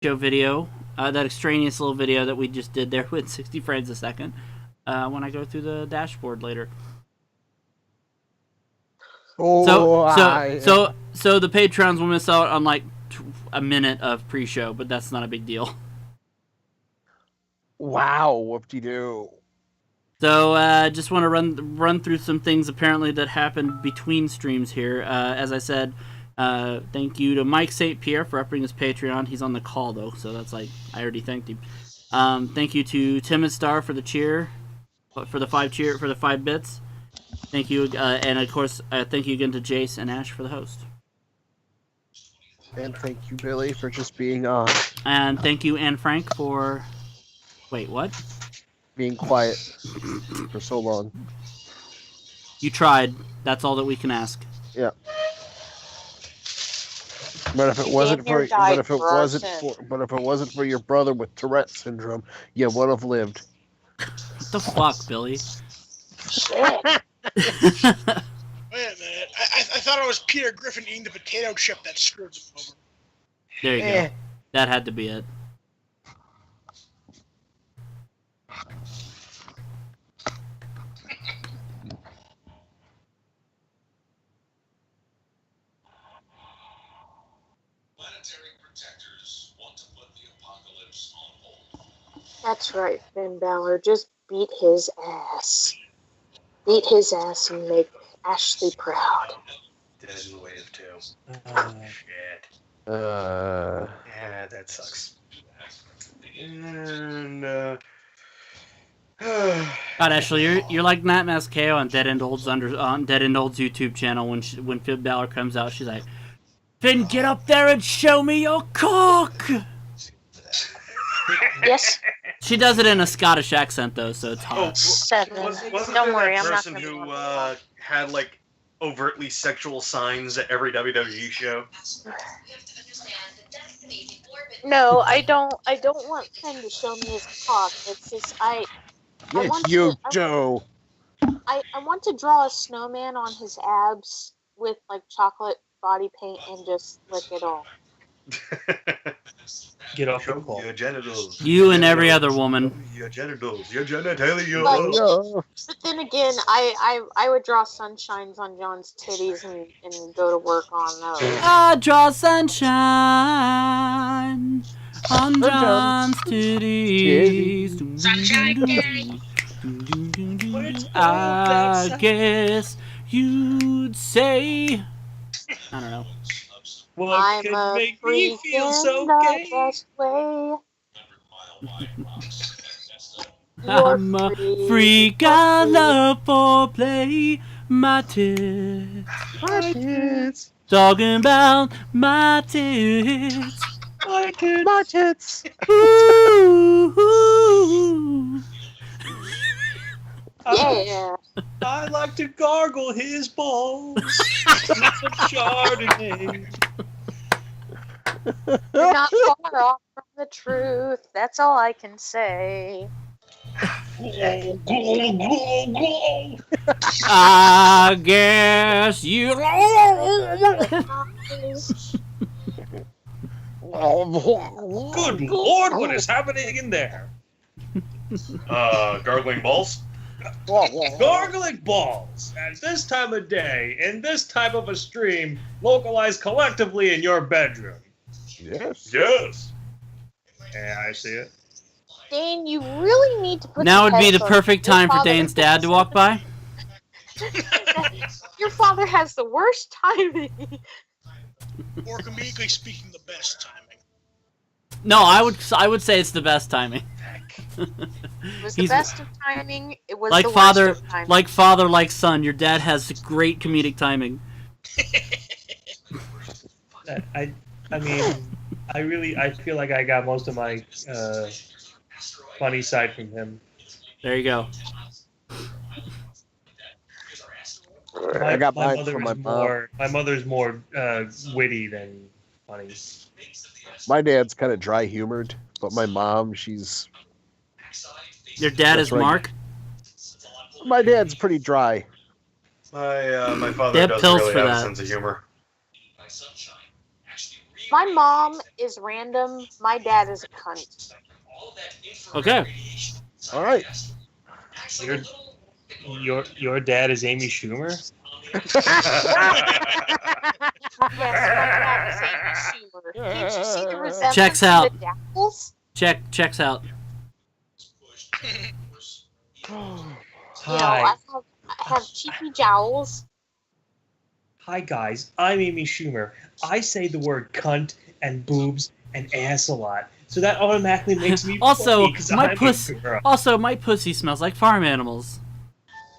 show video, that extraneous little video that we just did there with 60 frames a second, when I go through the dashboard later. So the patrons will miss out on like a minute of pre-show, but that's not a big deal. Wow, whoop-de-doo. So just want to run through some things apparently that happened between streams here. As I said, thank you to Mike St. Pierre for upping his Patreon. He's on the call though, so that's like I already thanked him. Thank you to Tim and Star for the cheer, for the 5 bits. Thank you, and of course, thank you again to Jace and Ash for the host. And thank you, Billy, for just being on. And thank you, Anne Frank, for... Wait, what? Being quiet for so long. You tried. That's all that we can ask. Yeah. But if it wasn't for your brother with Tourette syndrome, you would have lived. What the fuck, Billy? Shit. Wait a minute. I thought it was Peter Griffin eating the potato chip that screwed him over. There you go. That had to be it. Planetary protectors want to put the apocalypse on hold. That's right, Finn Balor. Just beat his ass. Beat his ass and make Ashley proud. Dead in the Wave 2. Oh, shit. Yeah, that sucks. And, God, Ashley, you're like Nat Mascao on Dead End Old's YouTube channel. When Finn Balor comes out, she's like, "Finn, get up there and show me your cock." Yes. She does it in a Scottish accent though, so it's hot. Don't worry, I'm not person gonna who had like overtly sexual signs at every WWE show? No, I don't want Finn to show me his cock. It's just Joe. I want to draw a snowman on his abs with like chocolate body paint and just lick it off. Get off the call. Your genitals. You and every other woman. Your genitals. Your genitalia. But then again, I would draw sunshines on John's titties and go to work on those. I draw sunshine on John's titties. Sunshine. I guess you'd say. I don't know. What could make me feel so gay? Best way. I'm a freak, I love foreplay. My tits. My tits. Talking about my tits. My tits. My tits. Ooh. Yeah. I like to gargle his balls with some Chardonnay. You're not far off from the truth. That's all I can say. I guess you. Good Lord, what is happening in there? Gargling balls? Gargling balls at this time of day, in this type of a stream, localized collectively in your bedroom. Yes. Yes. Yeah, I see it. Dane, you really need to put Now your would be the headphones- perfect your time for father- Dane's dad to walk by. Your father has the worst timing. Or comedically speaking, the best timing. No, I would say it's the best timing. It was the best of timing. It was Like the father, worst of timing. like father, like son. Your dad has great comedic timing. I mean, I feel like I got most of my funny side from him. There you go. I got mine from my mom. My mother's more witty than funny. My dad's kind of dry humored, but my mom, she's. Your dad is right. Mark? My dad's pretty dry. My father They have does pills really for have that. a sense of humor. My mom is random. My dad is a cunt. Okay. All right. Your dad is Amy Schumer? Yes, my dad is Amy Schumer. Can't you see the resemblance Checks to out. the Dapples? Checks out. You know, Hi. I have cheeky jowls. Hi, guys. I'm Amy Schumer. I say the word cunt and boobs and ass a lot. So that automatically makes me Also, funny 'cause I'm a girl. my pussy smells like farm animals.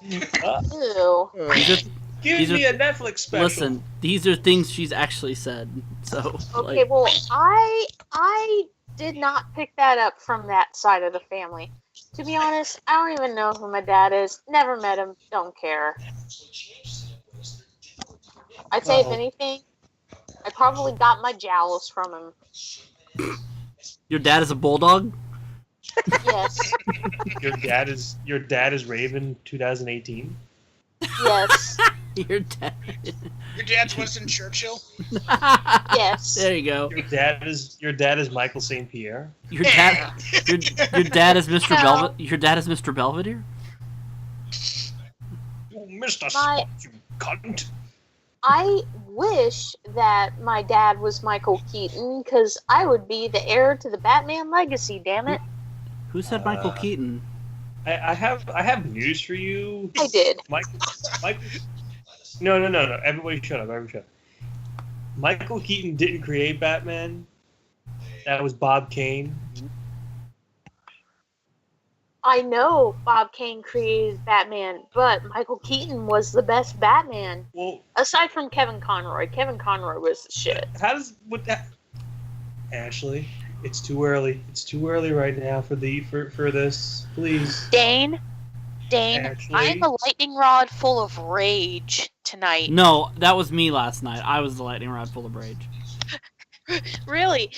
Ew. Give me a Netflix special. Listen, these are things she's actually said. So, Okay, well, I did not pick that up from that side of the family. To be honest, I don't even know who my dad is. Never met him. Don't care. I'd say, if anything, I probably got my jowls from him. Your dad is a bulldog? Yes. Your dad is Raven 2018. Yes. Your dad. Your dad's Winston Churchill. Yes. There you go. Your dad is Michael St. Pierre. Your dad is Mr. No. Belvedere. Your dad is Mr. Belvedere? You Mr. My- Spock, you cunt. I wish that my dad was Michael Keaton, because I would be the heir to the Batman legacy, damn it. Who said Michael Keaton? I have news for you. I did. Michael. No. Everybody shut up. Michael Keaton didn't create Batman. That was Bob Kane. I know Bob Kane created Batman, but Michael Keaton was the best Batman. Well, Aside from Kevin Conroy. Kevin Conroy was the shit. how does with that? Ashley, it's too early. It's too early right now for this. Please. Dane, Ashley? I am a lightning rod full of rage tonight. No, that was me last night. I was the lightning rod full of rage. Really,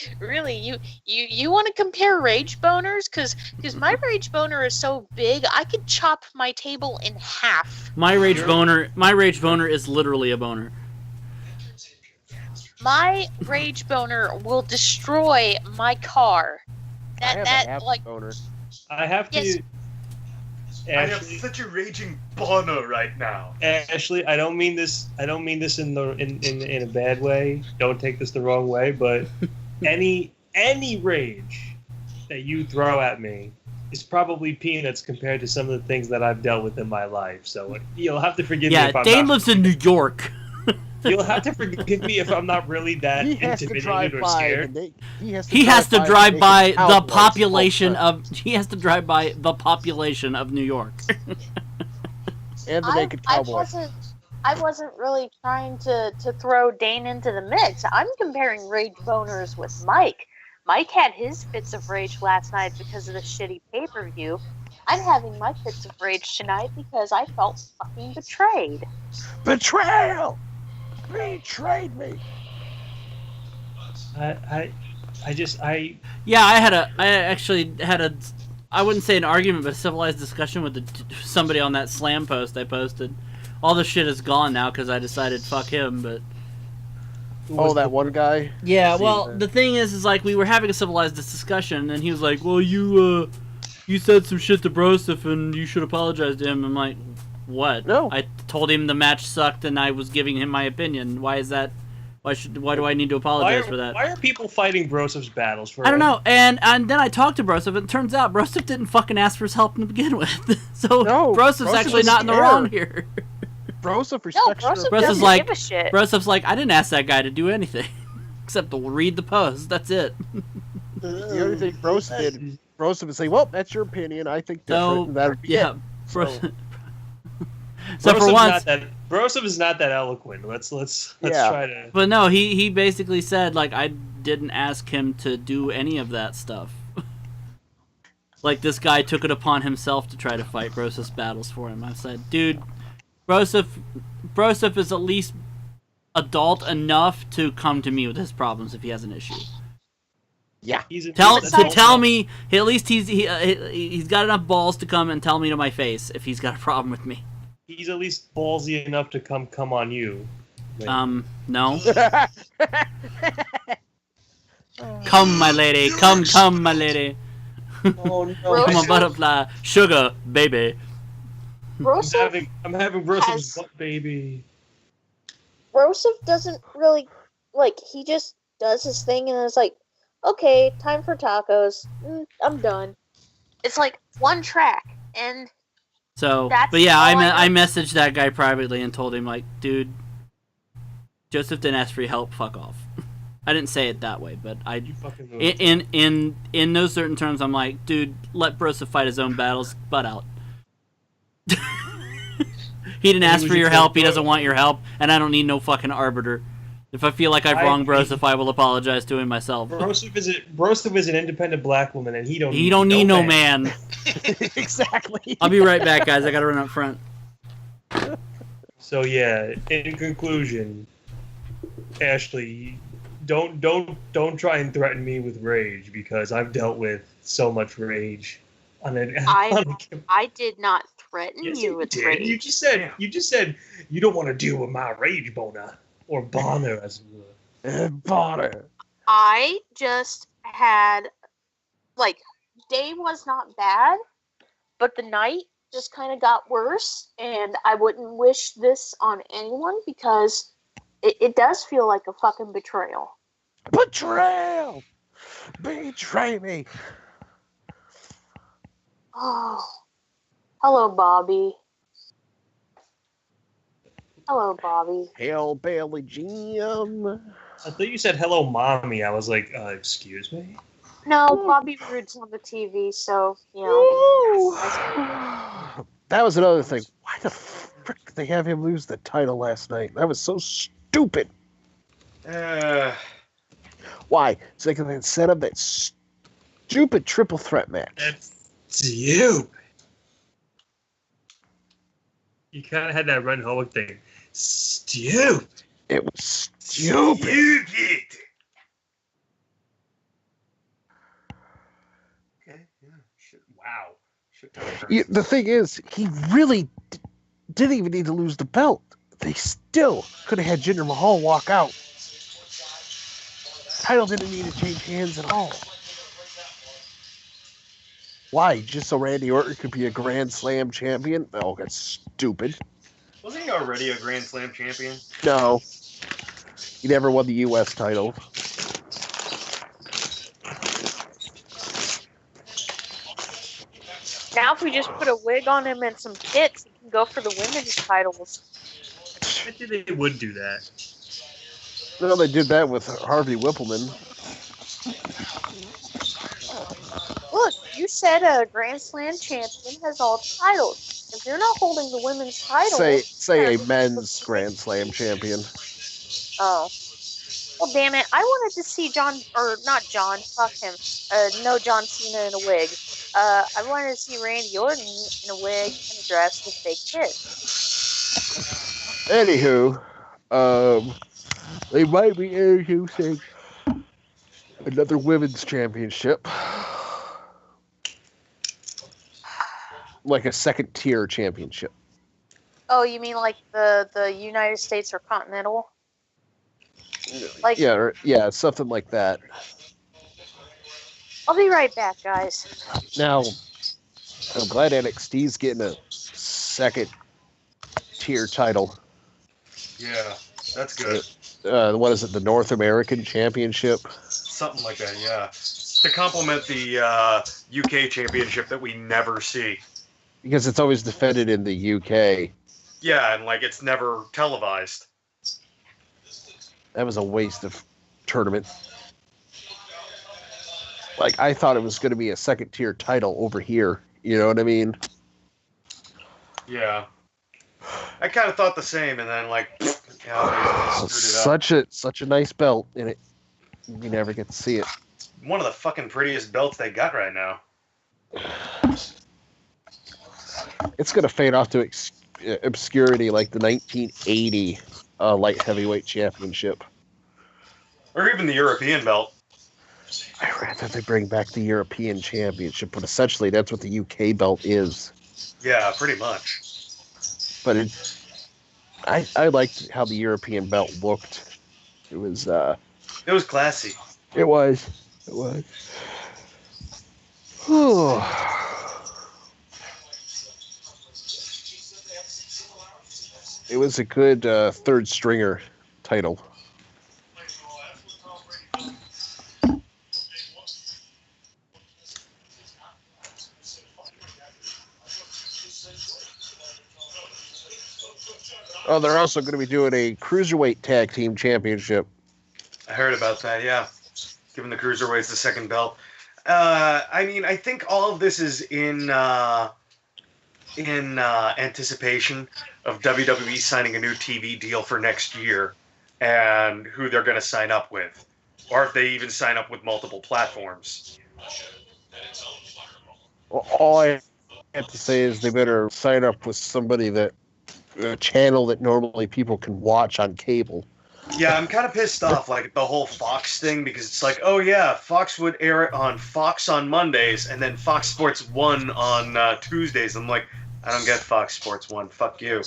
you want to compare rage boners? Because my rage boner is so big, I could chop my table in half. My rage boner is literally a boner. My rage boner will destroy my car. I have a half Like boner. I have to. Yes. I have Ashley, such a raging boner right now. Ashley, I don't mean this in a bad way. Don't take this the wrong way, but any rage that you throw at me is probably peanuts compared to some of the things that I've dealt with in my life. So you'll have to forgive me Yeah, if I'm Dane not. lives in New York. You'll have to forgive me if I'm not really that He has to drive intimidated or by. scared. He has to drive by the outwards. population of. He has to drive by the population of New York. And the I naked cowboy. wasn't really trying to throw Dane into the mix. I'm comparing rage boners with Mike. Mike had his fits of rage last night because of the shitty pay-per-view. I'm having my fits of rage tonight because I felt fucking betrayed. Betrayal! Betrayed me. I actually had a. I wouldn't say an argument, but a civilized discussion with somebody on that slam post I posted. All the shit is gone now because I decided fuck him, but. Oh, that one guy? Yeah, I see well, that. the thing is like we were having a civilized discussion, and he was like, "Well, you said some shit to Broseph, and you should apologize to him." I'm like, "What?" No. I told him the match sucked, and I was giving him my opinion. Why is that? Why do I need to apologize for that? Why are people fighting Brosev's battles for? I don't know. And then I talked to Broseph, and it turns out Broseph didn't fucking ask for his help to begin with. So No, Broseff's Broseph actually was not in the scared. wrong here. Broseph No, respects Broseph Broseff's doesn't like- give a shit. Broseph's like, I didn't ask that guy to do anything except to read the post. That's it. The only thing Broseph did, Broseph would say, well, that's your opinion. I think different. So and that would be yeah, it. So for once, Broseph is not that eloquent. Let's Yeah. try to. but no, he basically said like I didn't ask him to do any of that stuff. Like this guy took it upon himself to try to fight Broseph's battles for him. I said, dude, Broseph is at least adult enough to come to me with his problems if he has an issue. Yeah. Tell me at least he's got enough balls to come and tell me to my face if he's got a problem with me. He's at least ballsy enough to come on you. No. Come, my lady. Come, my lady. Oh no! Come on, butterfly. Sugar, baby. Broseph I'm having Broseph has- butt baby. Broseph doesn't really like. He just does his thing, and it's like, okay, time for tacos. I'm done. It's like one track, and So, That's but yeah, all I I know. messaged that guy privately and told him, like, dude, Joseph didn't ask for your help. Fuck off. I didn't say it that way, but You fucking move. in those certain terms, I'm like, dude, let Broseph fight his own battles. Butt out. He didn't ask for your help. He doesn't want your help, and I don't need no fucking arbiter. If I feel like I've wronged Broseph, I will apologize to him myself. Broseph is an independent black woman, and he don't need no man. Exactly. I'll be right back, guys. I gotta run up front. So yeah, in conclusion, Ashley, don't try and threaten me with rage because I've dealt with so much rage. I did not threaten Yes, you with did. rage. You just said you don't want to deal with my rage boner or boner as it were. Boner. I just had like day was not bad, but the night just kind of got worse, and I wouldn't wish this on anyone because it does feel like a fucking betrayal. Betrayal. Betray me. Oh, hello, Bobby. Hello, Bobby. Hail Bailey Jim. I thought you said hello, mommy. I was like, excuse me. No, Bobby Roode's on the TV, so you know. That was another thing. Why the frick did they have him lose the title last night? That was so stupid. Why? So they can set up that stupid triple threat match. That's stupid. You kind of had that Ren Hoek thing. Stupid. It was stupid. Okay, yeah. Shit. Wow. Shit. The thing is, he really didn't even need to lose the belt. They still could have had Jinder Mahal walk out. Title didn't need to change hands at all. Why? Just so Randy Orton could be a Grand Slam champion? Oh, that's stupid. Wasn't he already a Grand Slam champion? No. He never won the U.S. title. Now, if we just put a wig on him and some tits, he can go for the women's titles. I think they would do that. No, they did that with Harvey Whippleman. Look, you said a Grand Slam champion has all titles. If you're not holding the women's title, Say a men's Grand Slam champion. Oh. Well, damn it. I wanted to see John Cena in a wig. I wanted to see Randy Orton in a wig and a dress with fake tits. Anywho, they might be introducing another women's championship. Like a second tier championship. Oh, you mean like the United States or Continental? Like, yeah, something like that. I'll be right back, guys. Now, I'm glad NXT's getting a second tier title. Yeah, that's good. What is it? The North American Championship? Something like that, yeah. To complement the UK championship that we never see. Because it's always defended in the UK. Yeah, and like it's never televised. That was a waste of tournament. Like, I thought it was going to be a second tier title over here. You know what I mean? Yeah. I kind of thought the same, and then like, yeah, they screwed it up. Such a nice belt, and it you never get to see it. One of the fucking prettiest belts they got right now. It's going to fade off to obscurity like the 1980 light heavyweight championship. Or even the European belt. I rather they bring back the European championship, but essentially that's what the UK belt is. Yeah, pretty much. But I liked how the European belt looked. It was classy. It was. It was. Whew. It was a good third stringer title. Oh, they're also going to be doing a Cruiserweight Tag Team Championship. I heard about that, yeah. Giving the Cruiserweights the second belt. I mean, I think all of this is in anticipation of WWE signing a new TV deal for next year and who they're going to sign up with. Or if they even sign up with multiple platforms. Well, all I have to say is they better sign up with somebody that a channel that normally people can watch on cable. Yeah, I'm kind of pissed off, like, the whole Fox thing, because it's like, oh yeah, Fox would air it on Fox on Mondays, and then Fox Sports 1 on Tuesdays. I'm like, I don't get Fox Sports 1. Fuck you.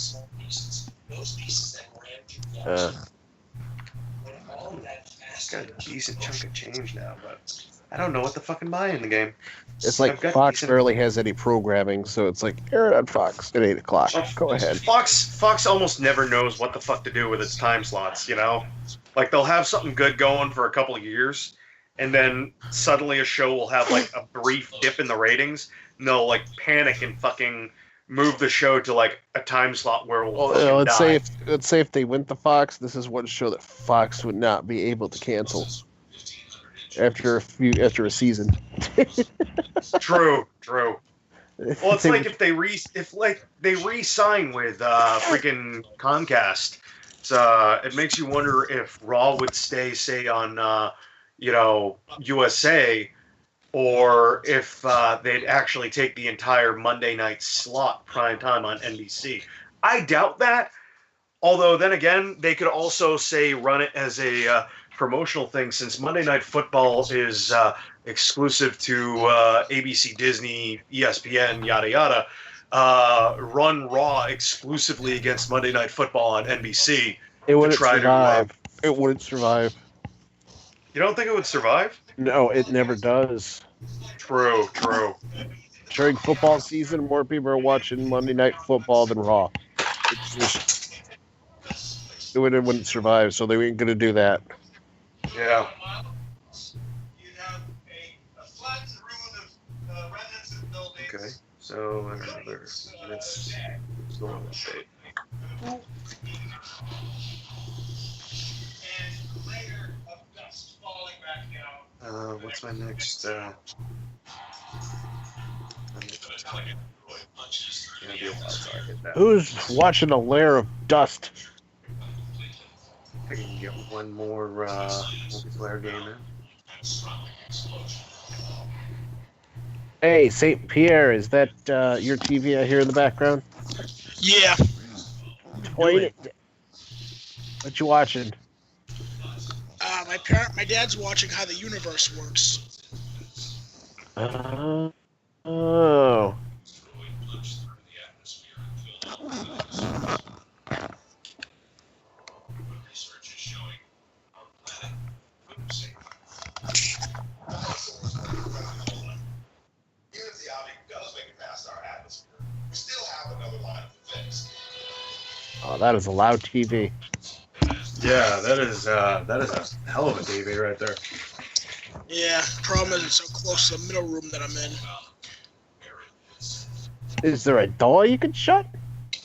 Got a decent chunk of change now, but I don't know what the fuck am I in the game. It's like Fox barely has any programming, so it's like, air it on Fox at 8 o'clock. Go ahead. Fox almost never knows what the fuck to do with its time slots, you know? Like, they'll have something good going for a couple of years, and then suddenly a show will have, like, a brief dip in the ratings, and they'll, like, panic and fucking move the show to, like, a time slot where we'll let's say if they went to Fox, this is one show that Fox would not be able to cancel after a season. True. Well, it's like if they re-sign with freaking Comcast. It makes you wonder if Raw would stay, say, on USA, or if they'd actually take the entire Monday night slot prime time on NBC. I doubt that. Although then again, they could also say run it as a promotional thing, since Monday Night Football is exclusive to ABC, Disney, ESPN, yada yada. Run Raw exclusively against Monday Night Football on NBC. It wouldn't survive. It wouldn't survive. You don't think it would survive? No, it never does. True. During football season, more people are watching Monday Night Football than Raw. It wouldn't survive, so they ain't going to do that. Yeah. Okay, so let's go on update. What's my next? Who's watching a layer of dust? I can get one more multiplayer game in. Hey, St. Pierre, is that your TV I hear in the background? Yeah. What you watching? My dad's watching How the Universe Works. Oh. Oh, that is a loud TV. Yeah, that is a hell of a TV right there. Yeah, problem is it's so close to the middle room that I'm in. Is there a door you can shut?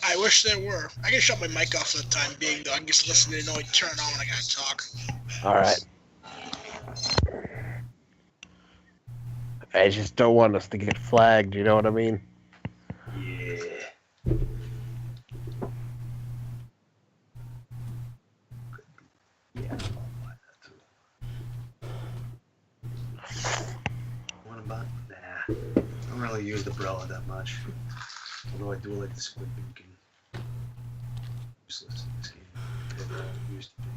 I wish there were. I can shut my mic off for the time being, though. I can just listen and only turn it on when I gotta talk. Alright. I just don't want us to get flagged, you know what I mean? Yeah. What about nah? I don't really use the Umbrella that much. Although I do like the Squid Beacon. Useless in this game. Used to be.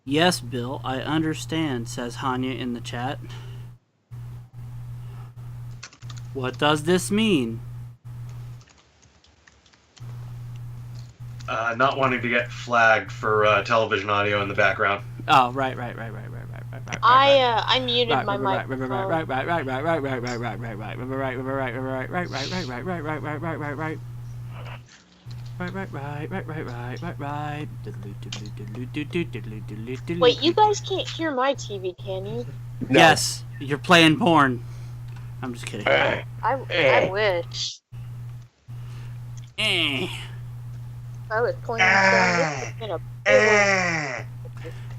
Yes, Bill, I understand, says Hanya in the chat. What does this mean? Not wanting to get flagged for television audio in the background. Oh, right. I muted my microphone. Wait, you guys can't hear my TV, can you? No. Yes, you're playing porn. I'm just kidding. I wish. Eh. If I was playing porn, this would have been a big one.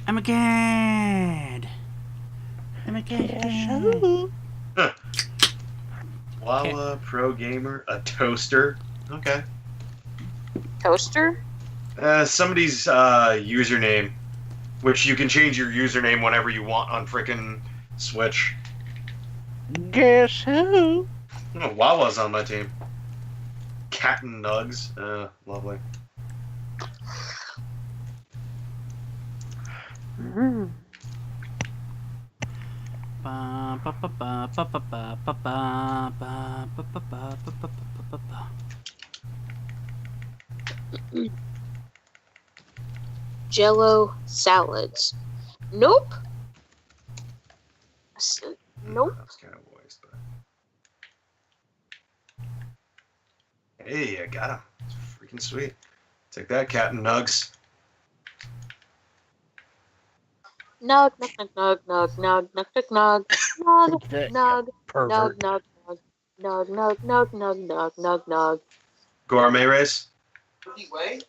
I'm a god. I'm a god. Wawa, Pro Gamer, a toaster. Okay. Toaster? Somebody's username, which you can change your username whenever you want on frickin' Switch. Guess who? Oh, Wawa's on my team. Cat and Nugs. Lovely. Jello salads. Nope. Nope. That's kind of voiced, but... Hey, I got him. It's freaking sweet. Take that, Cat and Nugs. Nug, nug, nug, nug, nug, nug, nug, nug, Okay, nug, nug, pervert. nug, nug, nug, nug, nug, nug, nug, nug, nug. Gourmet race. Way?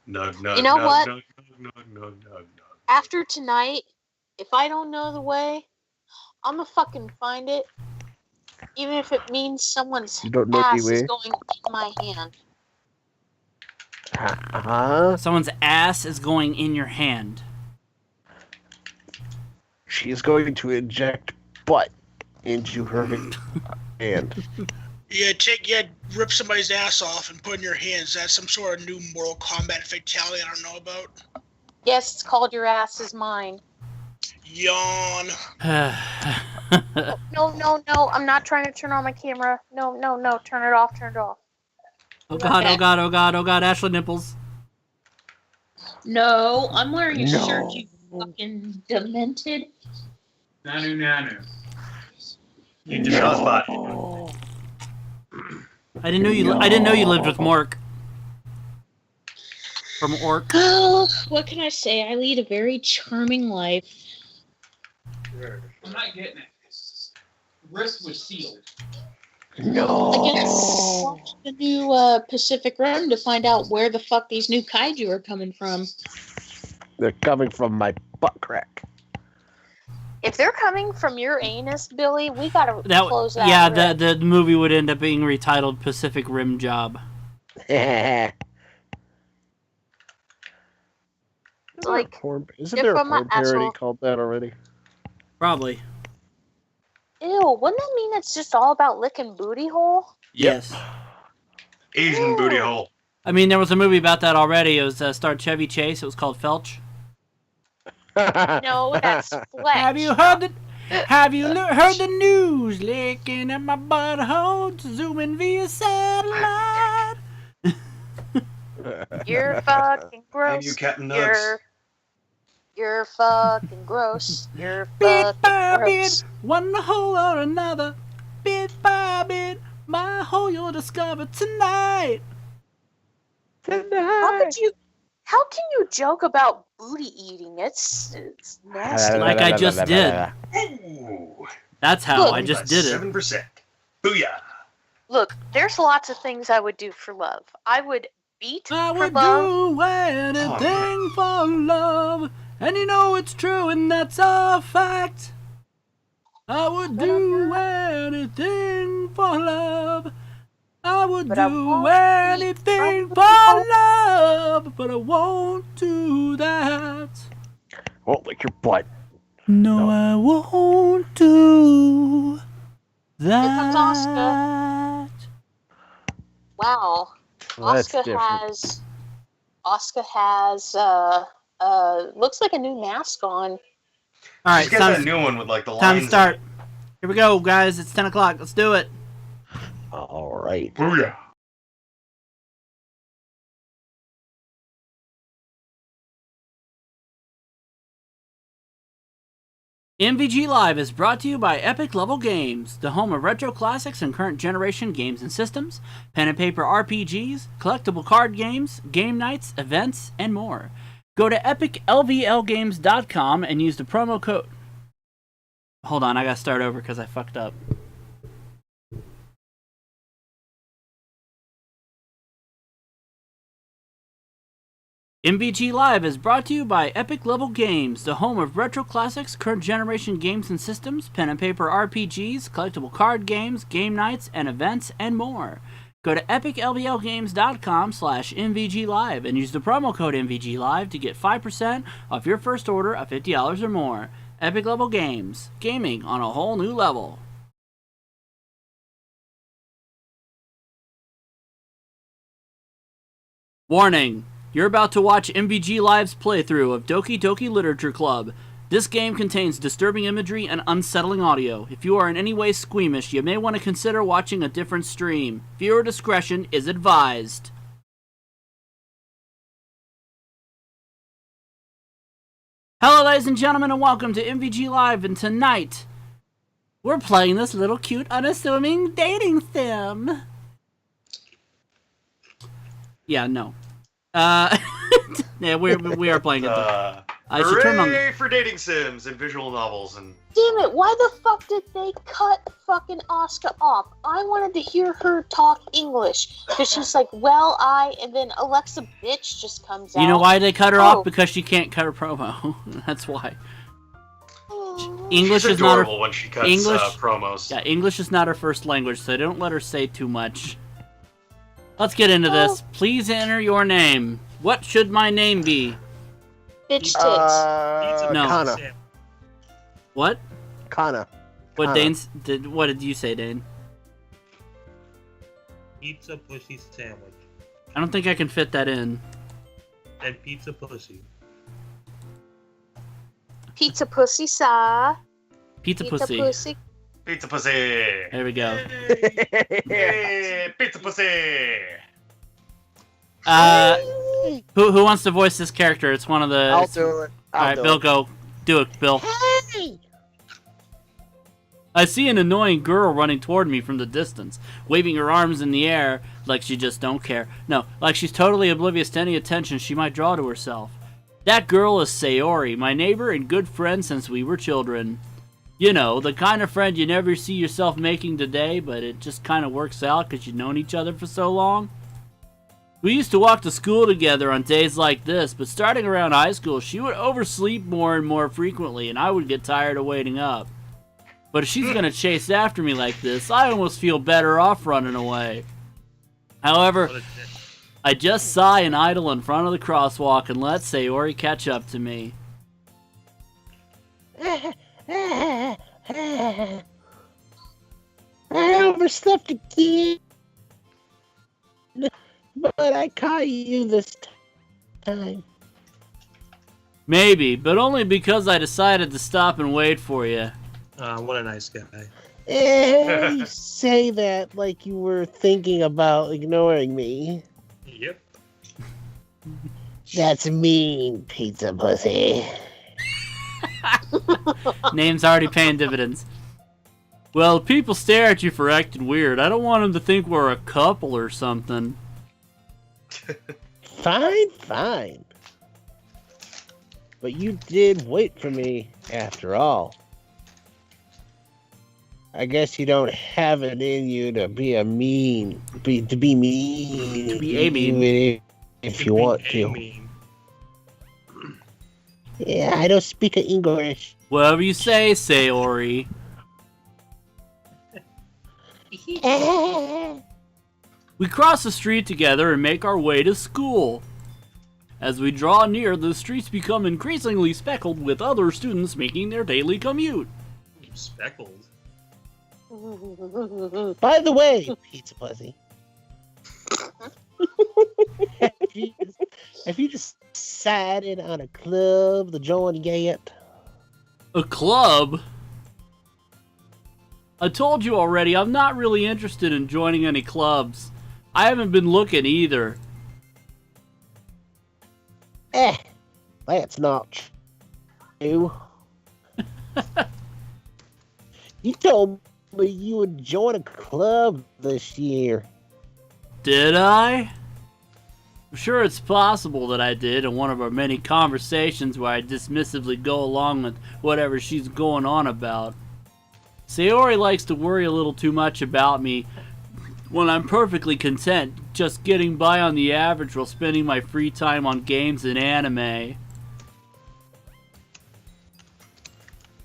Nug, nug, You know nug, what? nug, nug, nug, nug, nug. After tonight, if I don't know the way, I'm gonna fucking find it. Even if it means someone's You don't know ass the is way? going in my hand. Uh-huh. Someone's ass is going in your hand. She's going to inject butt into her hand. Yeah, rip somebody's ass off and put in your hands. That's some sort of new Mortal Kombat fatality I don't know about. Yes, it's called Your Ass Is Mine. Yawn. No, I'm not trying to turn on my camera. No, turn it off, Oh god, oh god, oh god, oh god, Ashley nipples. No, I'm wearing a No. shirt, you fucking demented. Nanu. You just shot spot. I didn't know you lived with Mork. From Orc. Oh, what can I say? I lead a very charming life. I'm not getting it. Wrist was sealed. I guess watch the new Pacific Rim to find out where the fuck these new kaiju are coming from. They're coming from my butt crack. If they're coming from your anus, Billy, we gotta close that. Yeah, rip. the movie would end up being retitled Pacific Rim Job. Like, Isn't there a from my porn parody asshole. called that already? Probably. ew, wouldn't that mean it's just all about licking booty hole? Yes. Asian booty hole. I mean, there was a movie about that already. It was starred Chevy Chase. It was called Felch. No, that's Fletch. Have you heard the heard the news? Licking at my butthole, zooming via satellite. You're fucking gross. And you Captain Nugs. You're fucking gross. You're Bit fucking by gross. bit, one hole or another. Bit by bit, my hole you'll discover tonight. How can you joke about booty eating? It's nasty. Like I just did. Ooh. That's how Look. I just did it. 7%. Booyah. Look, there's lots of things I would do for love. I would beat I for would love. do anything for love, and you know it's true, and that's a fact. I would do anything for love. I would But I do won't anything eat for from love, but I won't do that. Won't lick your butt. No, I won't do that. comes Oscar. Wow. That's Oscar different. has looks like a new mask on. All right, Just get that new one with like the lines. time to in start. it. Here we go, guys. It's 10 o'clock. Let's do it. All right. Booyah. MVGLive is brought to you by Epic Level Games, the home of retro classics and current generation games and systems, pen and paper RPGs, collectible card games, game nights, events, and more. Go to epiclvlgames.com and use the promo code... Hold on, I gotta start over because I fucked up. MVGLive is brought to you by Epic Level Games, the home of retro classics, current generation games and systems, pen and paper RPGs, collectible card games, game nights, and events, and more. Go to epiclvlgames.com/MVGLive and use the promo code MVGLive to get 5% off your first order of $50 or more. Epic Level Games, gaming on a whole new level. Warning! You're about to watch MVGLive's playthrough of Doki Doki Literature Club. This game contains disturbing imagery and unsettling audio. If you are in any way squeamish, you may want to consider watching a different stream. Viewer discretion is advised. Hello, ladies and gentlemen, and welcome to MVGLive, and tonight, we're playing this little cute, unassuming dating sim. Yeah, no. Yeah, we are playing it. I should turn on. Hooray for dating sims and visual novels and. Damn it, why the fuck did they cut fucking Oscar off? I wanted to hear her talk English. Because she's like, and then Alexa bitch just comes out. You know why they cut her off? Because she can't cut her promo. That's why. English She's is not her adorable when she cuts promos. Yeah, English is not her first language, so don't let her say too much. Let's get into this. Please enter your name. What should my name be? Bitch tits. No. Kana. What? Kana. What what did you say, Dane? Pizza pussy sandwich. I don't think I can fit that in. And pizza pussy. Pizza pussy sa. Pizza pussy. Pizza pussy. There we go. Yay, pizza pussy. Who wants to voice this character? It's one of the. I'll do it. Alright, Bill, go. Do it, Bill. Hey! I see an annoying girl running toward me from the distance, waving her arms in the air like she just don't care. No, like she's totally oblivious to any attention she might draw to herself. That girl is Sayori, my neighbor and good friend since we were children. You know, the kind of friend you never see yourself making today, but it just kind of works out because you've known each other for so long. We used to walk to school together on days like this, but starting around high school, she would oversleep more and more frequently, and I would get tired of waiting up. But if she's gonna chase after me like this, I almost feel better off running away. However, I just sigh and idle in front of the crosswalk and let Sayori catch up to me. I overslept again, but I caught you this time. Maybe, but only because I decided to stop and wait for you. What a nice guy. You say that like you were thinking about ignoring me. Yep. That's mean, pizza pussy. Name's already paying dividends. Well, people stare at you for acting weird. I don't want them to think we're a couple or something. Fine. But you did wait for me, after all. I guess you don't have it in you to be mean. If you want to. Yeah, I don't speak English. Whatever you say, Sayori. We cross the street together and make our way to school. As we draw near, the streets become increasingly speckled with other students making their daily commute. Speckled? By the way, pizza pussy. have you just sat in on a club to join yet? A club? I told you already, I'm not really interested in joining any clubs. I haven't been looking either. That's not true. You told me you would join a club this year. Did I? I'm sure it's possible that I did in one of our many conversations where I dismissively go along with whatever she's going on about. Sayori likes to worry a little too much about me when I'm perfectly content just getting by on the average while spending my free time on games and anime.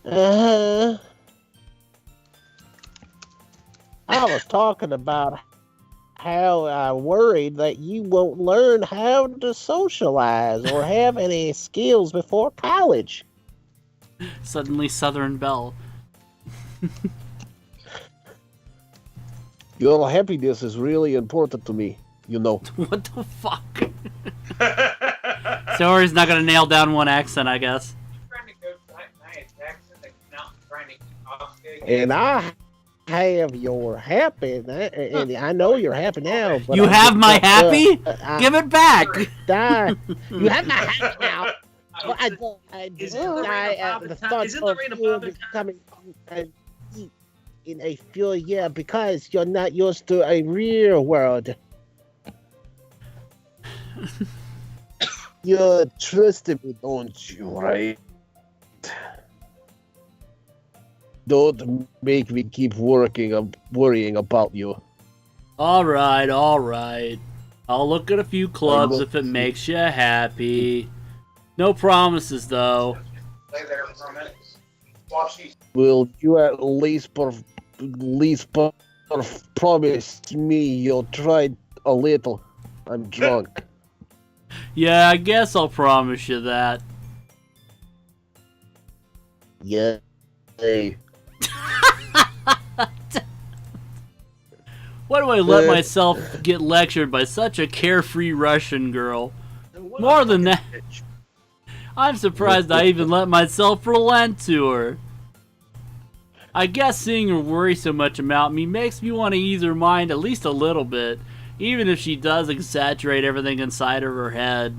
I was talking about how I worried that you won't learn how to socialize or have any skills before college. Suddenly Southern Belle. Your happiness is really important to me, you know. What the fuck? Sayori's not gonna nail down one accent, I guess. Trying to go to that Jackson, that's not trying to And I have your happiness, and I know you're happy now. But You have my happy? Give it back! You have my happy now. But Is it the rain of Bob Attack? Is it the rain of Bob Attack? becoming in a few years because you're not used to a real world. You trust me, don't you, right? Don't make me keep worrying about you. Alright. I'll look at a few clubs if it makes you happy. No promises, though. Stay there for a minute. Watch these. Will you at least promise me you'll try a little? I'm drunk. Yeah, I guess I'll promise you that. Yeah. Hey. Why do I let myself get lectured by such a carefree Russian girl? More than that, I'm surprised I even let myself relent to her. I guess seeing her worry so much about me makes me want to ease her mind at least a little bit, even if she does exaggerate everything inside of her head.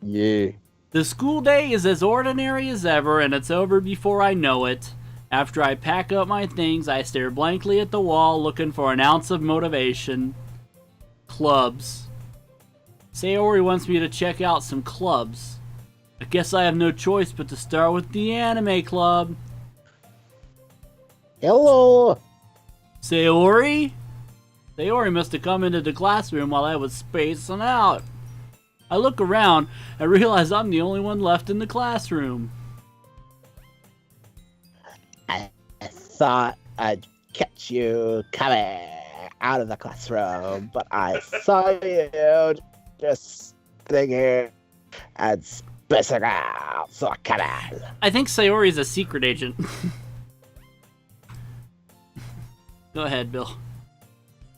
Yeah. The school day is as ordinary as ever, and it's over before I know it. After I pack up my things, I stare blankly at the wall, looking for an ounce of motivation. Clubs. Sayori wants me to check out some clubs. I guess I have no choice but to start with the anime club. Hello. Sayori? Sayori must have come into the classroom while I was spacing out. I look around and realize I'm the only one left in the classroom. I thought I'd catch you coming out of the classroom, but I saw you just sitting here and spacing out, so I cut out. I think Sayori's a secret agent. Go ahead, Bill.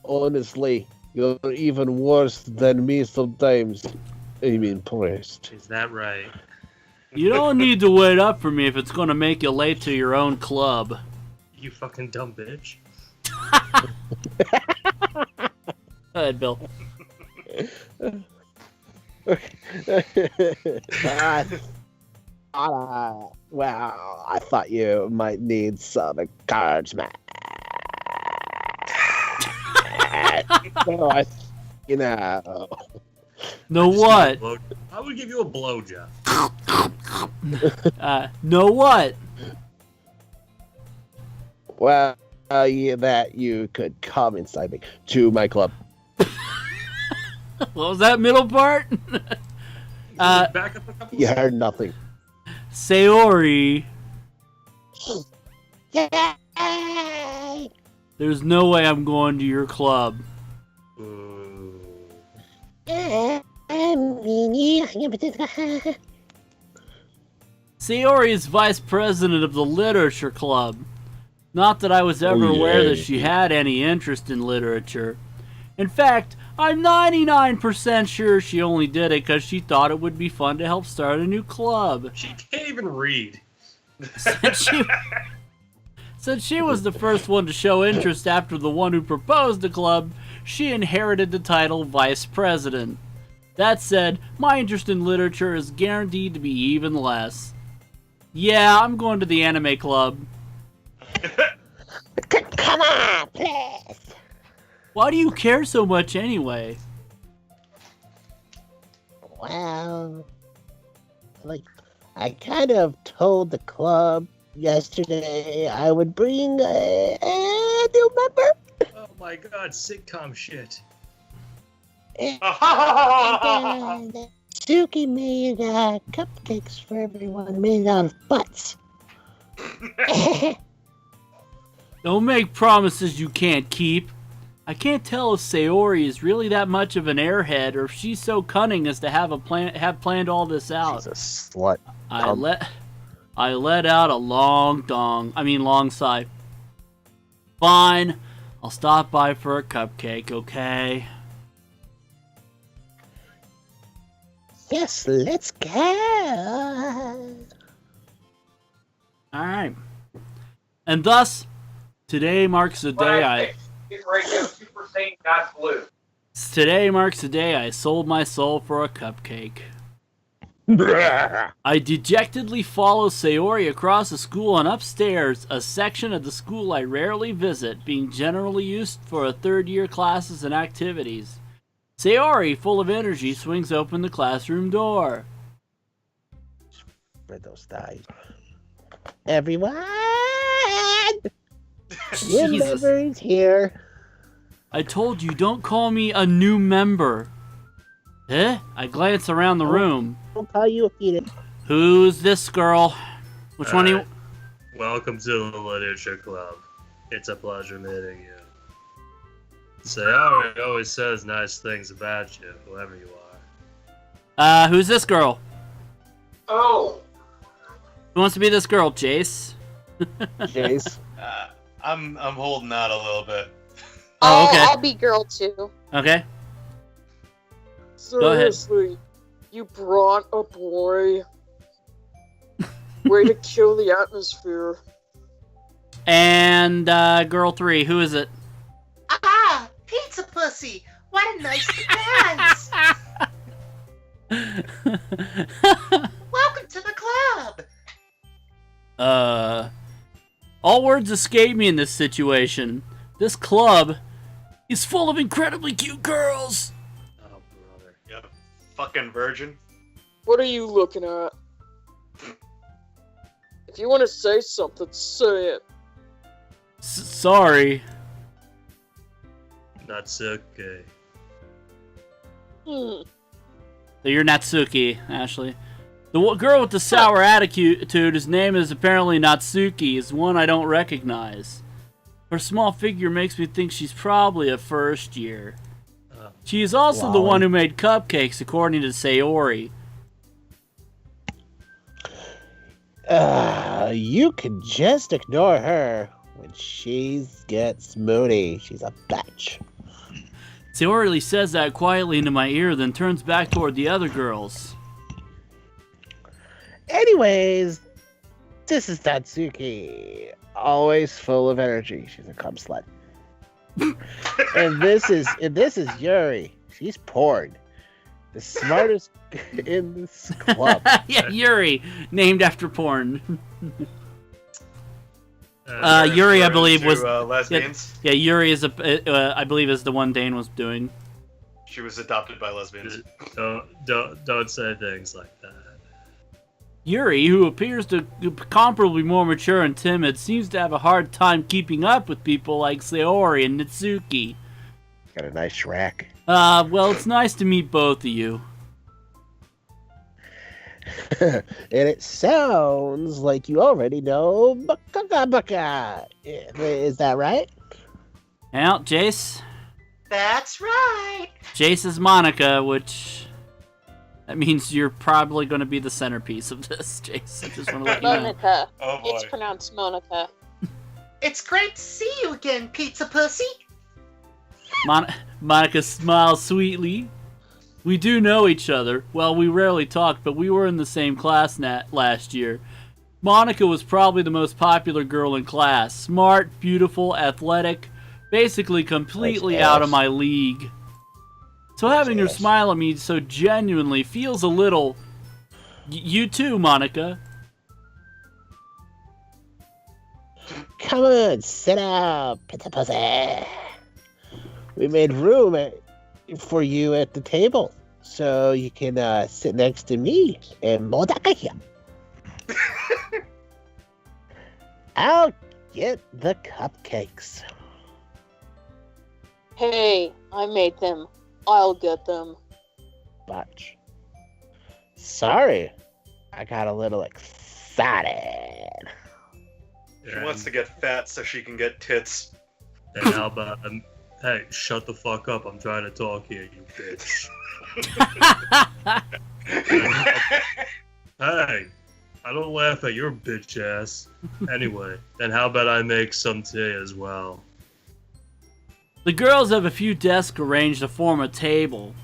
Honestly, you're even worse than me sometimes. I'm impressed. Is that right? You don't need to wait up for me if it's gonna make you late to your own club. You fucking dumb bitch. Go ahead, Bill. I thought you might need some encouragement. So you know. No what? I would give you a blowjob. No what? Well, yeah, that you could come inside me to my club. What was that middle part? Back up a couple. You heard nothing. Sayori. There's no way I'm going to your club. Sayori is vice president of the literature club. Not that I was ever aware that she had any interest in literature. In fact, I'm 99% sure she only did it because she thought it would be fun to help start a new club. She can't even read. Since she was the first one to show interest after the one who proposed the club, she inherited the title Vice President. That said, my interest in literature is guaranteed to be even less. Yeah, I'm going to the anime club. Come on, please. Why do you care so much anyway? Well, like, I kind of told the club yesterday I would bring a new member. Oh my god, sitcom shit. And Suki made cupcakes for everyone made out of butts. Don't make promises you can't keep. I can't tell if Sayori is really that much of an airhead or if she's so cunning as to have planned all this out. She's a slut. I let out a long sigh. Fine, I'll stop by for a cupcake, okay? Yes, let's go. Alright. And thus, today marks the day Get Radio Super Saiyan God Blue. Today marks the day I sold my soul for a cupcake. I dejectedly follow Sayori across the school and upstairs, a section of the school I rarely visit, being generally used for third-year classes and activities. Sayori, full of energy, swings open the classroom door. Spread those thighs. Everyone! Your Jesus. member is here. I told you, don't call me a new member. Eh? I glance around the room. I'll call you if you did. Who's this girl? Which one do you... Welcome to the Literature Club. It's a pleasure meeting you. Sayori always says nice things about you, whoever you are. Who's this girl? Oh, Who wants to be this girl, Jace? Jace. I'm holding out a little bit. Oh, okay. I'll be girl too. Okay. Go ahead. Seriously, you brought a boy. Way to kill the atmosphere. And, girl 3, who is it? Ah, pizza pussy! What a nice surprise! Welcome to the club! All words escape me in this situation. This club is full of incredibly cute girls. Oh, brother. Yep. Fucking virgin. What are you looking at? If you want to say something, say it. Sorry. Natsuki. Hmm. So you're Natsuki, Ashley. The girl with the sour attitude, whose name is apparently Natsuki, is one I don't recognize. Her small figure makes me think she's probably a first year. She is also the one who made cupcakes, according to Sayori. You can just ignore her when she gets moody. She's a bitch. Sayori says that quietly into my ear, then turns back toward the other girls. Anyways, this is Natsuki. Always full of energy. She's a cum slut. and this is Yuri. She's porn. The smartest in this club. Yeah, Yuri, named after porn. Yuri, I believe, was lesbians. Yeah, Yuri is I believe is the one Dane was doing. She was adopted by lesbians. Don't say things like that. Yuri, who appears to be comparably more mature and timid, seems to have a hard time keeping up with people like Sayori and Natsuki. Got a nice rack. Well, it's nice to meet both of you. And it sounds like you already know Baka. Is that right? Now, Jace. That's right! Jace is Monica, which... That means you're probably going to be the centerpiece of this, Jace. I just want to let you know. Monica. Oh boy. It's pronounced Monica. It's great to see you again, pizza pussy! Monica smiles sweetly. We do know each other. Well, we rarely talk, but we were in the same class last year. Monica was probably the most popular girl in class. Smart, beautiful, athletic, basically completely out of my league. So having her smile at me so genuinely feels a little... You too, Monica. Come on, sit down, Pizza Pussy. We made room for you at the table, so you can sit next to me and Modaka here. I'll get the cupcakes. Hey, I made them. I'll get them. But sorry, I got a little excited. She wants to get fat so she can get tits. And how about, hey, shut the fuck up. I'm trying to talk here, you bitch. Hey, I don't laugh at your bitch ass. Anyway, then how about I make some tea as well? The girls have a few desks arranged to form a table.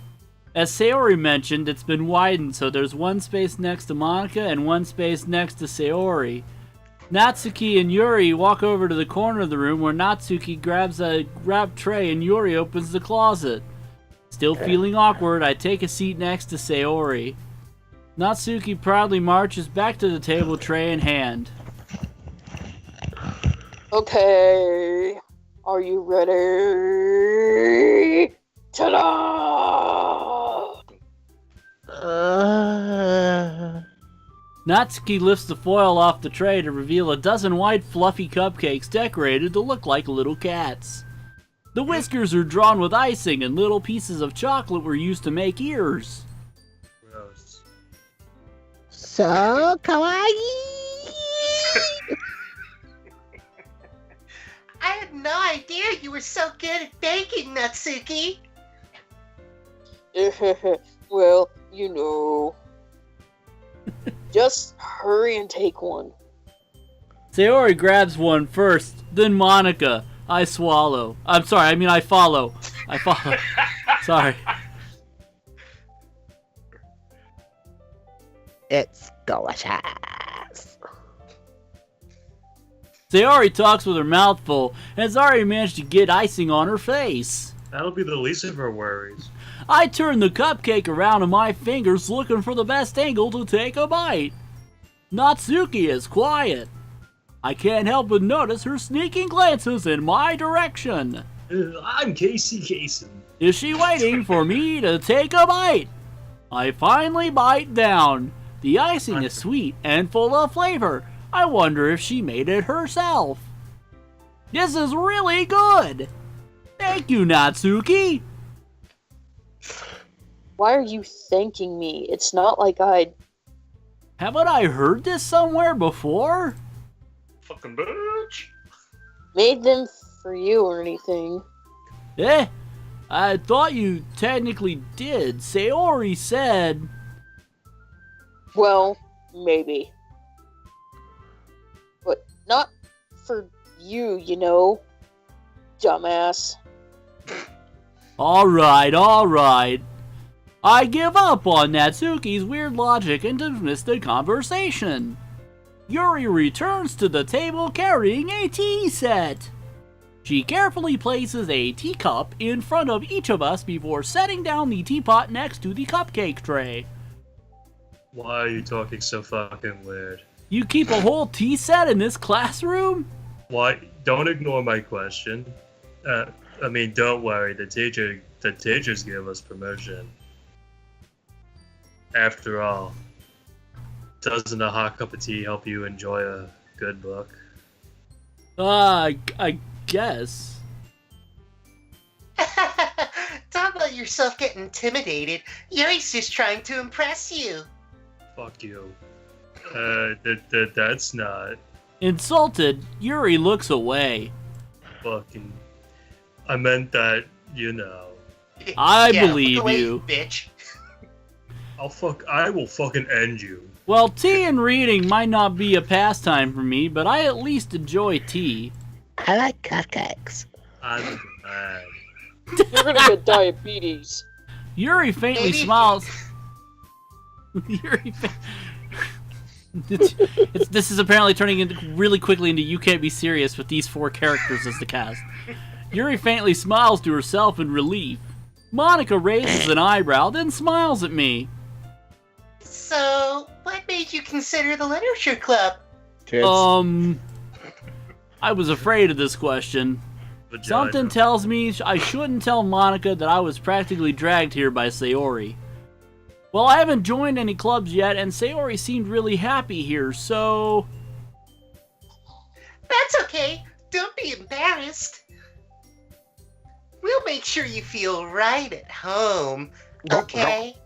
As Sayori mentioned, it's been widened so there's one space next to Monica and one space next to Sayori. Natsuki and Yuri walk over to the corner of the room where Natsuki grabs a wrapped tray and Yuri opens the closet. Still feeling awkward, I take a seat next to Sayori. Natsuki proudly marches back to the table, tray in hand. Okay, are you ready? Ta-da! Natsuki lifts the foil off the tray to reveal a dozen white fluffy cupcakes decorated to look like little cats. The whiskers are drawn with icing and little pieces of chocolate were used to make ears. Gross. So kawaii. I had no idea you were so good at baking, Natsuki. Well, you know. Just hurry and take one. Sayori grabs one first, then Monica. I swallow. I follow. Sorry. It's delicious. Sayori talks with her mouth full and has already managed to get icing on her face. That'll be the least of her worries. I turn the cupcake around in my fingers looking for the best angle to take a bite. Natsuki is quiet. I can't help but notice her sneaking glances in my direction. I'm Casey Kasem. Is she waiting for me to take a bite? I finally bite down. The icing is sweet and full of flavor. I wonder if she made it herself. This is really good. Thank you, Natsuki. Why are you thanking me? It's not like I'd... Haven't I heard this somewhere before? Fucking bitch. made them for you or anything. I thought you technically did. Sayori said... Well, maybe. But not for you, you know. Dumbass. Alright. I give up on Natsuki's weird logic and dismiss the conversation. Yuri returns to the table carrying a tea set. She carefully places a teacup in front of each of us before setting down the teapot next to the cupcake tray. Why are you talking so fucking weird? You keep a whole tea set in this classroom? Why? Don't ignore my question. Don't worry. The teachers give us permission. After all, doesn't a hot cup of tea help you enjoy a good book? I guess. Don't let yourself get intimidated. Yuri's just trying to impress you. Fuck you. That's not. Insulted, Yuri looks away. Fucking. I meant that, you know. I Yeah, believe look away, you. bitch. I will fucking end you. Well, tea and reading might not be a pastime for me, but I at least enjoy tea. I like cupcakes. I'm mad. You're gonna get diabetes. Yuri faintly Maybe. smiles. This is apparently turning into really quickly into You Can't Be Serious with these four characters as the cast. Yuri faintly smiles to herself in relief. Monica raises an eyebrow, then smiles at me. So, what made you consider the literature club? Kids. I I was afraid of this question. Vagina. Something tells me I shouldn't tell Monica that I was practically dragged here by Sayori. Well, I haven't joined any clubs yet, and Sayori seemed really happy here, so... That's okay. Don't be embarrassed. We'll make sure you feel right at home, okay?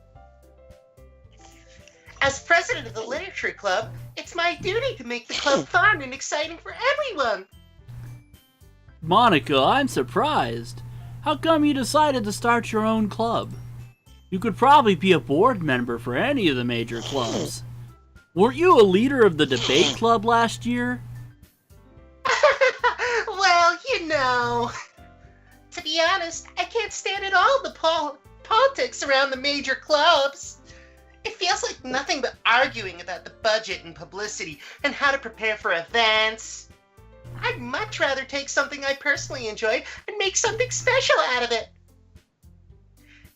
As president of the Literature Club, it's my duty to make the club fun and exciting for everyone. Monica, I'm surprised. How come you decided to start your own club? You could probably be a board member for any of the major clubs. Weren't you a leader of the debate club last year? Well, you know, to be honest, I can't stand at all the politics around the major clubs. It feels like nothing but arguing about the budget and publicity and how to prepare for events. I'd much rather take something I personally enjoy and make something special out of it.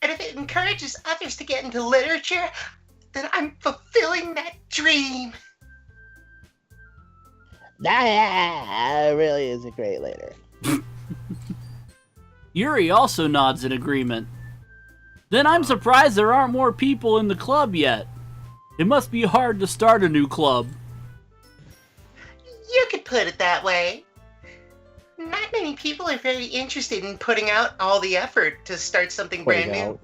And if it encourages others to get into literature, then I'm fulfilling that dream. That really is a great leader. Yuri also nods in agreement. Then I'm surprised there aren't more people in the club yet. It must be hard to start a new club. You could put it that way. Not many people are very interested in putting out all the effort to start something brand new.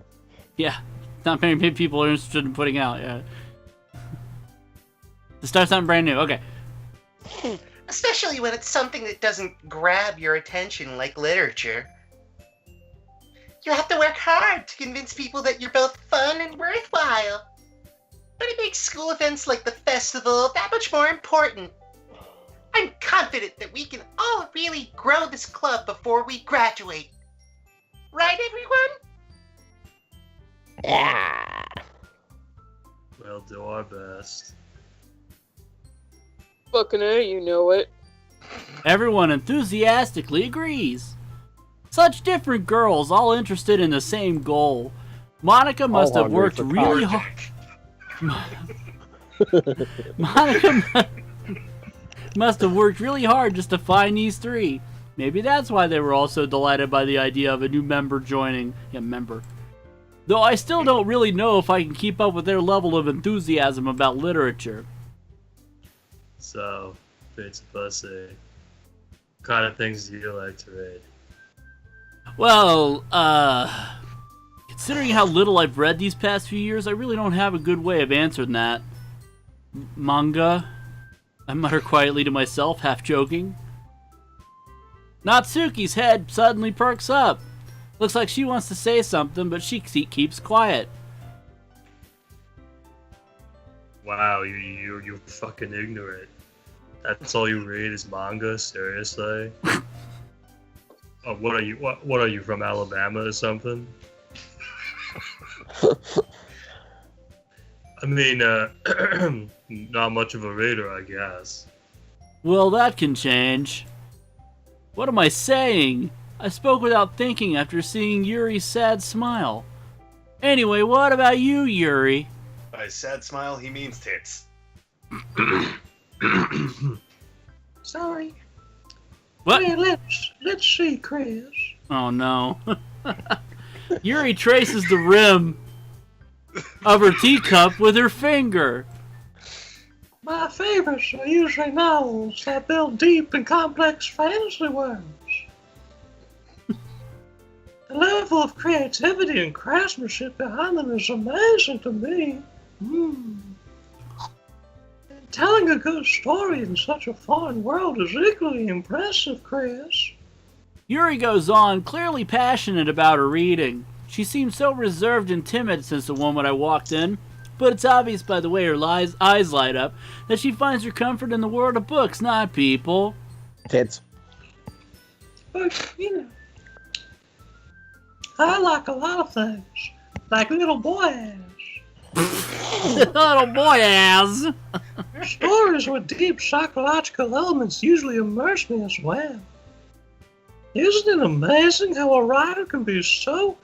Yeah, not many people are interested in putting out, yeah. To start something brand new, okay. Especially when it's something that doesn't grab your attention like literature. You have to work hard to convince people that you're both fun and worthwhile. But it makes school events like the festival that much more important. I'm confident that we can all really grow this club before we graduate. Right, everyone? Yeah. We'll do our best. Fucking A, you know it. Everyone enthusiastically agrees. Such different girls, all interested in the same goal. Monica must have worked really hard. Monica must have worked really hard just to find these three. Maybe that's why they were all so delighted by the idea of a new member joining. Yeah, member. Though I still don't really know if I can keep up with their level of enthusiasm about literature. So, Fate's Pussy, what kind of things do you like to read? Well, considering how little I've read these past few years, I really don't have a good way of answering that. Manga? I mutter quietly to myself, half joking. Natsuki's head suddenly perks up. Looks like she wants to say something, but she keeps quiet. Wow, you're fucking ignorant. That's all you read is manga? Seriously? Oh, what are you from Alabama or something? I mean, not much of a reader, I guess. Well, that can change. What am I saying? I spoke without thinking after seeing Yuri's sad smile. Anyway, what about you, Yuri? By sad smile, he means tits. Sorry. What? Hey, let's see, Chris. Oh no. Yuri traces the rim of her teacup with her finger. My favorites are usually novels that build deep and complex fantasy worlds. The level of creativity and craftsmanship behind them is amazing to me. Telling a good story in such a foreign world is equally impressive, Chris. Yuri goes on, clearly passionate about her reading. She seemed so reserved and timid since the moment I walked in, but it's obvious by the way her eyes light up that she finds her comfort in the world of books, not people. Tits. But, you know, I like a lot of things, like little boy ass. Little boy ass. Stories with deep psychological elements usually immerse me as well. Isn't it amazing how a writer can be so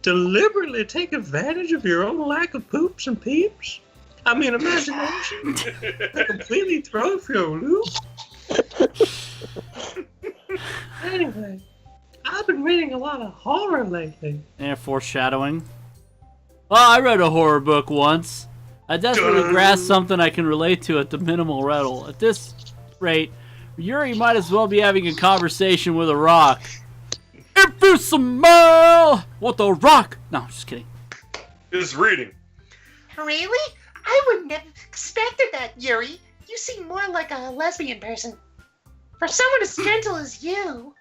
deliberately take advantage of your own lack of poops and peeps? I mean, imagination to completely throw for a loop. reading a lot of horror lately. And foreshadowing. Well, I read a horror book once. I desperately grasped something I can relate to at the minimal level. At this rate, Yuri might as well be having a conversation with a rock. If you smell what the rock... No, just kidding. Is reading. Really? I wouldn't have expected that, Yuri. You seem more like a lesbian person. For someone as gentle as you.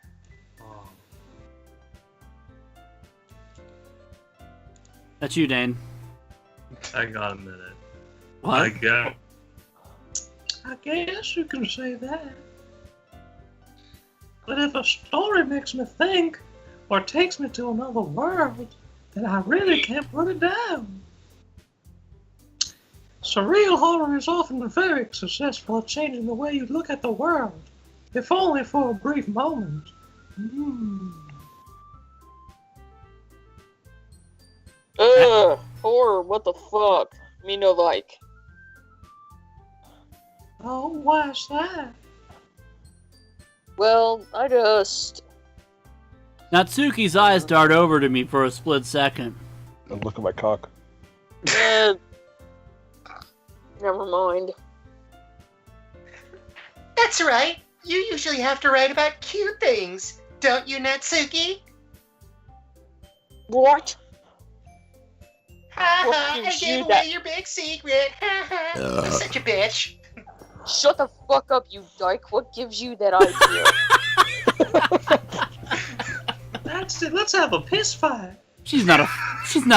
That's you, Dane. Hang on a minute. What? I got. I guess you can say that. But if a story makes me think, or takes me to another world, then I really can't put it down. Surreal horror is often very successful at changing the way you look at the world, if only for a brief moment. Horror, what the fuck? Me no like. Oh, why's that? Well, I just... Natsuki's eyes dart over to me for a split second. And look at my cock. Never mind. That's right. You usually have to write about cute things, don't you, Natsuki? What? Ha What ha, I gives gave you away that- your big secret. Ha ha. You're such a bitch. Shut the fuck up, you dyke. What gives you that idea? That's it. Let's have a piss fight. She's not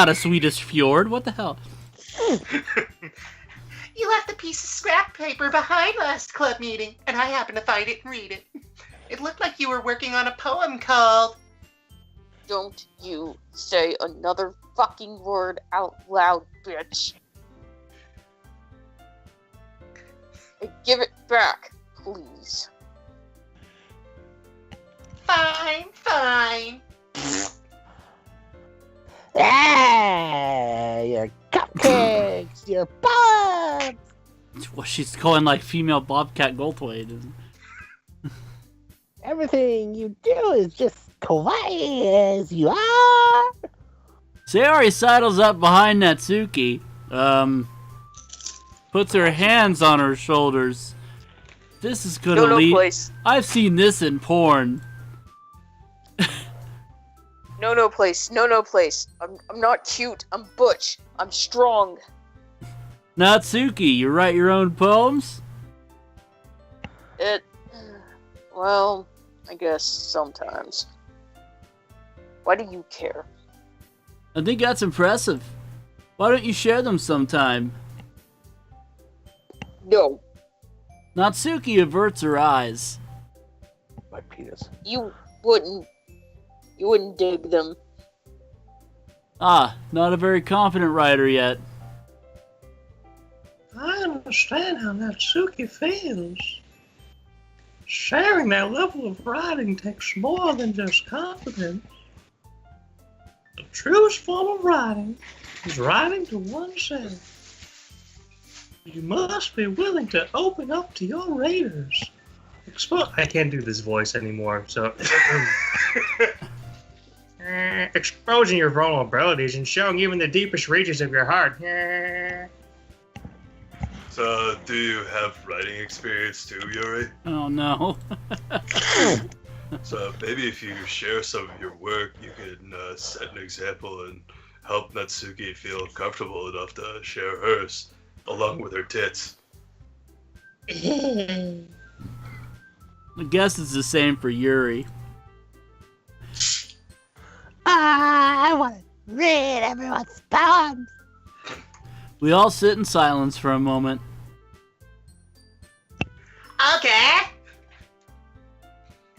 a Swedish fjord. What the hell? You left a piece of scrap paper behind last club meeting, and I happened to find it and read it. It looked like you were working on a poem called... Don't you say another fucking word out loud, bitch. Give it back, please. Fine, fine. Your cupcakes, your buns. Well, she's going like female Bobcat Goldthwait. Everything you do is just kawaii as you are. Sayori sidles up behind Natsuki, puts her hands on her shoulders. This is gonna lead... place. I've seen this in porn. No place. I'm not cute. I'm butch. I'm strong. Natsuki, you write your own poems? Well, I guess sometimes. Why do you care? I think that's impressive. Why don't you share them sometime? No. Natsuki averts her eyes. My penis. You wouldn't dig them. Ah, not a very confident writer yet. I understand how Natsuki feels. Sharing that level of writing takes more than just confidence. The truest form of writing is writing to oneself. You must be willing to open up to your readers. I can't do this voice anymore, so... Exposing your vulnerabilities and showing even the deepest reaches of your heart. So, do you have writing experience too, Yuri? Oh no. So maybe if you share some of your work, you can set an example and help Natsuki feel comfortable enough to share hers, along with her tits. I guess it's the same for Yuri. I want to read everyone's poems. We all sit in silence for a moment. Okay.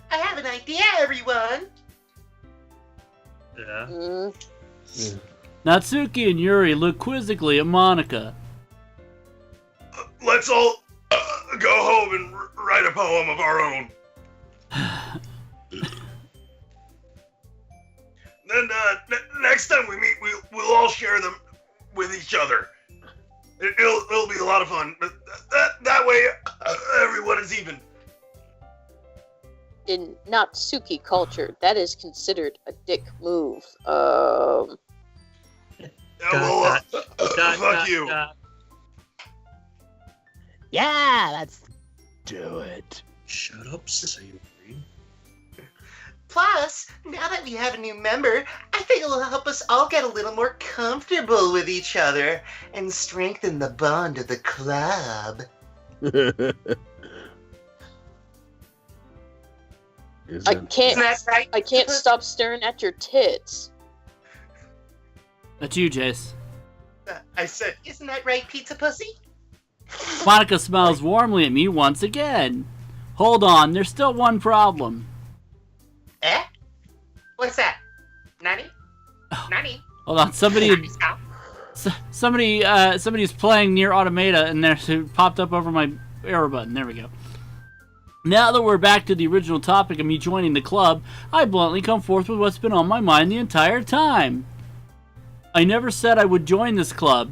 I have an idea, everyone. Yeah. Natsuki and Yuri look quizzically at Monica. Let's all go home and write a poem of our own. Then next time we meet, we'll all share them with each other. It'll be a lot of fun. But that way, everyone is even. in Natsuki culture, that is considered a dick move. Fuck you. Yeah, let's do it. Shut up, Savory. Plus, now that we have a new member, I think it'll help us all get a little more comfortable with each other and strengthen the bond of the club. Isn't that right? I can't stop staring at your tits. That's you, Jace. I said, isn't that right, Pizza Pussy? Monica smiles warmly at me once again. Hold on, there's still one problem. Eh? What's that? Nani? Nani? Hold on, somebody's playing near Automata, and it popped up over my arrow button. There we go. Now that we're back to the original topic of me joining the club, I bluntly come forth with what's been on my mind the entire time. I never said I would join this club.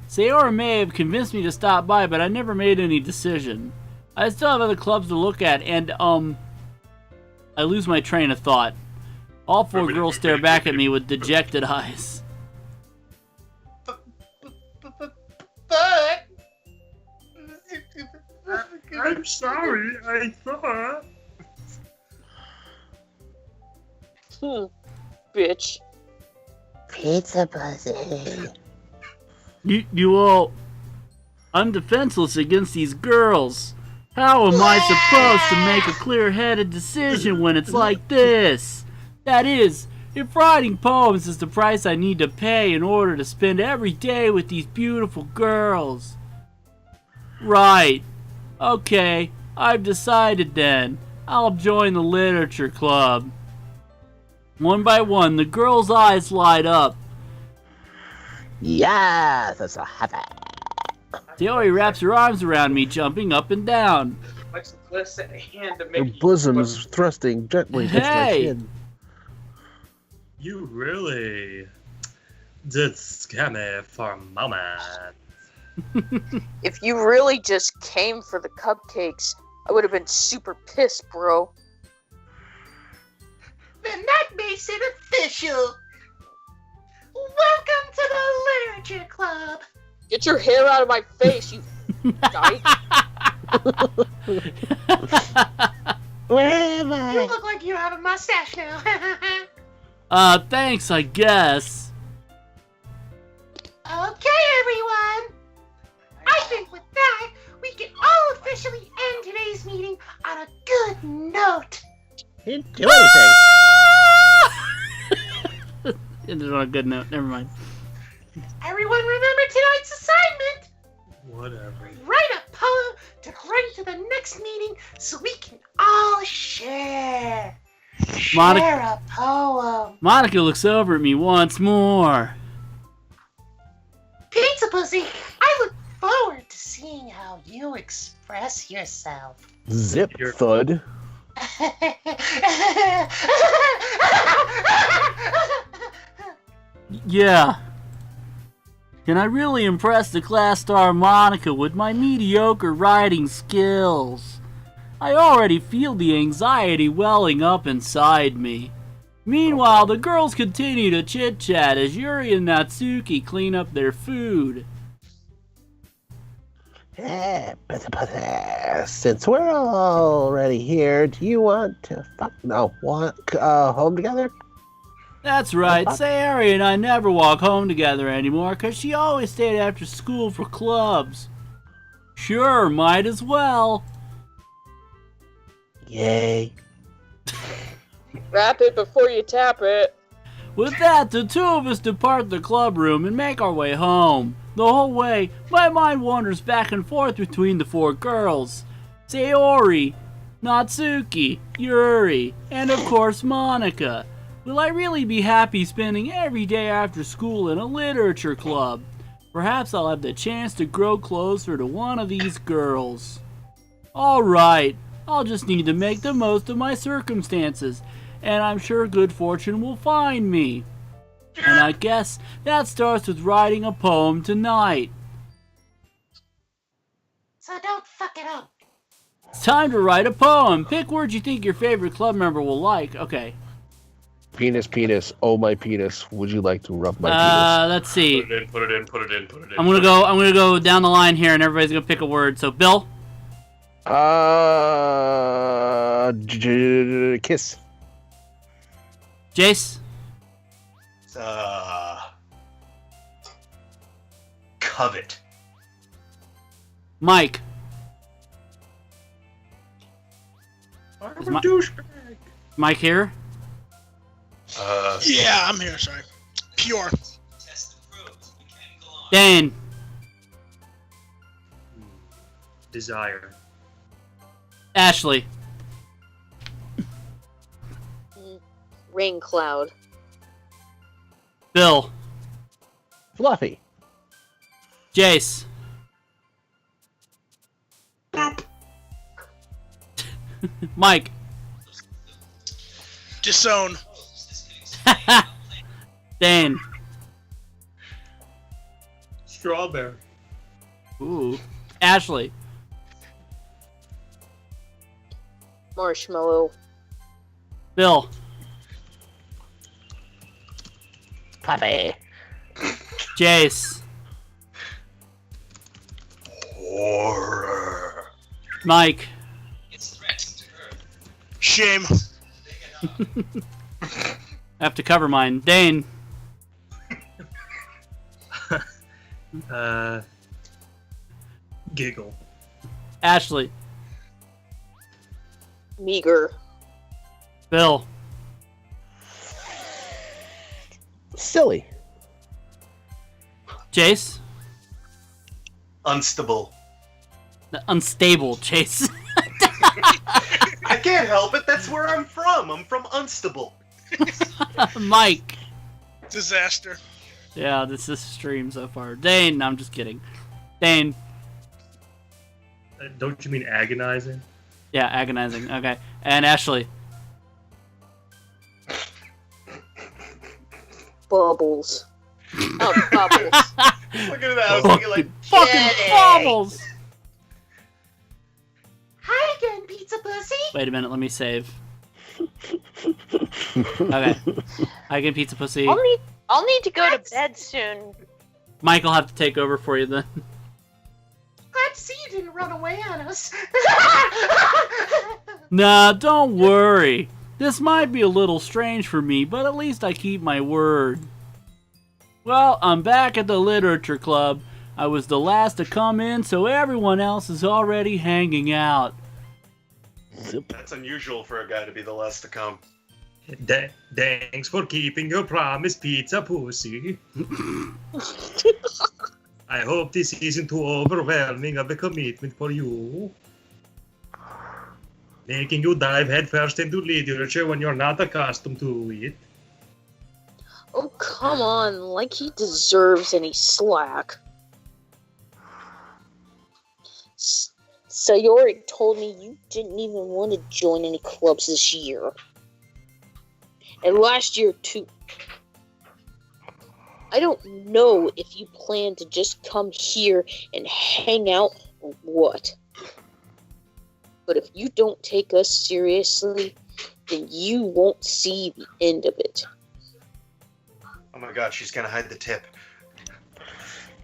Sayora may have convinced me to stop by, but I never made any decision. I still have other clubs to look at, and, I lose my train of thought. All four girls stare back at me with dejected eyes. But... I'm sorry, I thought. Bitch. Pizza Pussy. You all... I'm defenseless against these girls. How am I supposed to make a clear-headed decision when it's like this? That is, if writing poems is the price I need to pay in order to spend every day with these beautiful girls. Right. Okay, I've decided then. I'll join the literature club. One by one, the girls' eyes light up. Yes, that's a happy. Theory wraps her arms around me, jumping up and down. Much less at hand to Her make bosoms thrusting gently against my Hey! chin. You really did scare me for a moment. If you really just came for the cupcakes, I would have been super pissed, bro. Then that makes it official. Welcome to the Literature Club. Get your hair out of my face, you dyke. Where am You I? look like you have a mustache now. Thanks, I guess. Okay, everyone. I think with that, we can all officially end today's meeting on a good note. He didn't do anything. Ended on a good note, never mind. Everyone remember tonight's assignment. Whatever. Write a poem to bring to the next meeting so we can all share. Monica- Share a poem. Monica looks over at me once more. Pizza Pussy, I look forward to seeing how you express yourself. Zip thud. Yeah. Can I really impress the class star Monica with my mediocre writing skills? I already feel the anxiety welling up inside me. Meanwhile, the girls continue to chit-chat as Yuri and Natsuki clean up their food. Hey, since we're already here, do you want to walk home together? That's right, Sayori and I never walk home together anymore because she always stayed after school for clubs. Sure, might as well. Yay. Wrap it before you tap it. With that, the two of us depart the club room and make our way home. The whole way, my mind wanders back and forth between the four girls. Sayori, Natsuki, Yuri, and of course Monica. Will I really be happy spending every day after school in a literature club? Perhaps I'll have the chance to grow closer to one of these girls. Alright, I'll just need to make the most of my circumstances, and I'm sure good fortune will find me. And I guess that starts with writing a poem tonight. So don't fuck it up. It's time to write a poem. Pick words you think your favorite club member will like. Okay. Penis, penis. Oh, my penis. Would you like to rub my Let's see. Put it in, put it in, put it in, put it in. I'm gonna go down the line here, and everybody's gonna pick a word. So, Bill. Kiss. Jace. Covet. Mike. I'm a douchebag. Mike here? Yeah, I'm here. Sorry. Pure. Dane. Desire. Ashley. Rain cloud. Bill. Fluffy. Jace. Mike. Disown. Dane. Strawberry. Ooh. Ashley. Marshmallow. Bill. Puppy. Jace. Horror. Mike. Shame. I have to cover mine. Dane. Giggle. Ashley. Meager. Bill. Silly. Jace. Unstable. Unstable, Chase. I can't help it. That's where I'm from. I'm from Unstable. Mike. Disaster. Yeah, this is stream so far. Dane. No, I'm just kidding. Dane. Don't you mean agonizing? Yeah, agonizing. Okay. And Ashley. Bubbles. Oh, bubbles. Look at that. I was thinking like, fucking bubbles. Hi again, pizza pussy. Wait a minute. Let me save. Okay. I get pizza pussy. I'll need to go to bed soon. Mike will have to take over for you then. Glad to see you didn't run away on us. Nah, don't worry. This might be a little strange for me, but at least I keep my word. Well, I'm back at the literature club. I was the last to come in, so everyone else is already hanging out. that's unusual for a guy to be the last to come. Thanks for keeping your promise, pizza pussy. I hope this isn't too overwhelming of a commitment for you. Making you dive headfirst into literature when you're not accustomed to it. Oh, come on. Like he deserves any slack. Sayori told me you didn't even want to join any clubs this year. And last year, too. I don't know if you plan to just come here and hang out or what. But if you don't take us seriously, then you won't see the end of it. Oh my god, she's gonna hide the tip.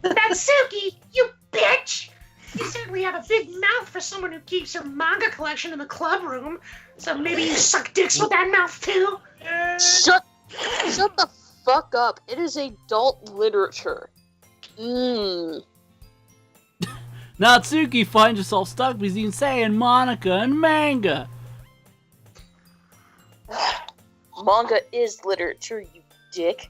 Natsuki, you bitch! You certainly have a big mouth for someone who keeps her manga collection in the club room. So maybe you suck dicks with that mouth too? Shut the fuck up. It is adult literature. Natsuki finds herself stuck between saying Monica and manga. Manga is literature, you dick.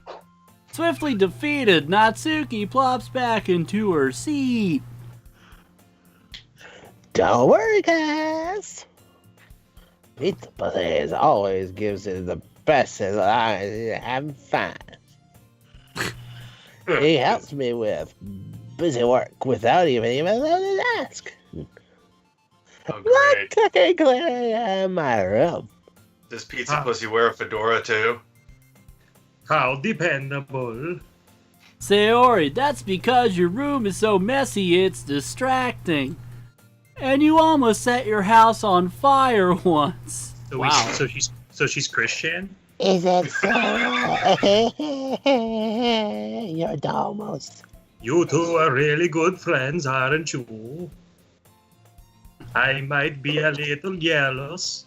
Swiftly defeated, Natsuki plops back into her seat. Don't worry, guys. Pizza Pussy always gives it the best as long as you're having fun. He helps me with busy work without even having to ask. Oh, great. Cooking clay in my room. Does Pizza Pussy wear a fedora too? How dependable. Sayori, that's because your room is so messy it's distracting. And you almost set your house on fire once. So Wow. So she's Christian. Is it so? You're almost. You two are really good friends, aren't you? I might be a little jealous.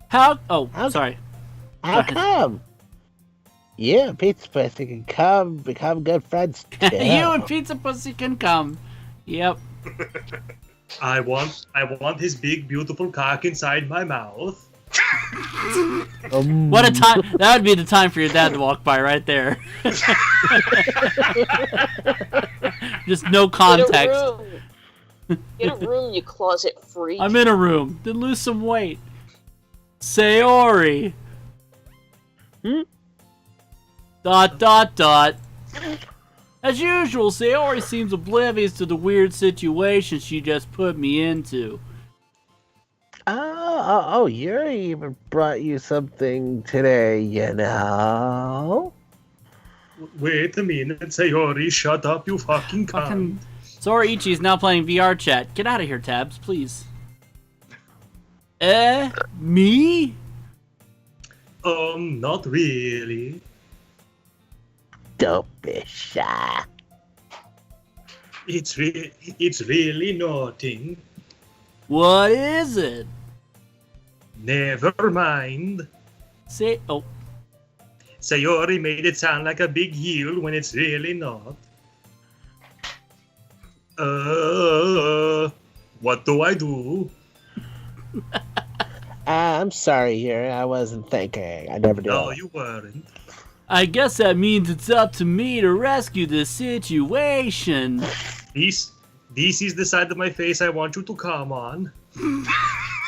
How? Oh, sorry. How come? You and Pizza Pussy can become good friends too. You and Pizza Pussy can come. Yep. I want his big, beautiful cock inside my mouth. What a time! That would be the time for your dad to walk by right there. Just no context. Get a room, you closet freak. I'm in a room. Then lose some weight. Sayori. Dot dot dot. As usual, Sayori seems oblivious to the weird situation she just put me into. Oh, Yuri even brought you something today, you know? Wait a minute, Sayori, shut up, you fucking cunt. Soriichi is now playing VR chat. Get out of here, Tabs, please. Me? Not really. Don't be shy. It's really nothing. What is it? Never mind. Sayori made it sound like a big deal when it's really not. What do I do? I'm sorry, Yuri. I wasn't thinking. I never did. No, you weren't. I guess that means it's up to me to rescue the situation. This is the side of my face I want you to come on.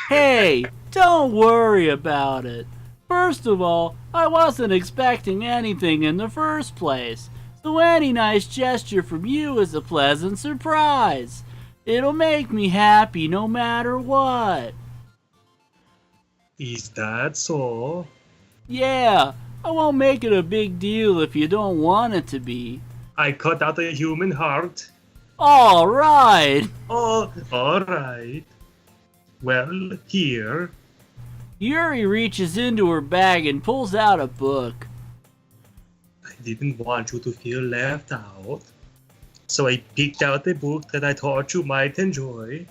Hey, don't worry about it. First of all, I wasn't expecting anything in the first place, so any nice gesture from you is a pleasant surprise. It'll make me happy no matter what. Is that so? Yeah, I won't make it a big deal if you don't want it to be. I cut out a human heart. All right. Oh, all right. Well, here. Yuri reaches into her bag and pulls out a book. I didn't want you to feel left out, so I picked out a book that I thought you might enjoy.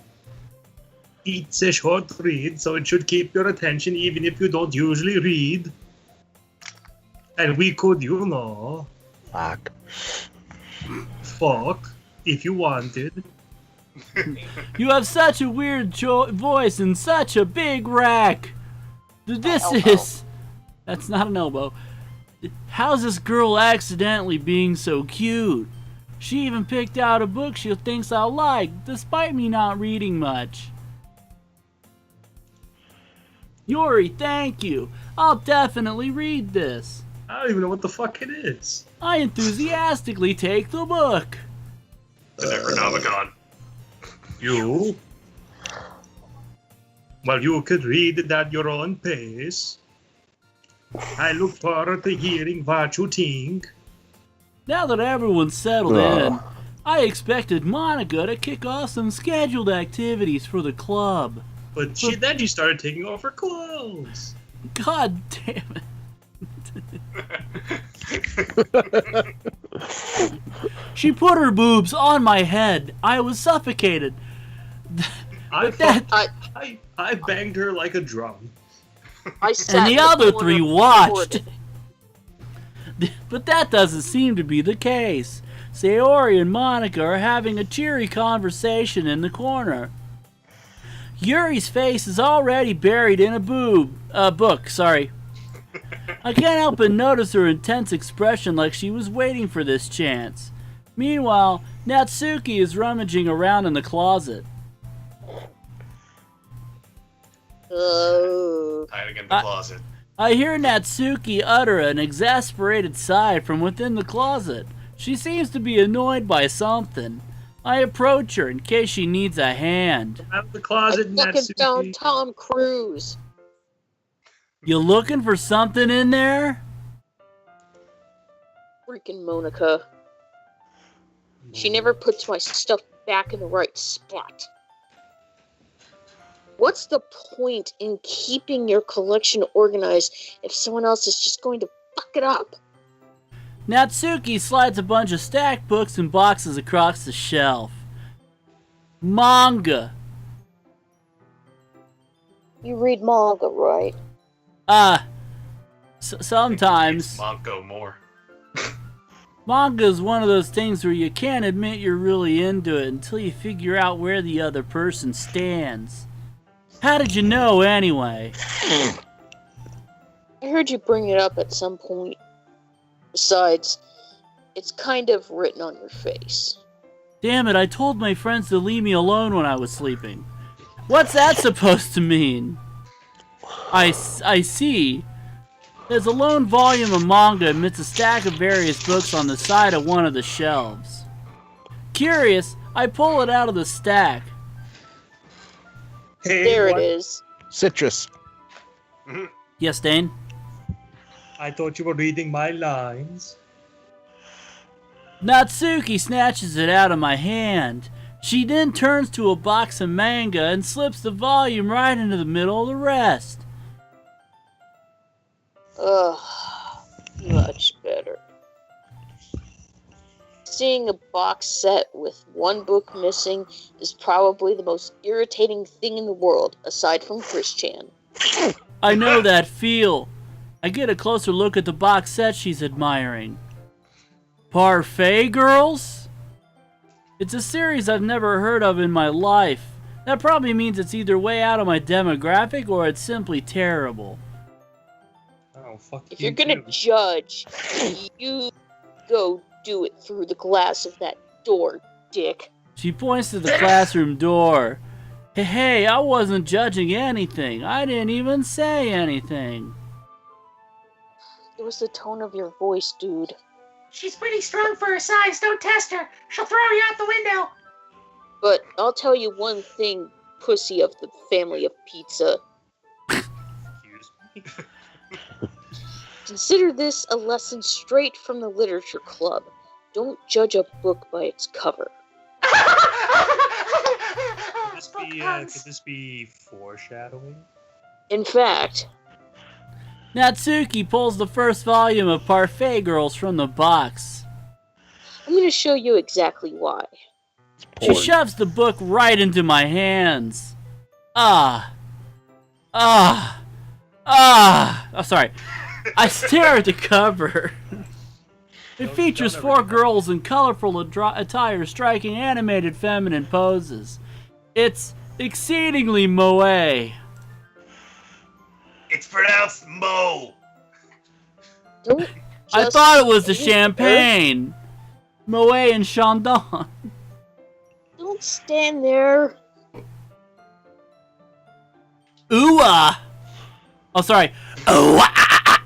It's a short read, so it should keep your attention even if you don't usually read. And we could, you know. Fuck, if you wanted. You have such a weird voice and such a big rack. That's not an elbow. How's this girl accidentally being so cute? She even picked out a book she thinks I'll like, despite me not reading much. Yuri, thank you. I'll definitely read this. I don't even know what the fuck it is. I enthusiastically take the book. The Necronomicon. You? Well, you could read it at your own pace. I look forward to hearing what you think. Now that everyone's settled in, I expected Monica to kick off some scheduled activities for the club. But then she started taking off her clothes. God damn it. She put her boobs on my head. I was suffocated. I banged her like a drum. And the other three watched. But that doesn't seem to be the case. Sayori and Monica are having a cheery conversation in the corner. Yuri's face is already buried in a book. I can't help but notice her intense expression like she was waiting for this chance. Meanwhile, Natsuki is rummaging around in the closet. Hiding in the closet. I hear Natsuki utter an exasperated sigh from within the closet. She seems to be annoyed by something. I approach her in case she needs a hand. Out of the closet, Natsuki. Down Tom Cruise. You looking for something in there? Freaking Monica. She never puts my stuff back in the right spot. What's the point in keeping your collection organized if someone else is just going to fuck it up? Natsuki slides a bunch of stacked books and boxes across the shelf. Manga. You read manga, right? Sometimes. Monko more. Manga is one of those things where you can't admit you're really into it until you figure out where the other person stands. How did you know, anyway? I heard you bring it up at some point. Besides, it's kind of written on your face. Damn it, I told my friends to leave me alone when I was sleeping. What's that supposed to mean? I see. There's a lone volume of manga amidst a stack of various books on the side of one of the shelves. Curious, I pull it out of the stack. Hey, There what? it is. Citrus. Yes, Dane? I thought you were reading my lines. Natsuki snatches it out of my hand. She then turns to a box of manga and slips the volume right into the middle of the rest. Ugh, much better. Seeing a box set with one book missing is probably the most irritating thing in the world, aside from Chris Chan. I know that feel. I get a closer look at the box set she's admiring. Parfait Girls? It's a series I've never heard of in my life. That probably means it's either way out of my demographic or it's simply terrible. Oh, fuck If you you're gonna too. judge, you go do it through the glass of that door, dick. She points to the classroom door. Hey, I wasn't judging anything. I didn't even say anything. It was the tone of your voice, dude. She's pretty strong for her size. Don't test her. She'll throw you out the window. But I'll tell you one thing, pussy of the family of pizza. Excuse me. Consider this a lesson straight from the literature club. Don't judge a book by its cover. Could this be foreshadowing? In fact, Natsuki pulls the first volume of Parfait Girls from the box. I'm going to show you exactly why. She shoves the book right into my hands. Oh, sorry. I stare at the cover. It features four girls in colorful attire striking animated feminine poses. It's exceedingly moe. It's pronounced Mo. Don't I just thought it was the stand champagne. Moe and Chandon. there. Don't stand there. Ooh-ah. Oh, sorry. Ooh-ah.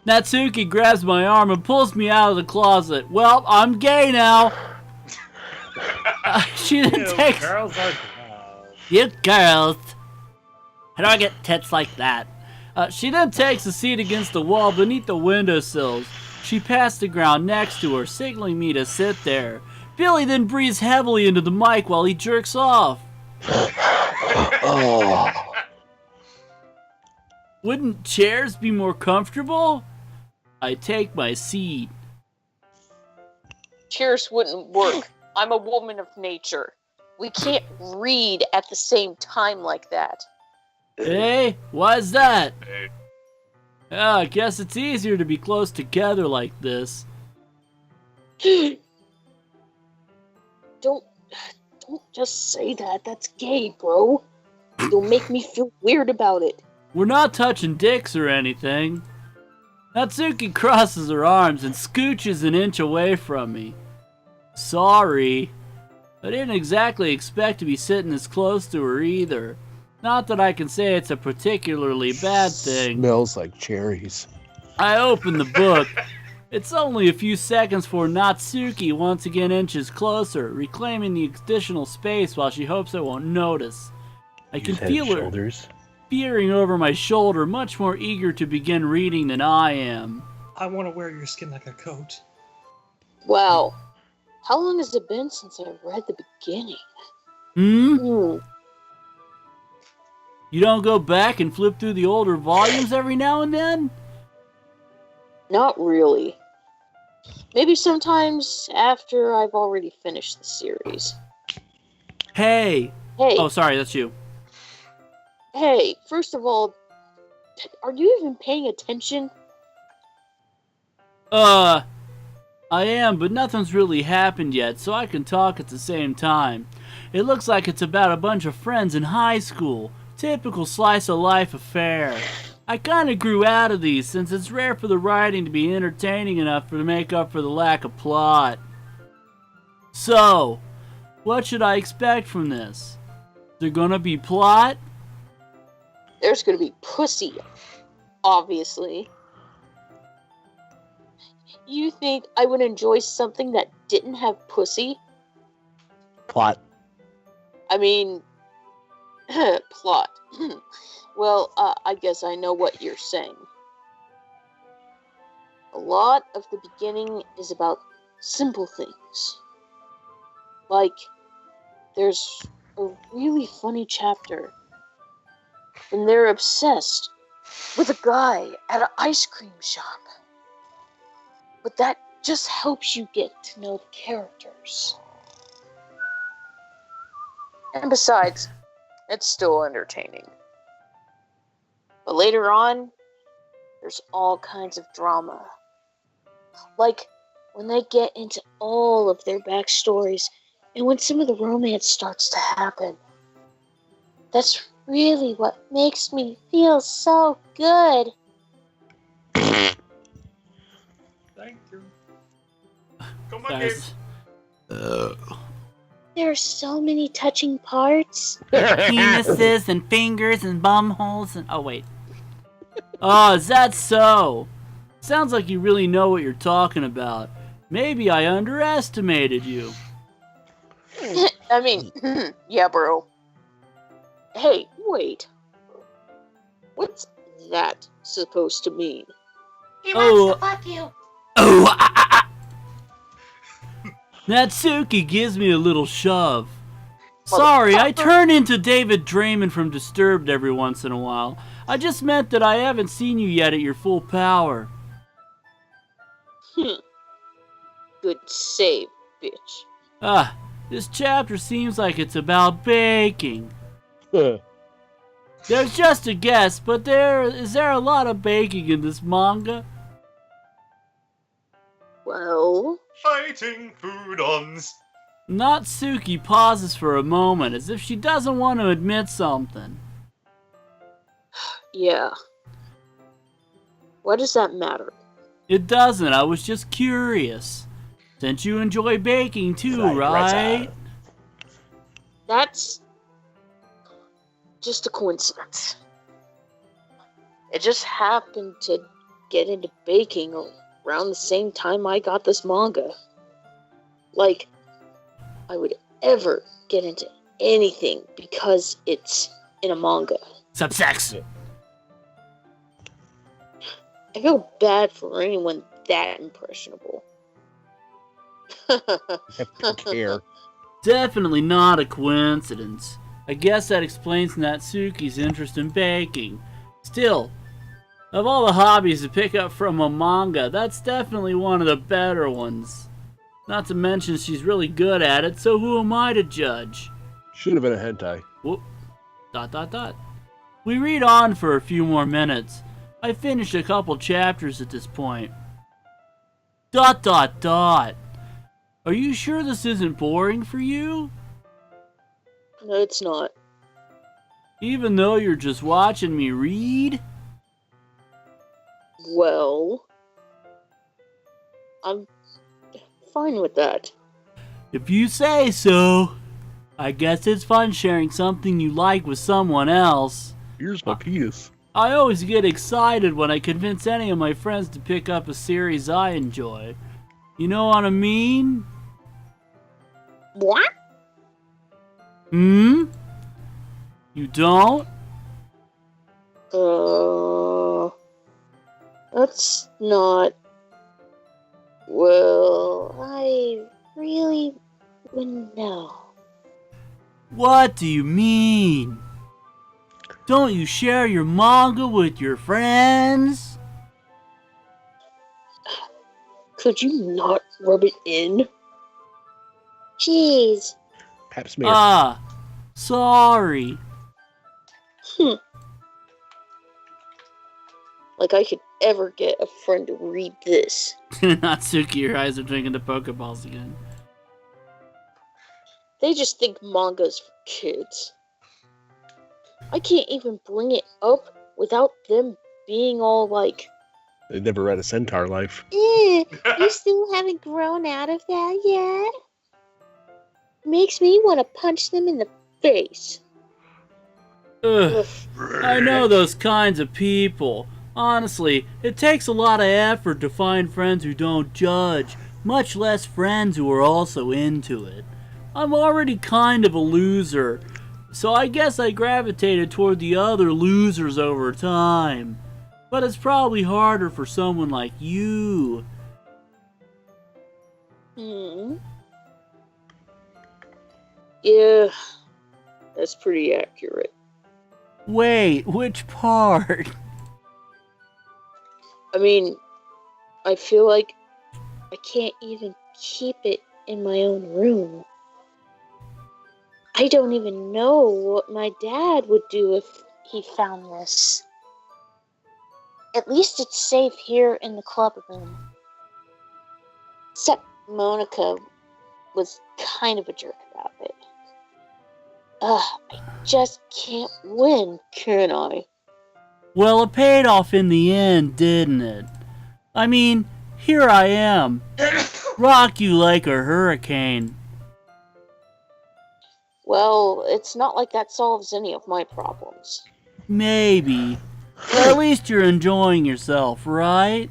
Natsuki grabs my arm and pulls me out of the closet. Well, I'm gay now. She then takes... Girls are gross. You girls. How do I get tits like that? She then takes a seat against the wall beneath the windowsills. She passed the ground next to her, signaling me to sit there. Billy then breathes heavily into the mic while he jerks off. Oh. Wouldn't chairs be more comfortable? I take my seat. Chairs wouldn't work. I'm a woman of nature. We can't read at the same time like that. Hey, why's that? Hey. I guess it's easier to be close together like this. Don't just say that. That's gay, bro. You'll make me feel weird about it. We're not touching dicks or anything. Natsuki crosses her arms and scooches an inch away from me. Sorry. I didn't exactly expect to be sitting this close to her either. Not that I can say it's a particularly bad thing. Smells like cherries. I open the book. It's only a few seconds before Natsuki once again inches closer, reclaiming the additional space while she hopes I won't notice. I can feel her peering over my shoulder, much more eager to begin reading than I am. I want to wear your skin like a coat. Wow. How long has it been since I read the beginning? You don't go back and flip through the older volumes every now and then? Not really. Maybe sometimes after I've already finished the series. Hey! Hey, Oh, sorry, that's you. hey, first of all, are you even paying attention? I am, but nothing's really happened yet, so I can talk at the same time. It looks like it's about a bunch of friends in high school. Typical slice-of-life affair. I kinda grew out of these, since it's rare for the writing to be entertaining enough to make up for the lack of plot. So, what should I expect from this? Is there gonna be plot? There's gonna be pussy, obviously. You think I would enjoy something that didn't have pussy? Plot. I mean, plot. Well, I guess I know what you're saying. A lot of the beginning is about simple things. Like, there's a really funny chapter, and they're obsessed with a guy at an ice cream shop. But that just helps you get to know the characters. And besides, it's still entertaining. But later on, there's all kinds of drama. Like when they get into all of their backstories and when some of the romance starts to happen. That's really what makes me feel so good. Thank you. Come on, Dave. There are so many touching parts. Penises and fingers and bumholes and... Oh, wait. Oh, is that so? Sounds like you really know what you're talking about. Maybe I underestimated you. I mean, yeah, bro. Hey, wait. What's that supposed to mean? He wants to fuck you. Oh, Natsuki gives me a little shove. Sorry, I turn into David Draymond from Disturbed every once in a while. I just meant that I haven't seen you yet at your full power. Good save, bitch. This chapter seems like it's about baking. There's just a guess, but is there a lot of baking in this manga? Well... Fighting food-ons. Natsuki pauses for a moment, as if she doesn't want to admit something. Yeah. Why does that matter? It doesn't, I was just curious. Since you enjoy baking too, right? That's just a coincidence. It just happened to get into baking around the same time I got this manga. Like, I would ever get into anything because it's in a manga. Subsex. I feel bad for anyone that impressionable. Care. Definitely not a coincidence. I guess that explains Natsuki's interest in baking. Still, of all the hobbies to pick up from a manga, that's definitely one of the better ones. Not to mention she's really good at it, so who am I to judge? Should have been a hentai. Whoop. ... We read on for a few more minutes. I finished a couple chapters at this point. ... Are you sure this isn't boring for you? No, it's not. Even though you're just watching me read? Well, I'm fine with that. If you say so. I guess it's fun sharing something you like with someone else. Here's my penis. I always get excited when I convince any of my friends to pick up a series I enjoy. You know what I mean? What? You don't? That's not... Well, I really wouldn't know. What do you mean? Don't you share your manga with your friends? Could you not rub it in? Jeez. Pap smear. Ah, sorry. Like I could ever get a friend to read this. Natsuki, your eyes are drinking the Pokeballs again. They just think manga's for kids. I can't even bring it up without them being all like, They never read a Centaur Life. you still haven't grown out of that yet? Makes me want to punch them in the face. Ugh, I know those kinds of people. Honestly, it takes a lot of effort to find friends who don't judge, much less friends who are also into it. I'm already kind of a loser, so I guess I gravitated toward the other losers over time. But it's probably harder for someone like you. Yeah, that's pretty accurate. Wait, which part? I mean, I feel like I can't even keep it in my own room. I don't even know what my dad would do if He found this. At least it's safe here in the club room. Except Monica was kind of a jerk about it. I just can't win, can I? Well, it paid off in the end, didn't it? I mean, here I am. Rock you like a hurricane. Well, it's not like that solves any of my problems. Maybe. But at least you're enjoying yourself, right?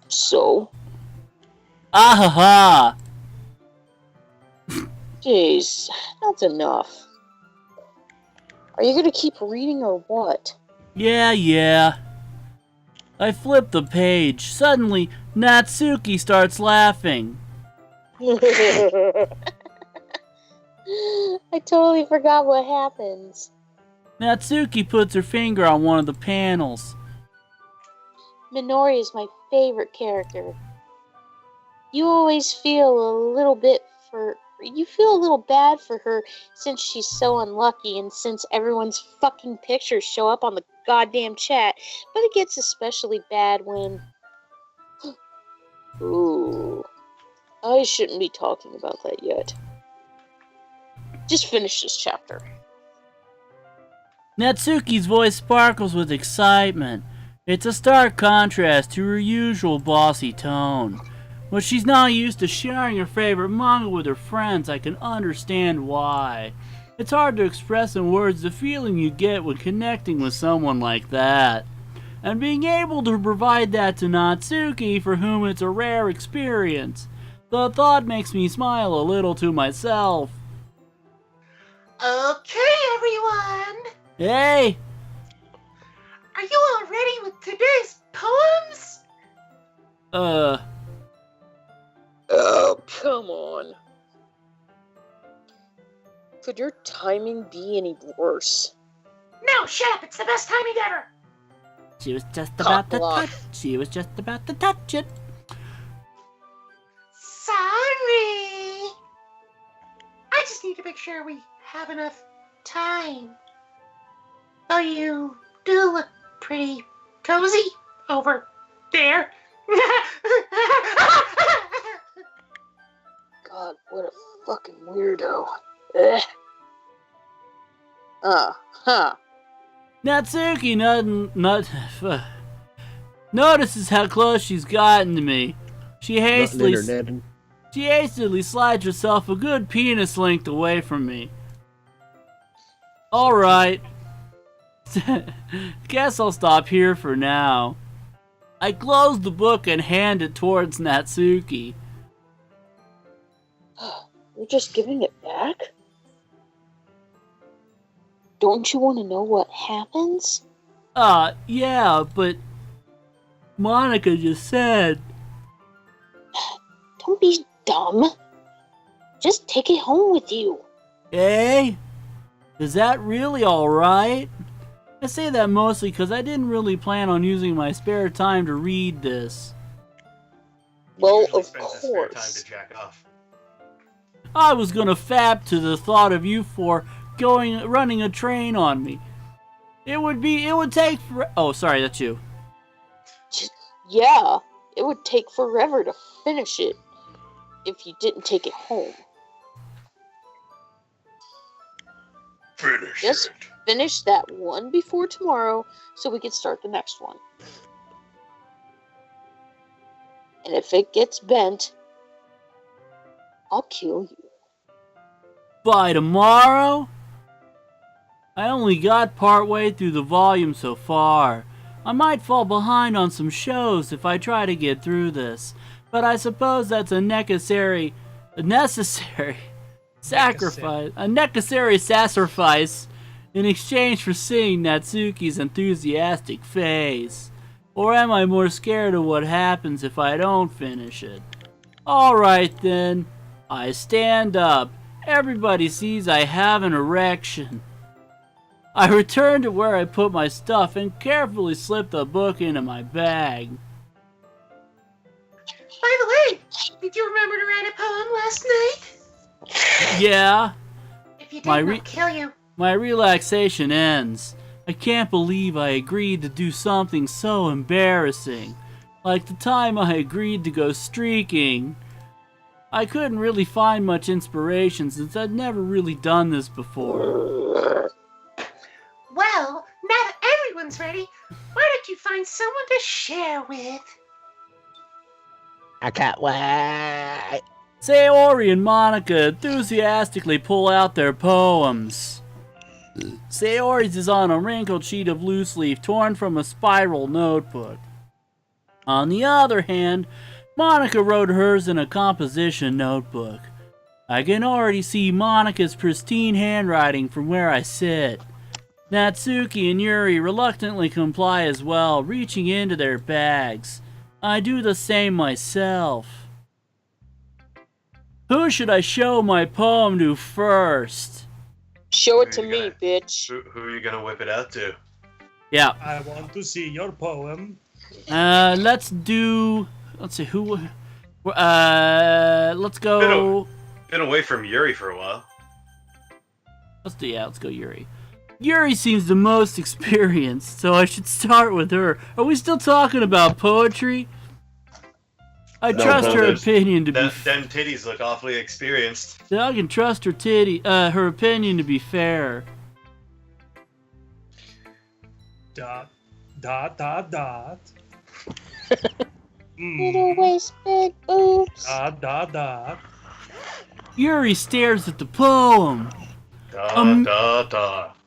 So? Ah ha ha! Jeez, that's enough. Are you gonna keep reading or what? Yeah. I flip the page. Suddenly, Natsuki starts laughing. I totally forgot what happens. Natsuki puts her finger on one of the panels. Minori is my favorite character. You always feel a little bad for her since she's so unlucky and since everyone's fucking pictures show up on the goddamn chat, but it gets especially bad when... Ooh. I shouldn't be talking about that yet. Just finish this chapter. Natsuki's voice sparkles with excitement. It's a stark contrast to her usual bossy tone. When she's not used to sharing her favorite manga with her friends, I can understand why. It's hard to express in words the feeling you get when connecting with someone like that. And being able to provide that to Natsuki, for whom it's a rare experience. The thought makes me smile a little to myself. Okay, everyone. Hey! Are you all ready with today's poems? Oh, come on. Could your timing be any worse? No, shut up. It's the best timing ever. She was just about to touch it. Sorry. I just need to make sure we have enough time. Oh, you do look pretty cozy over there. God, what a fucking weirdo. Natsuki notices how close she's gotten to me. She hastily slides herself a good penis length away from me. Alright. Guess I'll stop here for now. I close the book and hand it towards Natsuki. You're just giving it back? Don't you want to know what happens? Yeah, but Monica just said... Don't be dumb. Just take it home with you. Eh? Is that really alright? I say that mostly because I didn't really plan on using my spare time to read this. Well, Usually of spends his spare time course. to jack off. I was gonna fap to the thought of you four running a train on me. It would take oh, sorry, that's you. Yeah, it would take forever to finish it if you didn't take it home. Finish Just it. finish that one before tomorrow so we can start the next one. And if it gets bent, I'll kill you. By tomorrow? I only got partway through the volume so far. I might fall behind on some shows if I try to get through this, but I suppose that's a necessary sacrifice in exchange for seeing Natsuki's enthusiastic face. Or am I more scared of what happens if I don't finish it? Alright then, I stand up. Everybody sees I have an erection. I return to where I put my stuff and carefully slip the book into my bag. By the way, did you remember to write a poem last night? Yeah, If you didn't, My I'll kill you. my relaxation ends. I can't believe I agreed to do something so embarrassing. Like the time I agreed to go streaking. I couldn't really find much inspiration since I'd never really done this before. Well, now that everyone's ready, why don't you find someone to share with? I can't wait. Sayori and Monica enthusiastically pull out their poems. Sayori's is on a wrinkled sheet of loose leaf torn from a spiral notebook. On the other hand, Monica wrote hers in a composition notebook. I can already see Monica's pristine handwriting from where I sit. Natsuki and Yuri reluctantly comply as well, reaching into their bags. I do the same myself. Who should I show my poem to first? Show it to Who you me, gonna- bitch. Who are you gonna whip it out to? Yeah. I want to see your poem. Let's see who. Let's go. Been away from Yuri for a while. Let's go Yuri. Yuri seems the most experienced, so I should start with her. Are we still talking about poetry? I trust her opinion to be. Them titties look awfully experienced. I can trust her her opinion to be fair. Dot, dot, dot, dot. Little waist, big boobs. Dot, dot, dot. Yuri stares at the poem.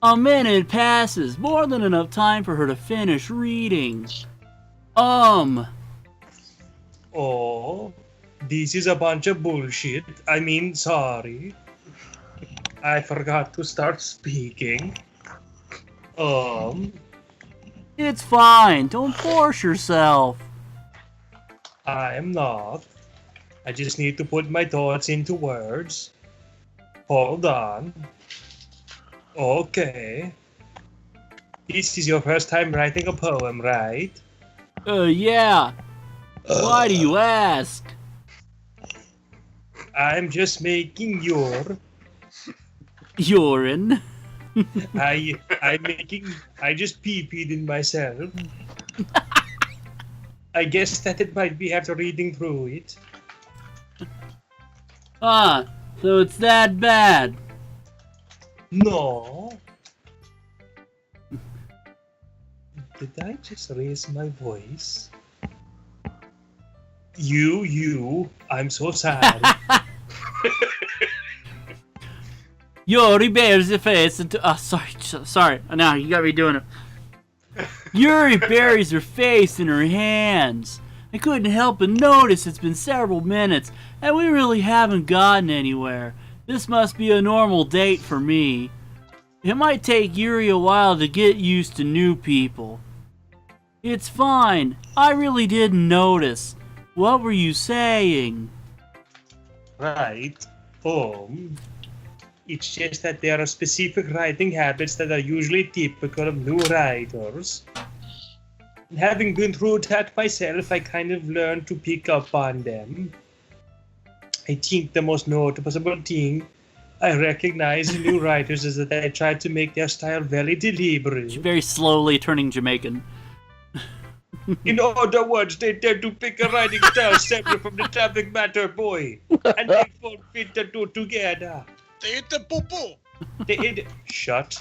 A minute passes, more than enough time for her to finish reading. Oh, this is a bunch of bullshit. I mean, sorry. I forgot to start speaking. It's fine, don't force yourself. I'm not. I just need to put my thoughts into words. Hold on. Okay. This is your first time writing a poem, right? Yeah. Why do you ask? I'm just making urine. I just pee-peed in myself. I guess that it might be after reading through it. So it's that bad. No. Did I just raise my voice? I'm so sad. Yuri bears the face into. Sorry. Now you got me doing it. Yuri buries her face in her hands. I couldn't help but notice it's been several minutes, and we really haven't gotten anywhere. This must be a normal date for me. It might take Yuri a while to get used to new people. It's fine. I really didn't notice. What were you saying? Right. It's just that there are specific writing habits that are usually typical of new writers. And having been through that myself, I kind of learned to pick up on them. I think the most noticeable thing I recognize in new writers is that they try to make their style very deliberate. Very slowly turning Jamaican. In other words, they tend to pick a writing style separate from the topic matter, boy. And they won't fit the two together. They hit the poo-poo. Shut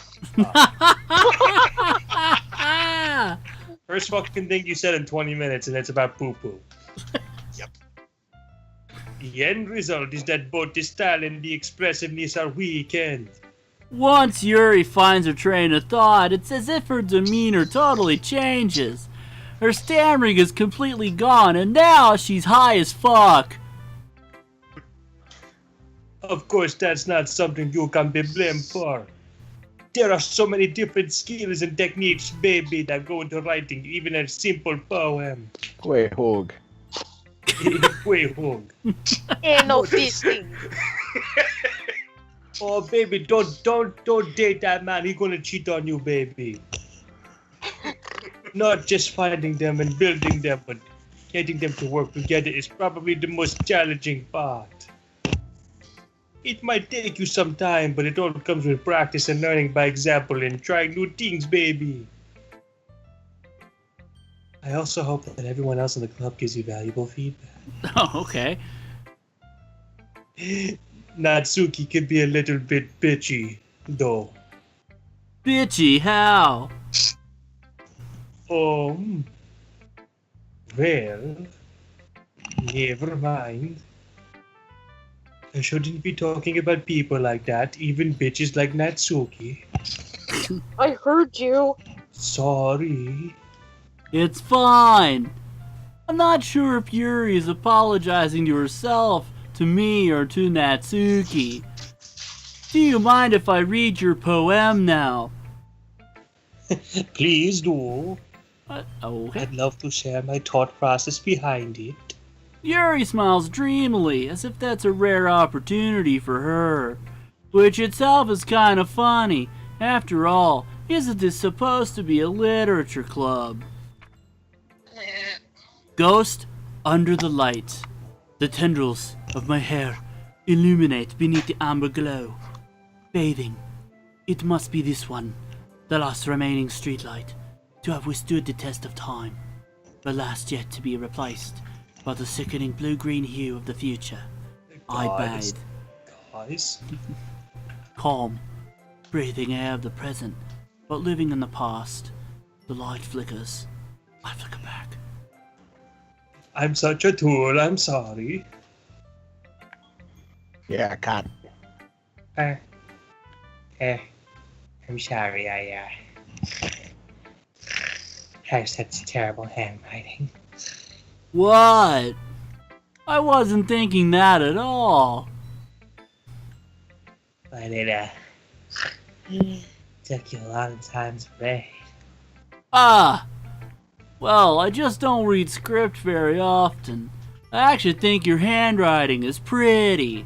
up. First fucking thing you said in 20 minutes, and it's about poo-poo. Yep. The end result is that both the style and the expressiveness are weakened. Once Yuri finds her train of thought, it's as if her demeanor totally changes. Her stammering is completely gone, and now she's high as fuck. Of course, that's not something you can be blamed for. There are so many different skills and techniques, baby, that go into writing even a simple poem. Wait, hug. Wait, hug. Ain't no fisting. Oh, baby, don't date that man. He's gonna cheat on you, baby. Not just finding them and building them, but getting them to work together is probably the most challenging part. It might take you some time, but it all comes with practice and learning by example and trying new things, baby. I also hope that everyone else in the club gives you valuable feedback. Oh, okay. Natsuki could be a little bit bitchy, though. Bitchy, how? Well, never mind. I shouldn't be talking about people like that, even bitches like Natsuki. I heard you. Sorry. It's fine. I'm not sure if Yuri is apologizing to herself, to me, or to Natsuki. Do you mind if I read your poem now? Please do. Okay. I'd love to share my thought process behind it. Yuri smiles dreamily, as if that's a rare opportunity for her. Which itself is kind of funny. After all, isn't this supposed to be a literature club? Ghost under the light. The tendrils of my hair illuminate beneath the amber glow. Bathing. It must be this one, the last remaining streetlight, to have withstood the test of time, the last yet to be replaced by the sickening blue-green hue of the future. I bathe. Guys? Calm, breathing air of the present, but living in the past. The light flickers. I flicker back. I'm such a tool, I'm sorry. Yeah, cut. I'm sorry, I have such terrible handwriting. What? I wasn't thinking that at all. But it took you a lot of time to read. Ah! Well, I just don't read script very often. I actually think your handwriting is pretty.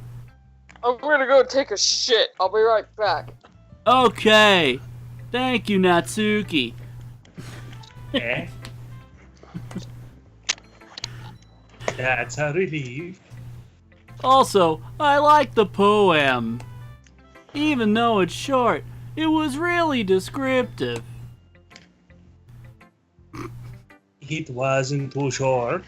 I'm gonna go take a shit. I'll be right back. Okay. Thank you, Natsuki. Eh? That's a relief. Also, I like the poem. Even though it's short, it was really descriptive. It wasn't too short.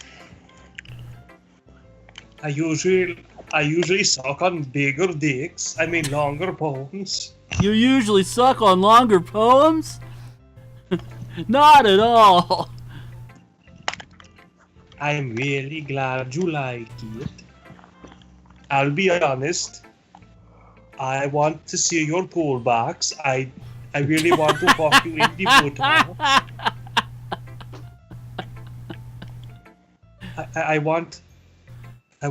I usually suck on bigger dicks. I mean longer poems. You usually suck on longer poems? Not at all. I'm really glad you like it. I'll be honest. I want to see your pool box. I really want to fuck you in the butthole. I want I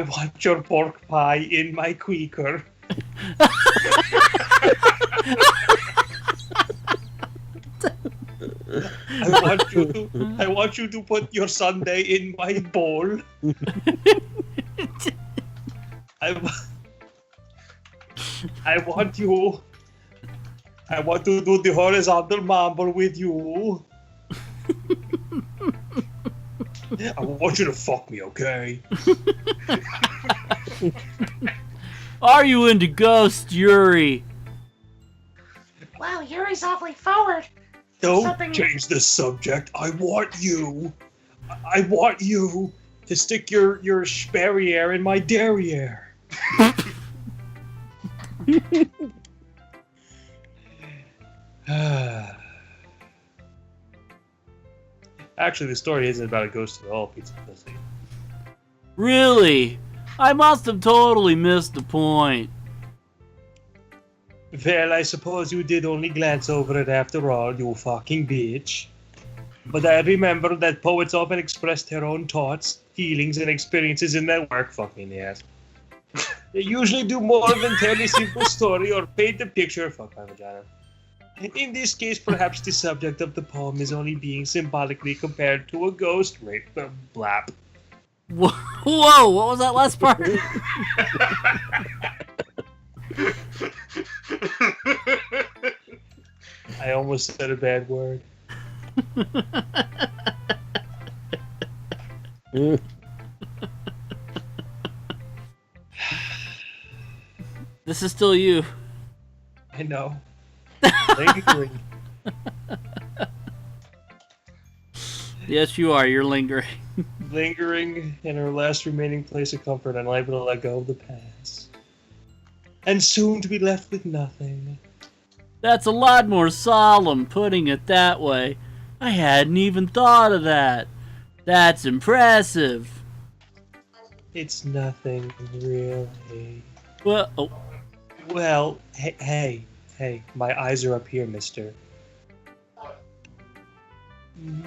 want your pork pie in my quaker. I I want you to put your sundae in my bowl. I want to do the horizontal mambo with you. I want you to fuck me, okay? Are you into ghosts, Yuri? Wow, Yuri's awfully forward. Don't change the subject. I want you to stick your Sperrier in my derriere. Actually, the story isn't about a ghost at all, Pizza Pussy. Really? I must have totally missed the point. Well, I suppose you did only glance over it after all, you fucking bitch. But I remember that poets often express their own thoughts, feelings, and experiences in their work, fucking ass. They usually do more than tell a simple story or paint a picture, fuck my vagina. In this case, perhaps the subject of the poem is only being symbolically compared to a ghost rape, blap. Whoa, what was that last part? I almost said a bad word. This is still you. I know. Lingering. Yes, you are. You're lingering. Lingering in her last remaining place of comfort, unable to let go of the past. And soon to be left with nothing. That's a lot more solemn, putting it that way. I hadn't even thought of that. That's impressive. It's nothing, really. Well, oh. Well, hey, my eyes are up here, mister.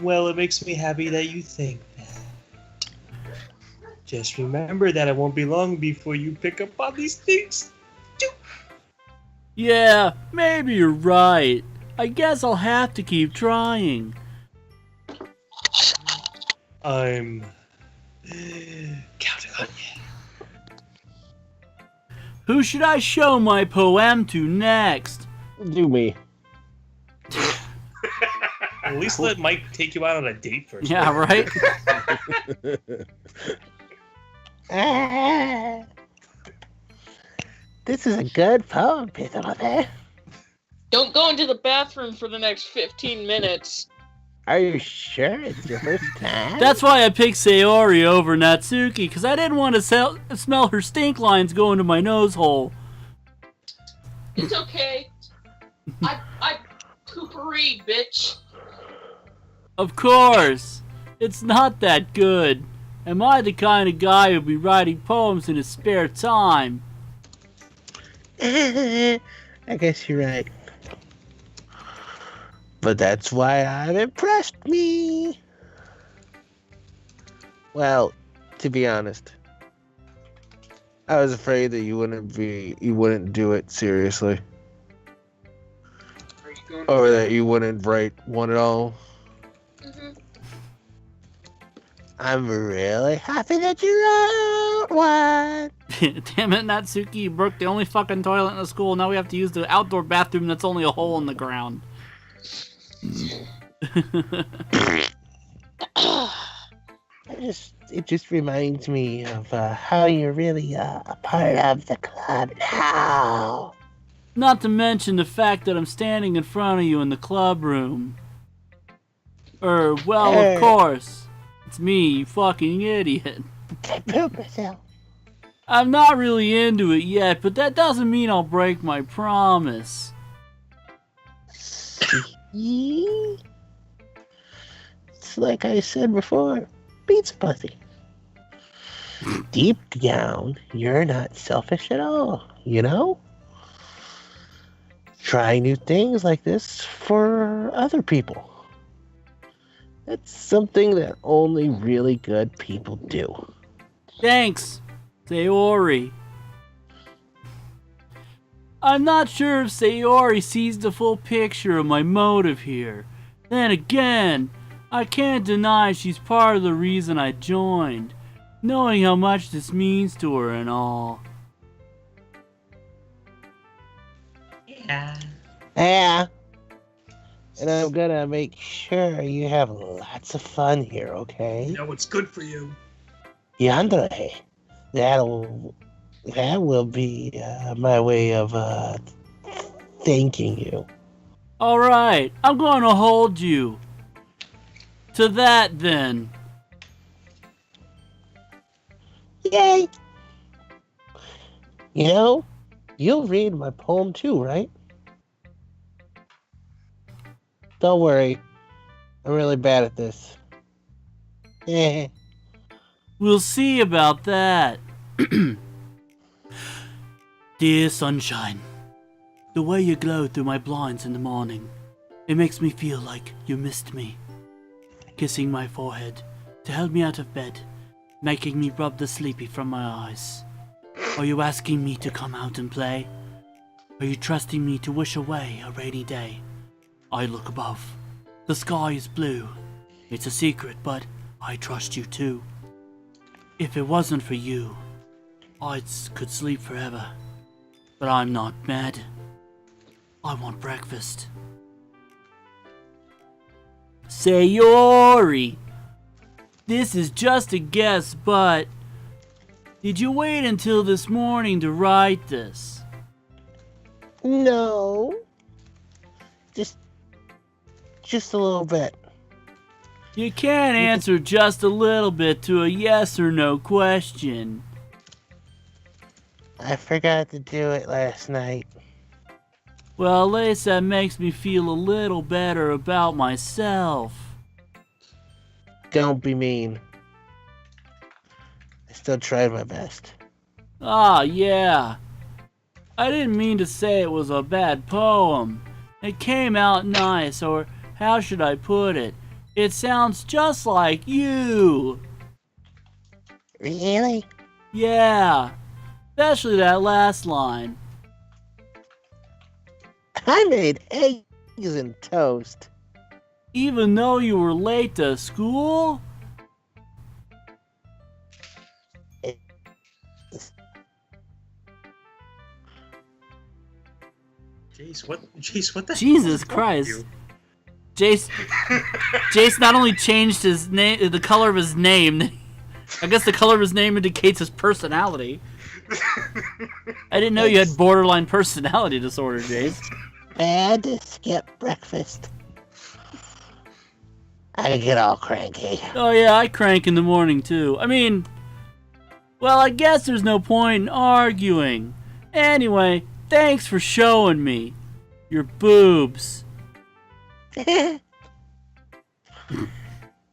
Well, it makes me happy that you think that. Just remember that it won't be long before you pick up on these things. Yeah, maybe you're right. I guess I'll have to keep trying. I'm counting on you. Who should I show my poem to next? Do me. At least let Mike take you out on a date first. Yeah, right? This is a good poem, Peter. Don't go into the bathroom for the next 15 minutes. Are you sure it's your first time? That's why I picked Sayori over Natsuki, because I didn't want to smell her stink lines going to my nose hole. It's okay. I poopery, bitch. Of course. It's not that good. Am I the kind of guy who'd be writing poems in his spare time? I guess you're right. But that's why I'm impressed me. Well, to be honest, I was afraid that you wouldn't do it seriously. Or that you wouldn't write one at all. Mm-hmm. I'm really happy that you wrote one. Damn it, Natsuki, you broke the only fucking toilet in the school. Now we have to use the outdoor bathroom that's only a hole in the ground. It just reminds me of how you're really a part of the club now. Not to mention the fact that I'm standing in front of you in the club room. Of course. It's me, you fucking idiot. I pooped myself. I'm not really into it yet, but that doesn't mean I'll break my promise. It's like I said before, pizza pussy. Deep down, you're not selfish at all, you know? Try new things like this for other people. That's something that only really good people do. Thanks, Sayori. I'm not sure if Sayori sees the full picture of my motive here. Then again, I can't deny she's part of the reason I joined, knowing how much this means to her and all. Yeah. Yeah. And I'm gonna make sure you have lots of fun here, okay? You know what's good for you. Yandere. That will be my way of thanking you. Alright, I'm gonna hold you to that then. Yay! You know, you'll read my poem too, right? Don't worry. I'm really bad at this. We'll see about that. Dear sunshine, the way you glow through my blinds in the morning, it makes me feel like you missed me. Kissing my forehead to help me out of bed, making me rub the sleepy from my eyes. Are you asking me to come out and play? Are you trusting me to wish away a rainy day? I look above. The sky is blue. It's a secret, but I trust you too. If it wasn't for you, I could sleep forever. But I'm not mad. I want breakfast. Sayori! This is just a guess, but did you wait until this morning to write this? No. Just a little bit. You can't answer just a little bit to a yes or no question. I forgot to do it last night. Well, at least that makes me feel a little better about myself. Don't be mean. I still tried my best. Ah, yeah. I didn't mean to say it was a bad poem. It came out nice, or how should I put it? It sounds just like you. Really? Yeah. Especially that last line. I made eggs and toast. Even though you were late to school? Jeez, what the Jesus hell is wrong with Christ. you? Jace not only changed his name, the color of his name, I guess the color of his name indicates his personality. I didn't know you had borderline personality disorder, Jace. I had to skip breakfast. I get all cranky. Oh yeah, I crank in the morning too. I mean, well, I guess there's no point in arguing. Anyway, thanks for showing me your boobs.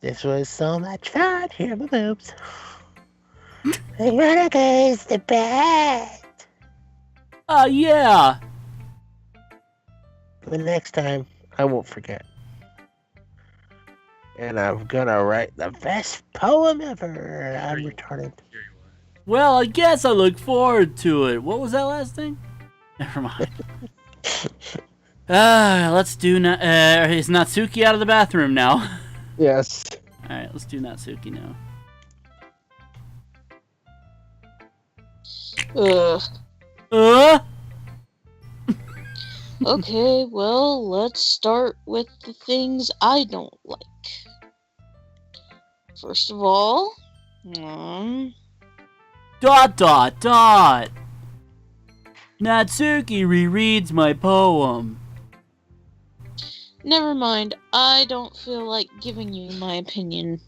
This was so much fun. Here are my boobs. Veronica is the best. Yeah. But next time, I won't forget. And I'm gonna write the best poem ever. I'm retarded. Well, I guess I look forward to it. What was that last thing? Never mind. Let's do. Is Natsuki out of the bathroom now? Yes. All right, let's do Natsuki now. Okay, well, let's start with the things I don't like. First of all, Natsuki rereads my poem. never mind, I don't feel like giving you my opinion.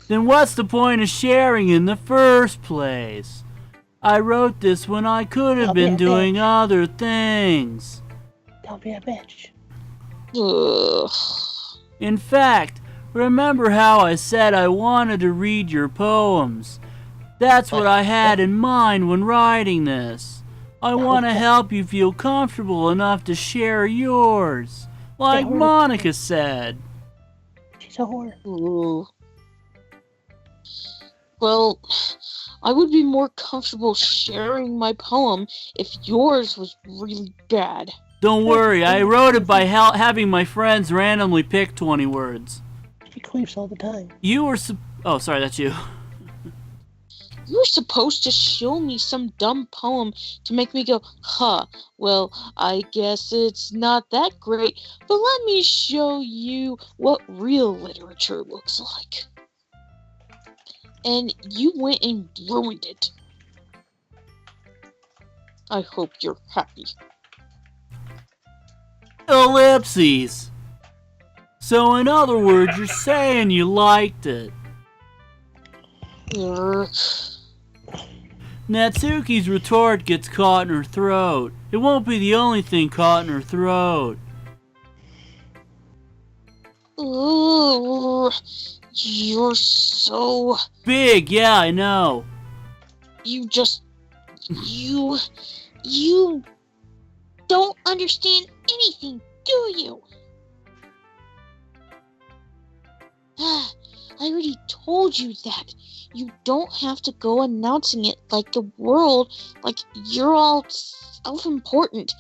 Then what's the point of sharing in the first place? I wrote this when I could have been doing other things. Don't be a bitch. Ugh. In fact, remember how I said I wanted to read your poems? That's what I had in mind when writing this. I want to help you feel comfortable enough to share yours, like Monica said. She's a whore. Ooh. Well, I would be more comfortable sharing my poem if yours was really bad. Don't worry, I wrote it by having my friends randomly pick 20 words. He queefs all the time. You were oh, sorry, that's you. You were supposed to show me some dumb poem to make me go, huh, well, I guess it's not that great, but let me show you what real literature looks like. And you went and ruined it. I hope you're happy. Ellipses. So in other words, you're saying you liked it. Natsuki's retort gets caught in her throat. It won't be the only thing caught in her throat. Ooh, you're so... Big, yeah, I know. You don't understand anything, do you? I already told you that. You don't have to go announcing it like the world, like you're all self-important.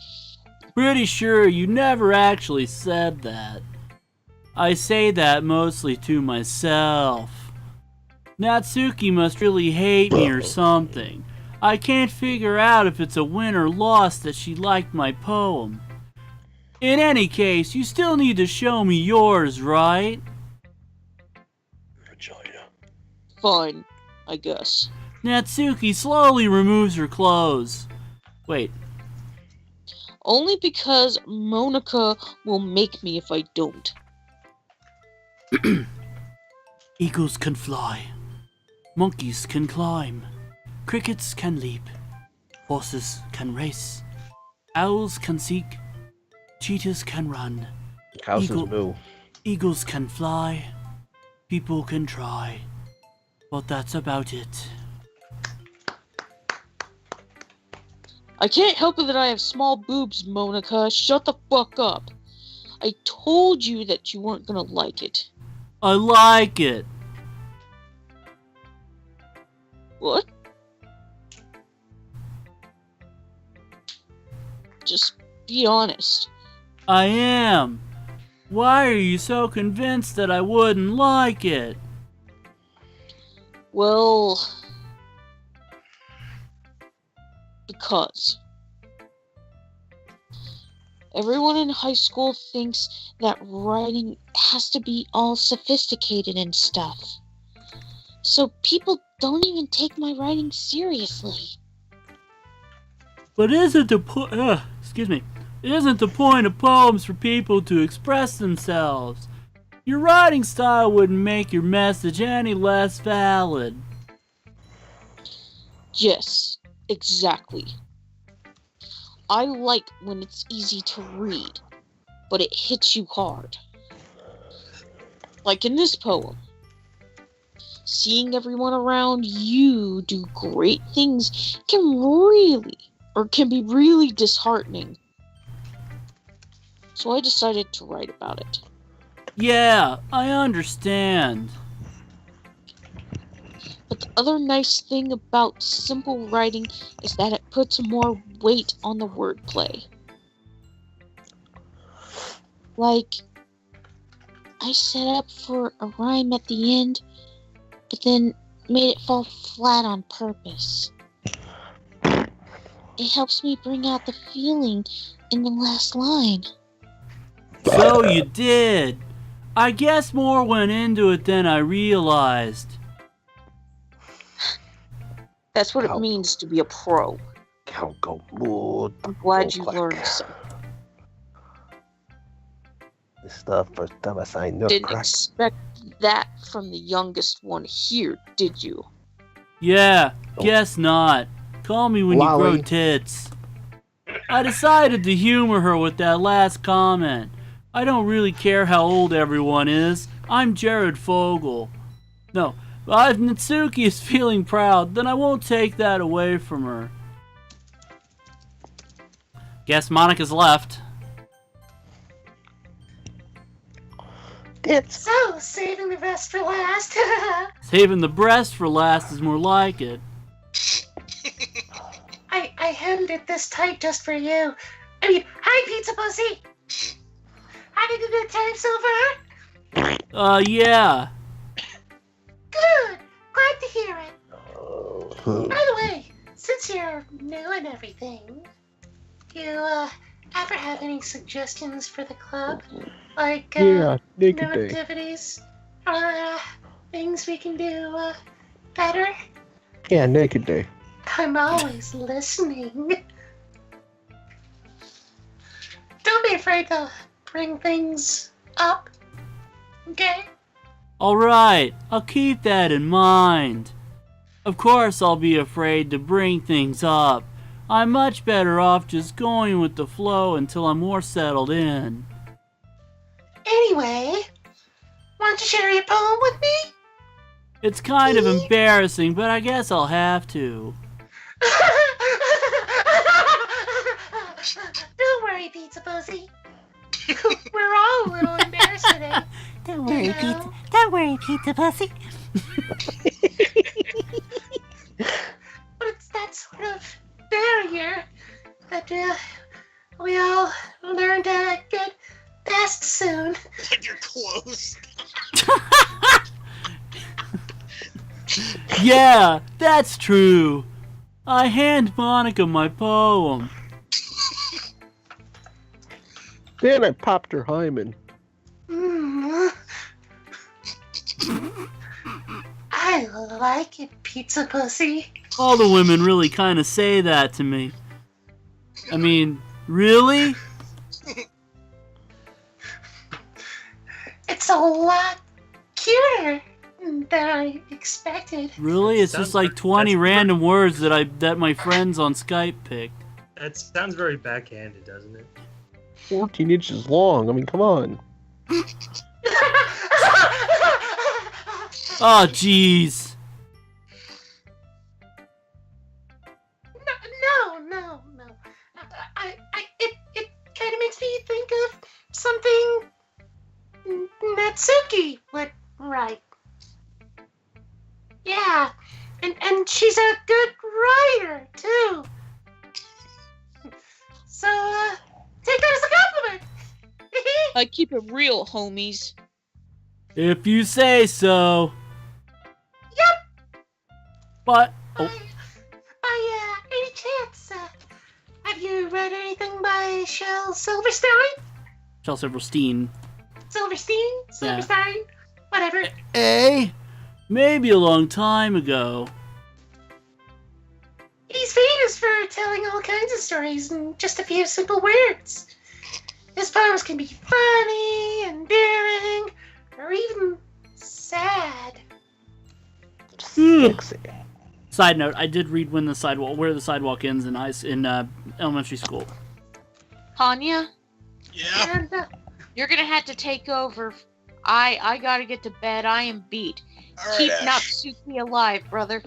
Pretty sure you never actually said that. I say that mostly to myself. Natsuki must really hate me or something. I can't figure out if it's a win or loss that she liked my poem. In any case, you still need to show me yours, right? Fine, I guess. Natsuki slowly removes her clothes. Wait. Only because Monica will make me if I don't. Eagles can fly. Monkeys can climb. Crickets can leap. Horses can race. Owls can seek. Cheetahs can run. Houses moo. Eagles can fly. People can try. But that's about it. I can't help it that I have small boobs, Monica. Shut the fuck up. I told you that you weren't gonna like it. I like it. What? Just be honest. I am. Why are you so convinced that I wouldn't like it? Well, because everyone in high school thinks that writing has to be all sophisticated and stuff. So people don't even take my writing seriously. But isn't the point of poems for people to express themselves? Your writing style wouldn't make your message any less valid. Yes, exactly. I like when it's easy to read, but it hits you hard. Like in this poem. Seeing everyone around you do great things can be really disheartening. So I decided to write about it. Yeah, I understand. But the other nice thing about simple writing is that it puts more weight on the wordplay. Like, I set up for a rhyme at the end, but then made it fall flat on purpose. It helps me bring out the feeling in the last line. So you did. I guess more went into it than I realized. That's what it means to be a pro. I'm glad you learned something. This is the first time I signed up. Didn't expect that from the youngest one here, did you? Yeah, guess not. Call me when you grow tits. I decided to humor her with that last comment. I don't really care how old everyone is. I'm Jared Fogle. No, if Natsuki is feeling proud, then I won't take that away from her. Guess Monica's left. So, saving the best for last. Saving the breast for last is more like it. I hemmed it this tight just for you. Hi, Pizza Pussy. Having a good time so far? Yeah. Good. Glad to hear it. By the way, since you're new and everything, do you ever have any suggestions for the club? Like Yeah, new naked day. activities or things we can do better? Yeah, naked day. I'm always listening. Don't be afraid to bring things up, okay? Alright, I'll keep that in mind. Of course I'll be afraid to bring things up. I'm much better off just going with the flow until I'm more settled in. Anyway, want to share your poem with me? It's kind of embarrassing, but I guess I'll have to. Don't worry, Pizza Pussy. We're all a little embarrassed today. Don't worry, Pizza Pussy. But it's that sort of barrier that we all learn to get past soon. Like your clothes. Yeah, that's true. I hand Monica my poem. Then I popped her hymen. I like it, Pizza Pussy. All the women really kind of say that to me. I mean, really? It's a lot cuter than I expected. Really? It's just like 20 random words that my friends on Skype picked. That sounds very backhanded, doesn't it? 14 inches long. I mean, come on. Oh, jeez. No. It kind of makes me think of something Natsuki would write. Yeah, and she's a good writer too. So take that as a compliment. I keep it real, homies. If you say so. Yep. But By any chance, have you read anything by Shel Silverstein? Shel Silverstein. Silverstein, whatever. Maybe a long time ago. He's famous for telling all kinds of stories in just a few simple words. His poems can be funny, endearing, or even sad. Side note: I did read Where the Sidewalk Ends in elementary school. Tanya, Yeah. And, you're gonna have to take over. I gotta get to bed. I am beat. All right, Keep Ash. Natsuki alive, brother.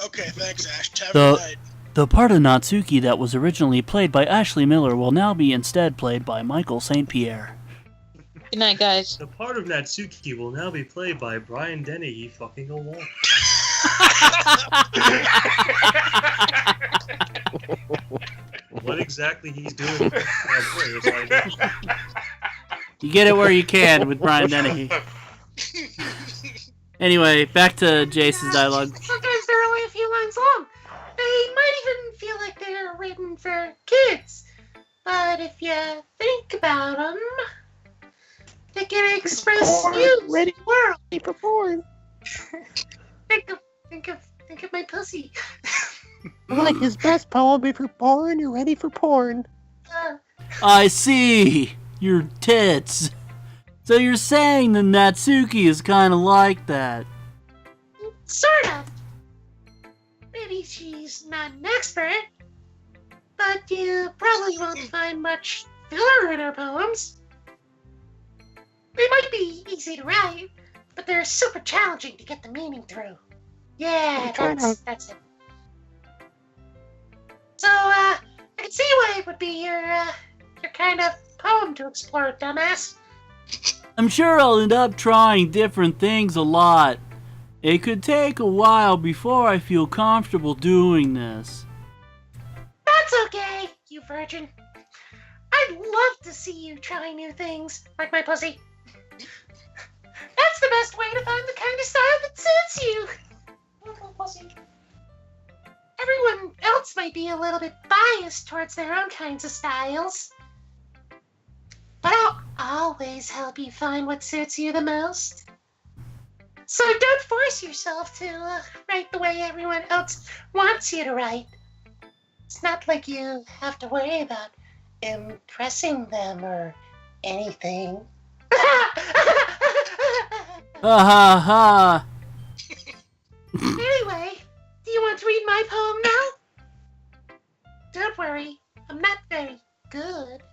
Okay, thanks, Ash. Have a good night. The part of Natsuki that was originally played by Ashley Miller will now be instead played by Michael St. Pierre. Good night, guys. The part of Natsuki will now be played by Brian Dennehy fucking a wall. What exactly he's doing? You get it where you can with Brian Dennehy. Anyway, back to Jace's dialogue. sometimes they're only a few lines long. They might even feel like they're written for kids. But if you think about them, they can express you Ready the world. for porn. Think of my pussy. Like his best poem before porn, you're ready for porn. I see! Your tits. So you're saying that Natsuki is kind of like that. Sort of. Maybe she's not an expert, but you probably won't find much filler in her poems. They might be easy to write, but they're super challenging to get the meaning through. Yeah, that's it. So, I can see why it would be your kind of poem to explore, dumbass. I'm sure I'll end up trying different things a lot. It could take a while before I feel comfortable doing this. That's okay, you virgin. I'd love to see you try new things, like my pussy. That's the best way to find the kind of style that suits you. Little pussy. Everyone else might be a little bit biased towards their own kinds of styles. But I'll always help you find what suits you the most. So don't force yourself to write the way everyone else wants you to write. It's not like you have to worry about impressing them or anything. Ha ha ha. Anyway, do you want to read my poem now? Don't worry, I'm not very good.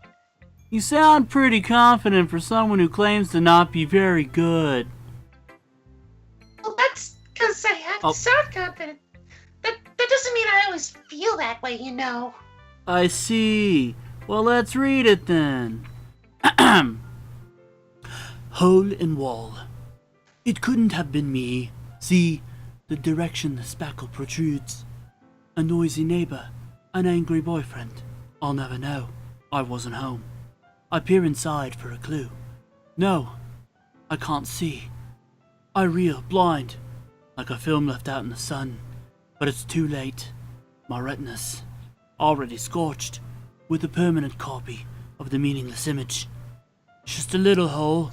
You sound pretty confident for someone who claims to not be very good. Well, that's because I have to sound confident. That doesn't mean I always feel that way, you know. I see. Well, let's read it then. Hole in wall. It couldn't have been me. See, the direction the spackle protrudes. A noisy neighbor, an angry boyfriend. I'll never know. I wasn't home. I peer inside for a clue. No, I can't see. I reel, blind, like a film left out in the sun. But it's too late. My retina's already scorched with a permanent copy of the meaningless image. Just a little hole.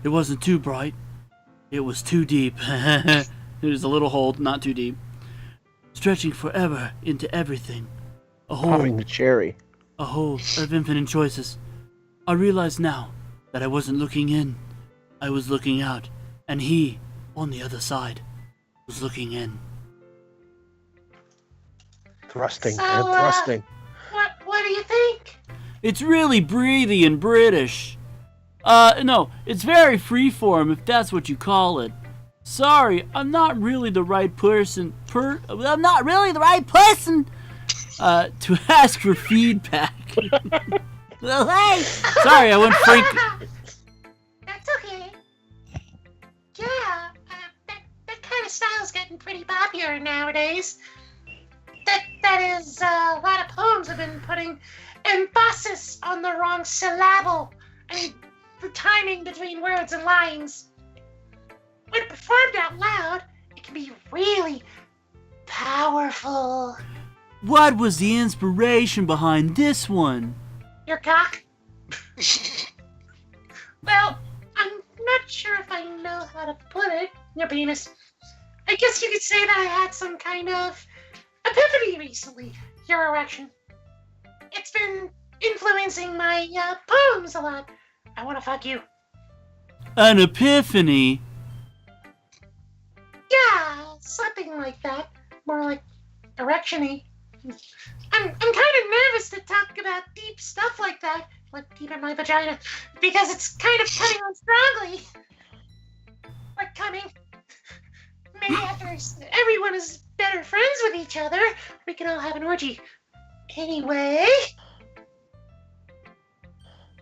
It wasn't too bright. It was too deep. It was a little hole, not too deep. Stretching forever into everything. A hole. Popping the cherry. A hole of infinite choices. I realize now that I wasn't looking in. I was looking out. And he, on the other side, was looking in. Thrusting So, and thrusting. What do you think? It's really breathy and British. No, it's very freeform if that's what you call it. Sorry, I'm not really the right person. I'm not really the right person to ask for feedback. Well, hey, sorry, I went Frank. That's okay. Yeah, that kind of style's getting pretty popular nowadays. That is, a lot of poems have been putting emphasis on the wrong syllable. I mean, the timing between words and lines. When performed out loud, it can be really powerful. What was the inspiration behind this one? Your cock? Well, I'm not sure if I know how to put it. Your penis. I guess you could say that I had some kind of epiphany recently. Your erection. It's been influencing my poems a lot. I want to fuck you. An epiphany? Yeah, something like that. More like erection-y. I'm kind of nervous to talk about deep stuff like that, like deep in my vagina, because it's kind of coming on strongly. Like coming. Maybe after everyone is better friends with each other, we can all have an orgy. Anyway,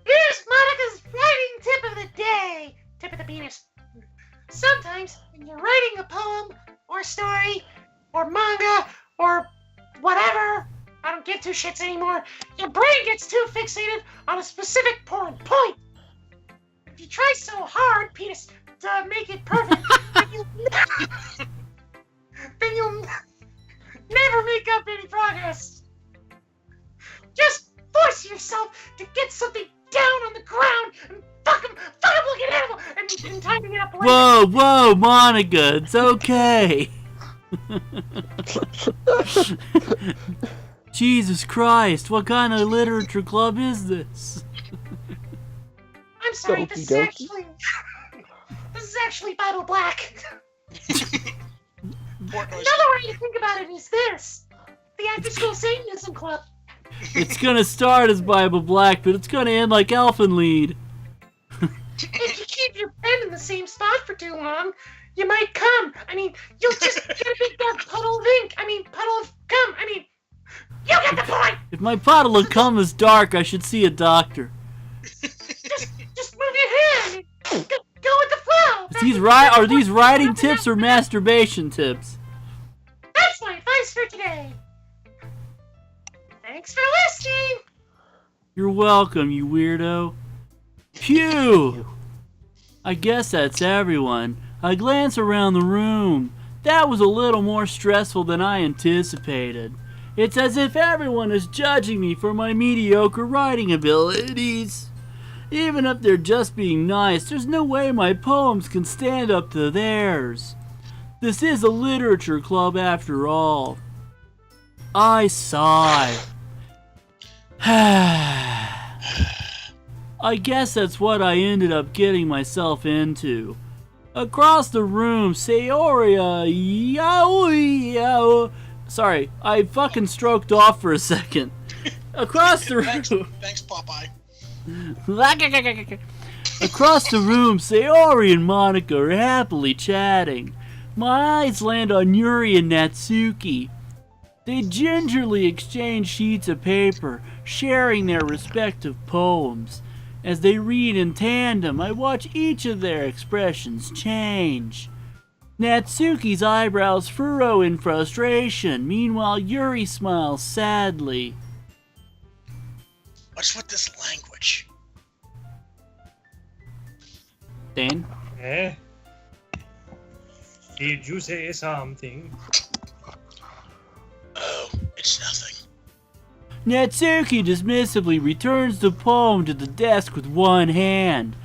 here's Monica's writing tip of the day. Tip of the penis. Sometimes when you're writing a poem or story or manga or whatever, I don't give two shits anymore, your brain gets too fixated on a specific point. If you try so hard, penis, to make it perfect, then you'll never make up any progress. Just force yourself to get something down on the ground and fuck him like an animal and timing it up later. Whoa, Monica, it's okay. Jesus Christ, what kind of literature club is this? I'm sorry, Doki this Doki. is actually Bible Black. Another way to think about it is this. The After School Satanism Club. It's gonna start as Bible Black, but it's gonna end like Elfenlied. If you keep your pen in the same spot for too long, you might come. I mean, you'll just get a big dark puddle of ink. Puddle of cum. You get the point. If my puddle of cum is dark, I should see a doctor. Just move your hand and go with the flow. Are these writing tips or masturbation tips? That's my advice for today. Thanks for listening. You're welcome, you weirdo. Phew! I guess that's everyone. I glance around the room. That was a little more stressful than I anticipated. It's as if everyone is judging me for my mediocre writing abilities. Even if they're just being nice, there's no way my poems can stand up to theirs. This is a literature club after all. I sigh. I guess that's what I ended up getting myself into. Across the room, Saoria Yao. Sorry, I fucking stroked off for a second. Across the room. Thanks, Popeye. Across the room, Saori and Monica are happily chatting. My eyes land on Yuri and Natsuki. They gingerly exchange sheets of paper, sharing their respective poems. As they read in tandem, I watch each of their expressions change. Natsuki's eyebrows furrow in frustration. Meanwhile, Yuri smiles sadly. What's with this language? Dane? Eh? Did you say something? Oh, it's nothing. Natsuki dismissively returns the poem to the desk with one hand.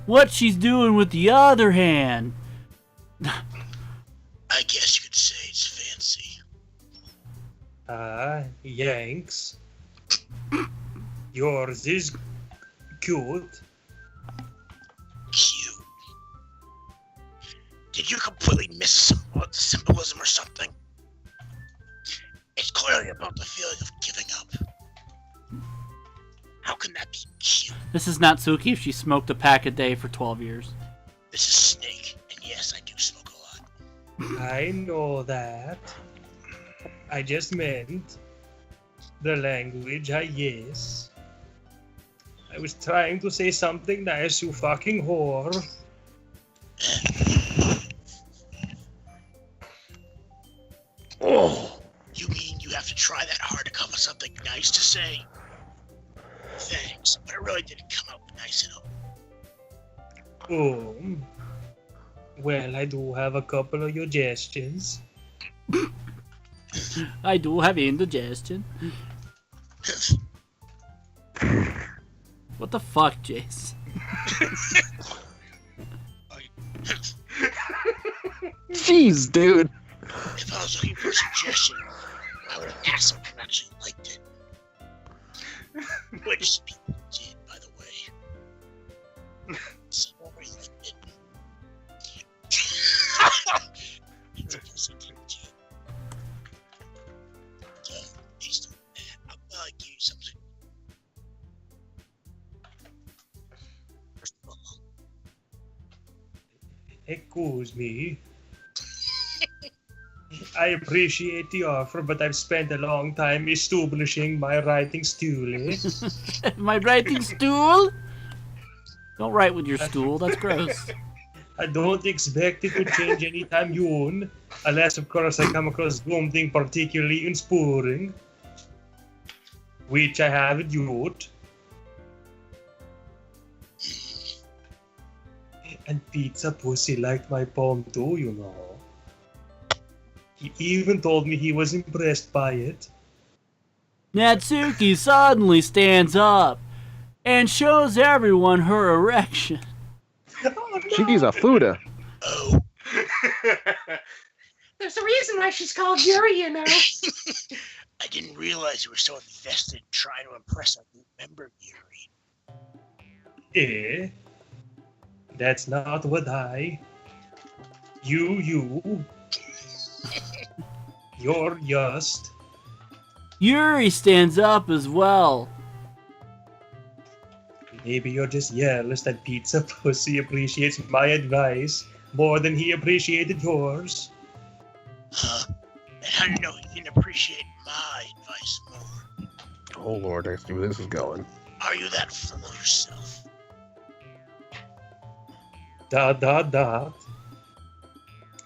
What she's doing with the other hand? I guess you could say it's fancy. Yanks. Yours is cute. Cute. Did you completely miss some symbolism or something? It's clearly about the feeling of giving up. How can that be cute? This is Natsuki if she smoked a pack a day for 12 years. This is Snake, and yes, I do smoke a lot. I know that. I just meant the language, yes. I was trying to say something nice, you fucking whore. Oh. You mean you have to try that hard to come up with something nice to say? Thanks, but it really didn't come out nice at all. Oh. Well, I do have a couple of suggestions. I do have indigestion. What the fuck, Jace? Jeez, dude. If I was looking for a suggestion, I would have asked someone who actually liked it. Which people did, by the way. Someone really liked it. It's also good too. So, based on that, I'm gonna give you something. First of all, Excuse me. I appreciate the offer, but I've spent a long time establishing my writing stool. My writing stool? Don't write with your stool, that's gross. I don't expect it to change anytime soon, unless of course I come across something particularly inspiring, which I haven't yet. And Pizza Pussy liked my poem too, you know. He even told me he was impressed by it. Natsuki suddenly stands up and shows everyone her erection. Oh, no. She's a Fuda. oh. There's a reason why she's called Yuri, you know. I didn't realize you were so invested in trying to impress a new member, Yuri. Eh? That's not what I... You... You're just... Yuri stands up as well. Maybe you're just jealous that Pizza Pussy appreciates my advice more than he appreciated yours. And how do you know he didn't appreciate my advice more? Oh Lord, I see where this is going. Are you that full of yourself? ...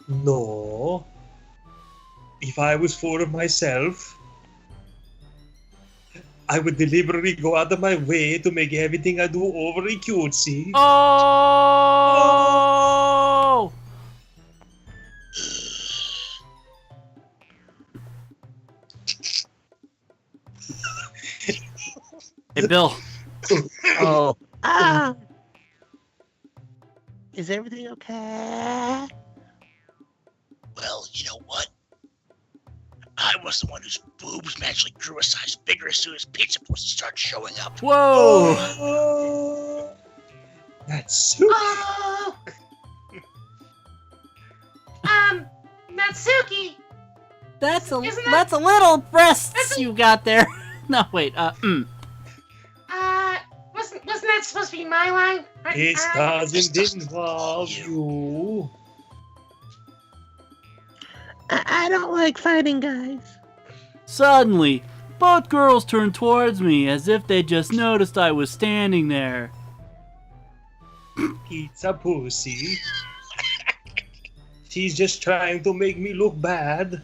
No. If I was full of myself, I would deliberately go out of my way to make everything I do overly cutesy. Oh! Hey, Bill. Oh. Ah. Is everything okay? Well, you know what? I was the one whose boobs magically grew a size bigger as soon as Pizza Pussy started showing up. Whoa! That's super. Oh! Natsuki! That's a Isn't that- that's a little breasts you got there. No, wait. Wasn't that supposed to be my line? It doesn't involve you. I don't like fighting guys. Suddenly, both girls turned towards me as if they just noticed I was standing there. Pizza Pussy. She's just trying to make me look bad.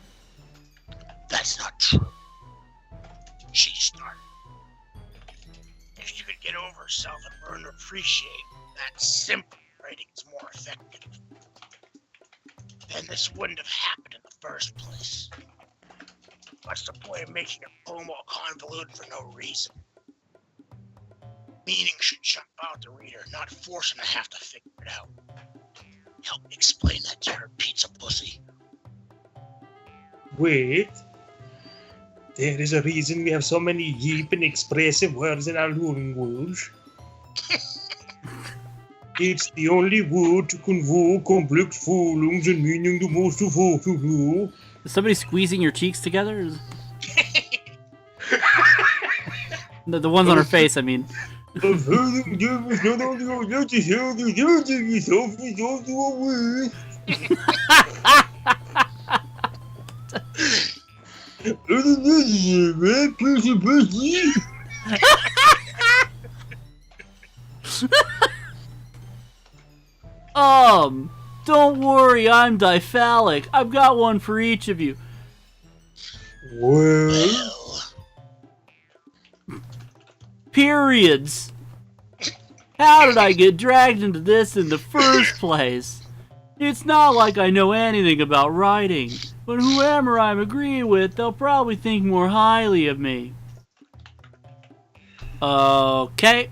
That's not true. She started. If you could get over herself and learn to appreciate that simple writing's more effective, then this wouldn't have happened in the first place. What's the point of making a poem all convoluted for no reason? Meaning should jump out the reader, not force him to have to figure it out. Help me explain that to her, Pizza Pussy. Wait. There is a reason we have so many deep and expressive words in our language. It's the only word to convey complex feelings and meaning the most effectively. Is somebody squeezing your cheeks together? The ones on her face, I mean. Don't worry, I'm diphallic. I've got one for each of you. Well, Periods. How did I get dragged into this in the first place? It's not like I know anything about writing, but whoever I'm agreeing with, they'll probably think more highly of me. Okay.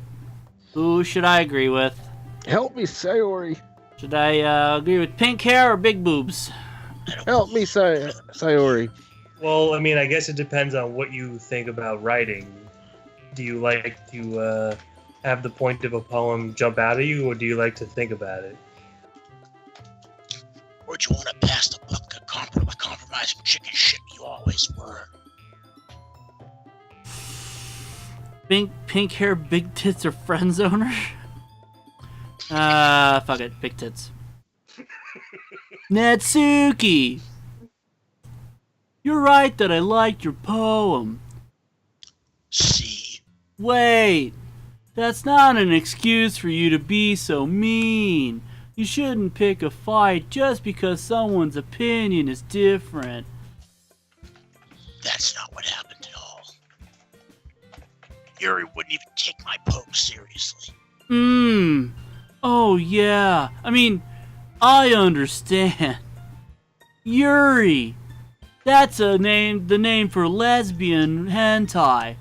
Who should I agree with? Help me, Sayori. Should I agree with pink hair or big boobs? Help me, Sayori. well, I mean, I guess it depends on what you think about writing. Do you like to have the point of a poem jump out at you, or do you like to think about it? Or do you want to pass the buck, a compromising chicken shit you always were? Pink hair, big tits, or friend zoner? Fuck it, big tits. Natsuki! You're right that I liked your poem. See? Wait, that's not an excuse for you to be so mean. You shouldn't pick a fight just because someone's opinion is different. That's not what happened at all. Yuri wouldn't even take my poke seriously. Oh yeah, I mean, I understand. Yuri. That's the name for lesbian hentai.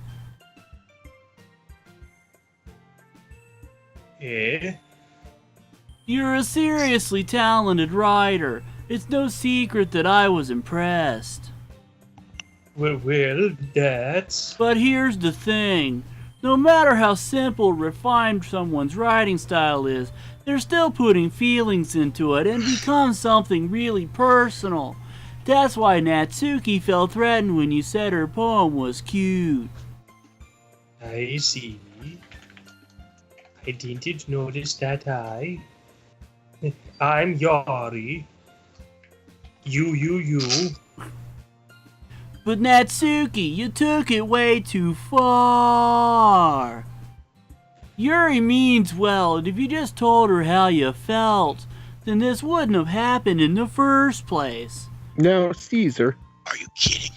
Yeah? You're a seriously talented writer. It's no secret that I was impressed. Well, that's... But here's the thing. No matter how simple, refined someone's writing style is, they're still putting feelings into it and becomes something really personal. That's why Natsuki felt threatened when you said her poem was cute. I see. I didn't notice that I'm Yari. You. But Natsuki, you took it way too far. Yuri means well, and if you just told her how you felt, then this wouldn't have happened in the first place. No, Caesar. Are you kidding?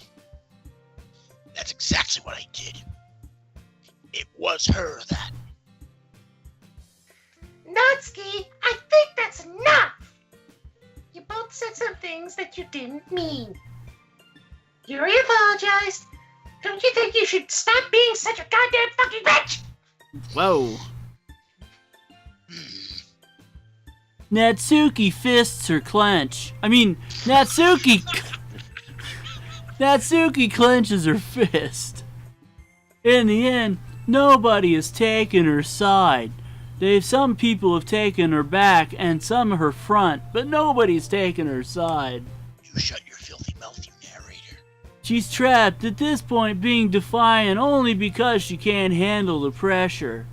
That's exactly what I did. It was her that. Natsuki, I think that's enough! You both said some things that you didn't mean. Yuri apologized. Don't you think you should stop being such a goddamn fucking bitch? Whoa. Natsuki fists her clench. Natsuki clenches her fist. In the end, nobody has taken her side. Some people have taken her back and some her front, but nobody's taken her side. You shut your filthy mouth, you narrator. She's trapped at this point, being defiant only because she can't handle the pressure.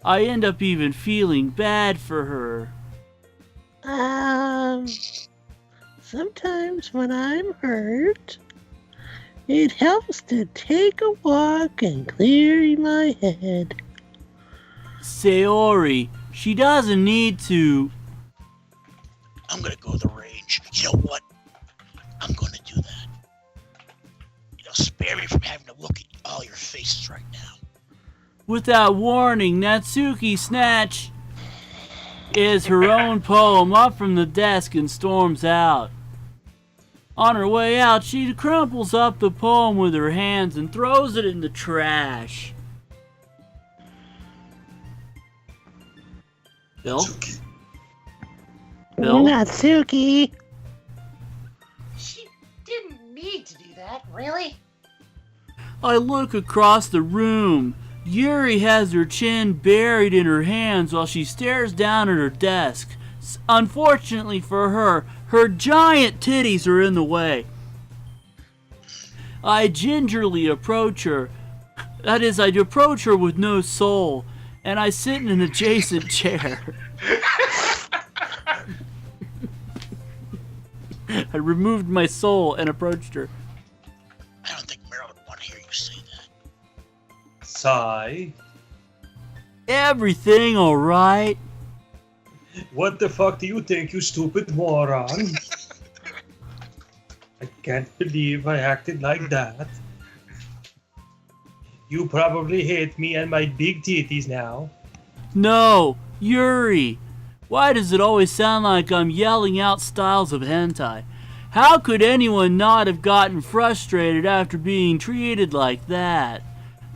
I end up even feeling bad for her. Sometimes when I'm hurt, it helps to take a walk and clear my head. Sayori, she doesn't need to. I'm gonna go to the range. You know what? I'm gonna do that. Spare me from having to look at all your faces right now. Without warning, Natsuki snatches her own poem up from the desk and storms out. On her way out, she crumples up the poem with her hands and throws it in the trash. Bill? Bill? Natsuki! She didn't need to do that, really? I look across the room. Yuri has her chin buried in her hands while she stares down at her desk. Unfortunately for her, her giant titties are in the way. I gingerly approach her. That is, I approach her with no soul, and I sit in an adjacent chair. I removed my soul and approached her. I don't think Meryl would want to hear you say that. Sigh. Everything alright? What the fuck do you think, you stupid moron? I can't believe I acted like that. You probably hate me and my big titties now. No, Yuri. Why does it always sound like I'm yelling out styles of hentai? How could anyone not have gotten frustrated after being treated like that?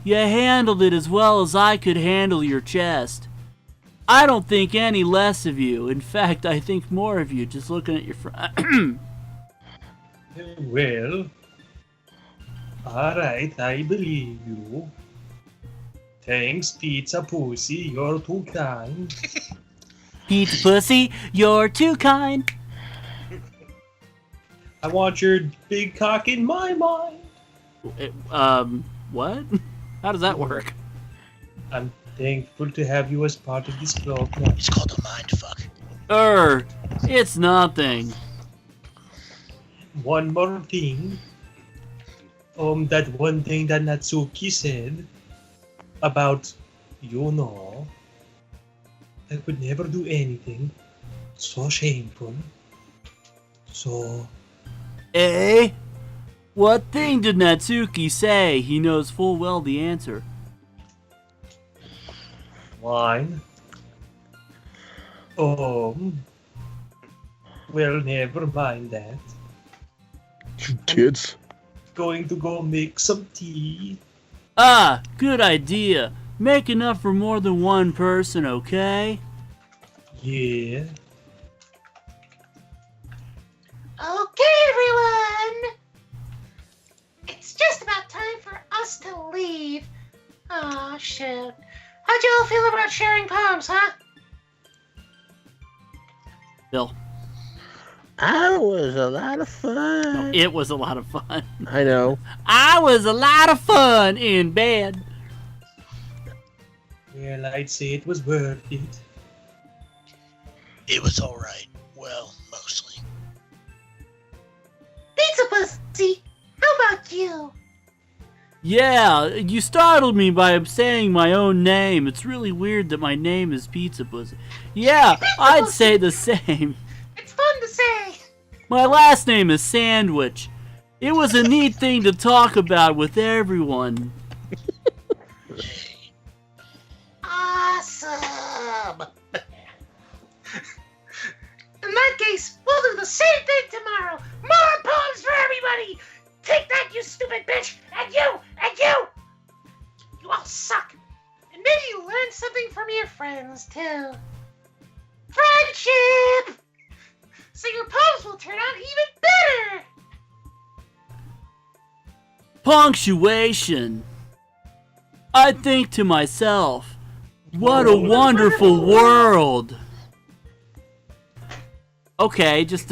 You handled it as well as I could handle your chest. I don't think any less of you. In fact, I think more of you just looking at your front. Well, alright, I believe you. Thanks, Pizza Pussy, you're too kind. Pizza Pussy, you're too kind. I want your big cock in my mind. What? How does that work? I'm thankful to have you as part of this program. It's called a mind fuck. It's nothing. One more thing. That one thing that Natsuki said about, I could never do anything so shameful. So... Eh? What thing did Natsuki say? He knows full well the answer. Wine. Well, never mind that. Kids. Going to go make some tea. Ah, good idea. Make enough for more than one person, okay? Yeah. Okay, everyone! It's just about time for us to leave. Aw, shit. How'd you all feel about sharing poems, huh? Bill. That was a lot of fun. It was a lot of fun. I know. I was a lot of fun in bed. Well, I'd say it was worth it. It was alright. Well, mostly. Pizza Pussy, how about you? Yeah, you startled me by saying my own name. It's really weird that my name is Pizza Pussy. Yeah, I'd say the same. It's fun to say. My last name is Sandwich. It was a neat thing to talk about with everyone. awesome! In that case, we'll do the same thing tomorrow. More poems for everybody. Take that, you stupid bitch, and you, and you. You all suck. And maybe you learned something from your friends too. Friendship. So your poems will turn out even better. Punctuation. I think to myself, what a wonderful world. Okay, just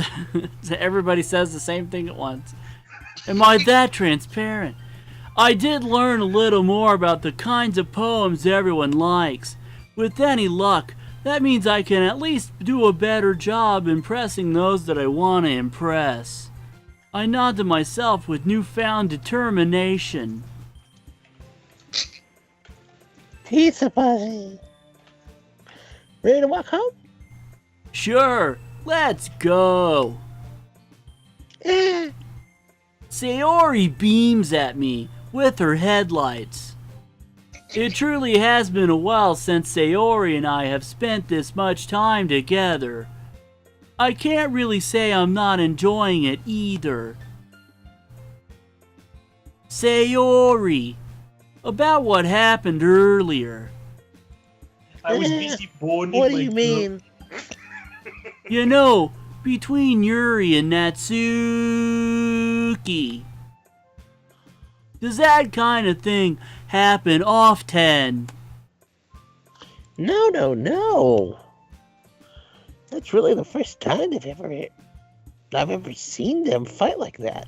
everybody says the same thing at once. Am I that transparent? I did learn a little more about the kinds of poems everyone likes. With any luck, that means I can at least do a better job impressing those that I want to impress. I nod to myself with newfound determination. Pizza Pussy. Ready to walk home? Sure, let's go. Sayori beams at me with her headlights. It truly has been a while since Sayori and I have spent this much time together. I can't really say I'm not enjoying it either. Sayori, about what happened earlier. I was busy boarding What do my you girl- mean? You know, between Yuri and Natsuki. Does that kind of thing happen often? No. That's really the first time I've ever seen them fight like that.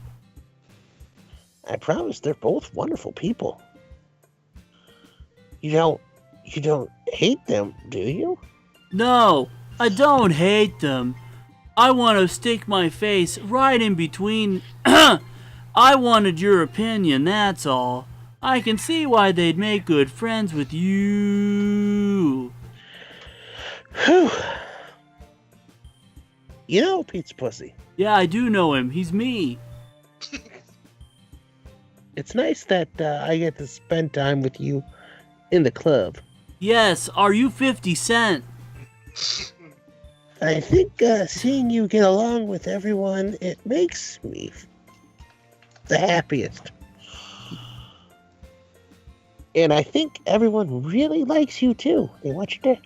I promise they're both wonderful people. You don't hate them, do you? No, I don't hate them. I want to stick my face right in between. I wanted your opinion, that's all. I can see why they'd make good friends with you. Whew. You know Pizza Pussy. Yeah, I do know him. He's me. It's nice that I get to spend time with you in the club. Yes, are you 50 Cent? I think seeing you get along with everyone, it makes me the happiest. And I think everyone really likes you too. They want your dick.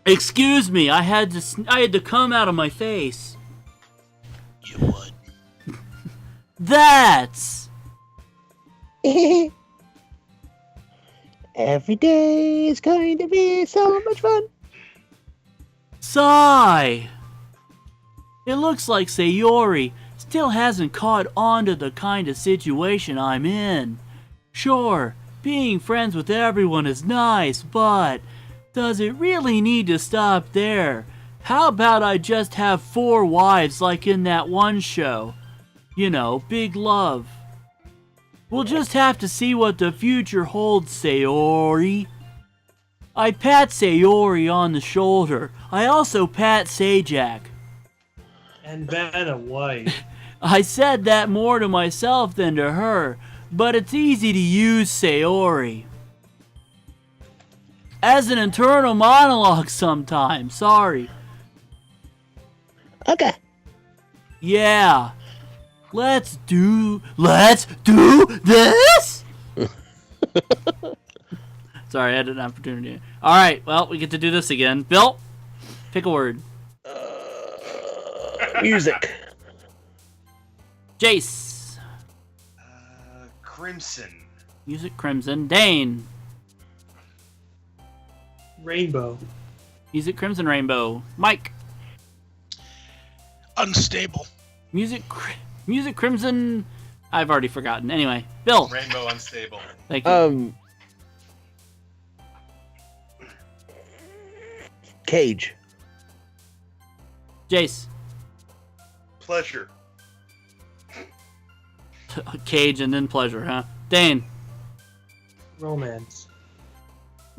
Excuse me, I had to come out of my face. You would. That's Every day is going to be so much fun. Sigh. It looks like Sayori still hasn't caught on to the kind of situation I'm in. Sure, being friends with everyone is nice, but does it really need to stop there? How about I just have 4 wives like in that one show? You know, Big Love. We'll just have to see what the future holds, Sayori. I pat Sayori on the shoulder. I also pat Sajak. And then a wife. I said that more to myself than to her, but it's easy to use Sayori as an internal monologue sometimes. Sorry. Okay. Yeah. Let's do this. Sorry, I had an opportunity. All right, well, we get to do this again. Bill, pick a word. Music. Jace. Crimson. Music, Crimson. Dane. Rainbow. Music, Crimson, Rainbow. Mike. Unstable. Music, Crimson. I've already forgotten. Anyway, Bill. Rainbow Unstable. Thank you. Cage. Jace. Pleasure. Cage and then pleasure, huh? Dane. Romance.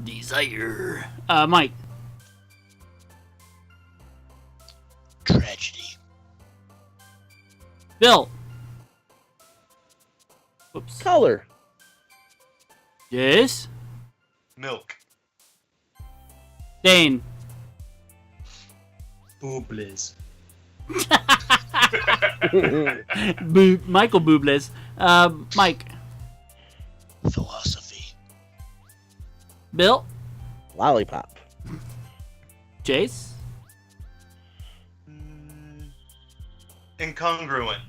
Desire. Mike. Tragedy. Bill. Whoops. Color. Yes? Milk. Dane. Booblies. Michael Bublés. Mike. Philosophy. Bill. Lollipop. Jace. Incongruent.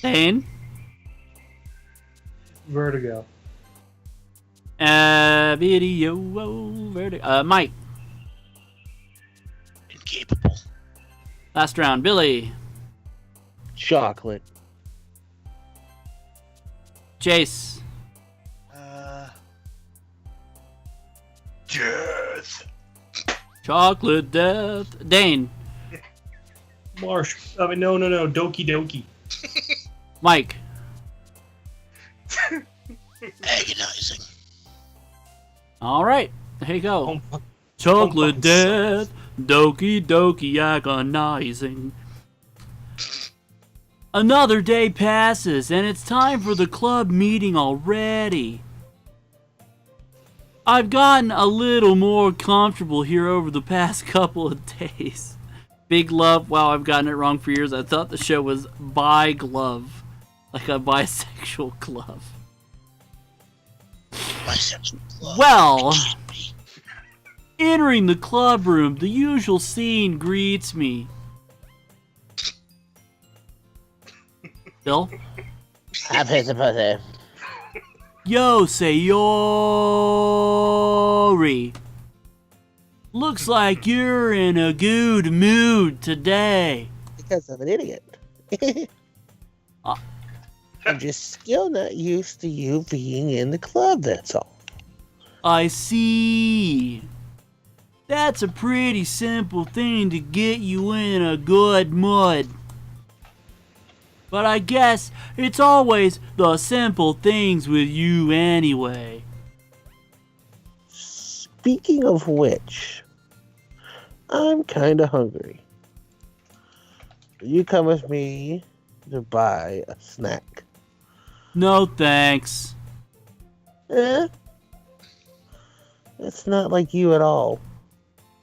Dane. Vertigo. Vertigo. Mike. Incapable. Last round. Billy. Chocolate. Jace. Death. Chocolate death. Dane. No. Doki Doki. Mike. Agonizing. All right. There you go. Chocolate death. Doki Doki agonizing. Another day passes, and it's time for the club meeting already. I've gotten a little more comfortable here over the past couple of days. Big love. Wow, I've gotten it wrong for years. I thought the show was bi glove, like a bisexual glove. Bisexual club. Well, entering the club room, the usual scene greets me. Bill? Have his pussy. Yo, Sayori. Looks like you're in a good mood today. Because I'm an idiot. I'm just still not used to you being in the club, that's all. I see. That's a pretty simple thing to get you in a good mood. But I guess it's always the simple things with you anyway. Speaking of which, I'm kinda hungry. Will you come with me to buy a snack? No thanks. It's not like you at all.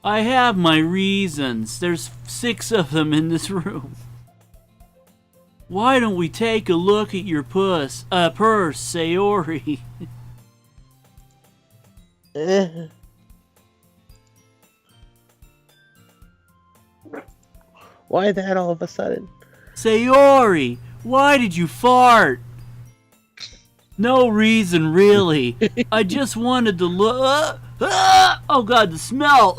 I have my reasons. There's 6 of them in this room. Why don't we take a look at your purse, Sayori? Why that all of a sudden? Sayori, why did you fart? No reason, really. I just wanted to look. Oh God, the smell.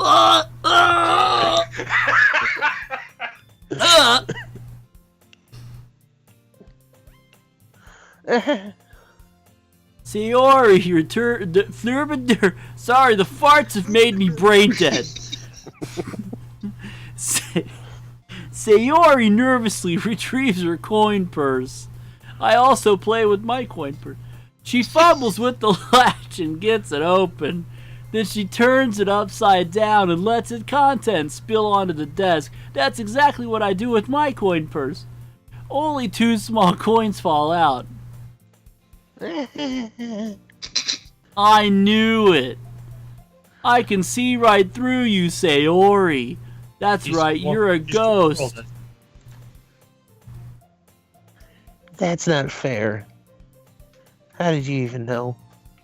Sayori, sorry, the farts have made me brain dead. Sayori nervously retrieves her coin purse. I also play with my coin purse. She fumbles with the latch and gets it open. Then she turns it upside down and lets its contents spill onto the desk. That's exactly what I do with my coin purse. Only 2 small coins fall out. I knew it. I can see right through you, Sayori. That's right, you're a ghost. That's not fair. How did you even know?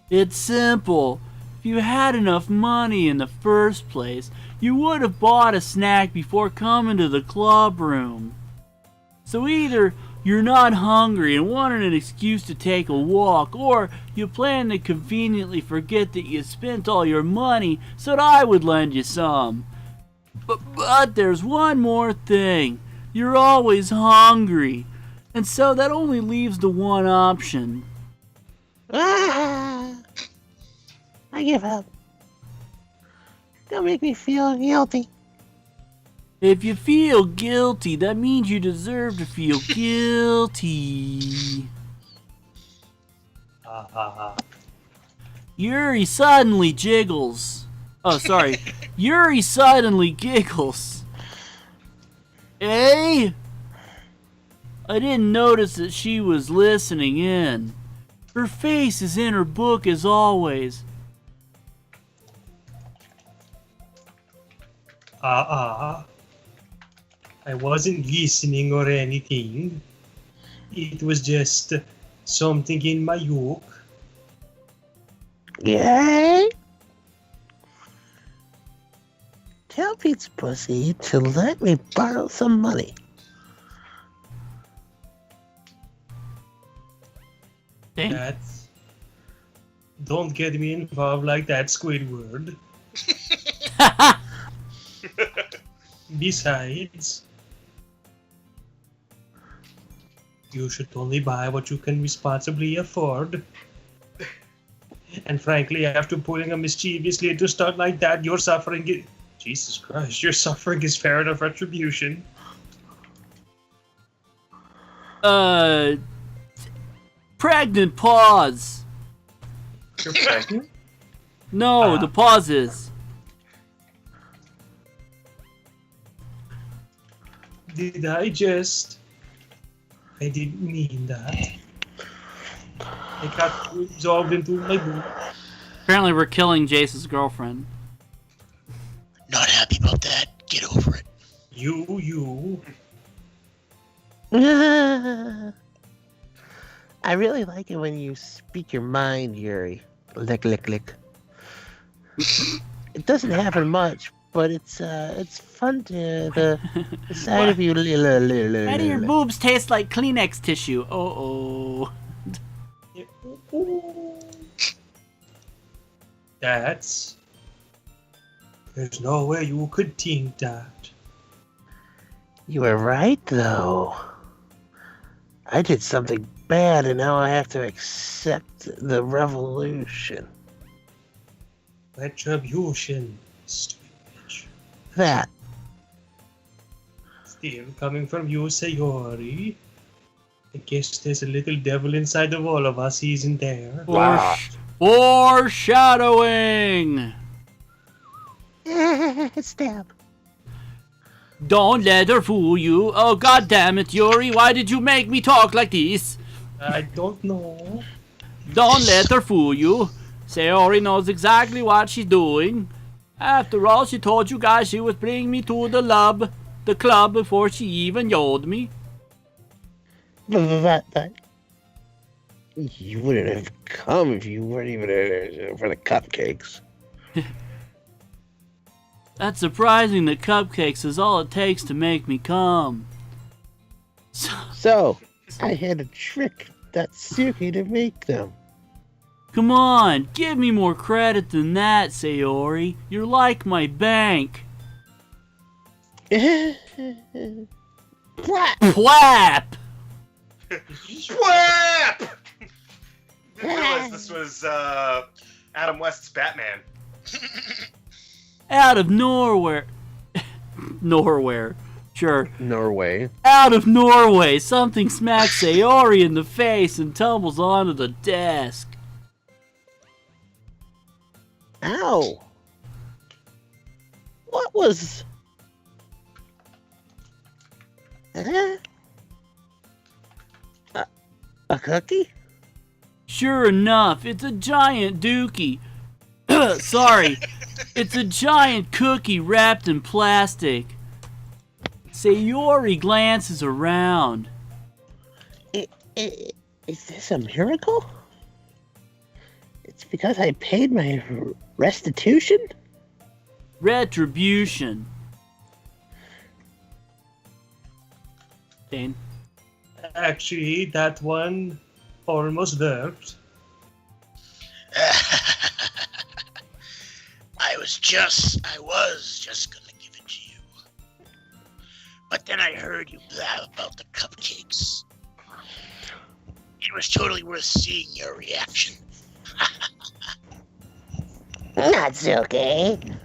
It's simple. If you had enough money in the first place, you would have bought a snack before coming to the club room. So either you're not hungry and wanted an excuse to take a walk, or you plan to conveniently forget that you spent all your money so that I would lend you some. But there's one more thing. You're always hungry. And so that only leaves the one option. I give up. Don't make me feel guilty. If you feel guilty, that means you deserve to feel guilty. Yuri suddenly jiggles. Oh, sorry. Yuri suddenly giggles. Eh? I didn't notice that she was listening in. Her face is in her book as always. I wasn't listening or anything. It was just something in my yoke. Yeah? Tell Pete's pussy to let me borrow some money. That's... Don't get me involved like that, Squidward. Besides, you should only buy what you can responsibly afford. And frankly, after pulling a mischievous little stunt like that, your suffering is... Jesus Christ, your suffering is fair enough retribution. Pregnant pause. You're pregnant? No, the pauses. Did I just... I didn't mean that. I got absorbed into my boot. Apparently we're killing Jace's girlfriend. Not happy about that. Get over it. You. I really like it when you speak your mind, Yuri. Lick, lick, lick. It doesn't happen much, but it's fun to the side of you. Why do your boobs taste like Kleenex tissue? That's... There's no way you could think that. You were right, though. I did something bad, and now I have to accept the revolution. Retribution, stupid bitch. That. Still coming from you, Sayori. I guess there's a little devil inside of all of us, isn't there? Foreshadowing! Stab. Don't let her fool you. Oh, god damn it, Yuri. Why did you make me talk like this? I don't know. Don't let her fool you. Sayori knows exactly what she's doing. After all, she told you guys she was bringing me to the club before she even yelled me. That. You wouldn't have come if you weren't even for the cupcakes. That's surprising that cupcakes is all it takes to make me come. So, I had to trick Natsuki to make them. Come on, give me more credit than that, Sayori. You're like my bank. Plap! Swap! Didn't realize this was Adam West's Batman. Out of nowhere. Sure. Norway. Out of Norway, something smacks Sayori in the face and tumbles onto the desk. Ow! What was... A cookie? Sure enough, it's a giant dookie. Sorry, it's a giant cookie wrapped in plastic. Sayori glances around. Is this a miracle? It's because I paid my restitution? Retribution. Dane? Actually, that one almost worked. I was just gonna give it to you. But then I heard you blab about the cupcakes. It was totally worth seeing your reaction. Natsuki.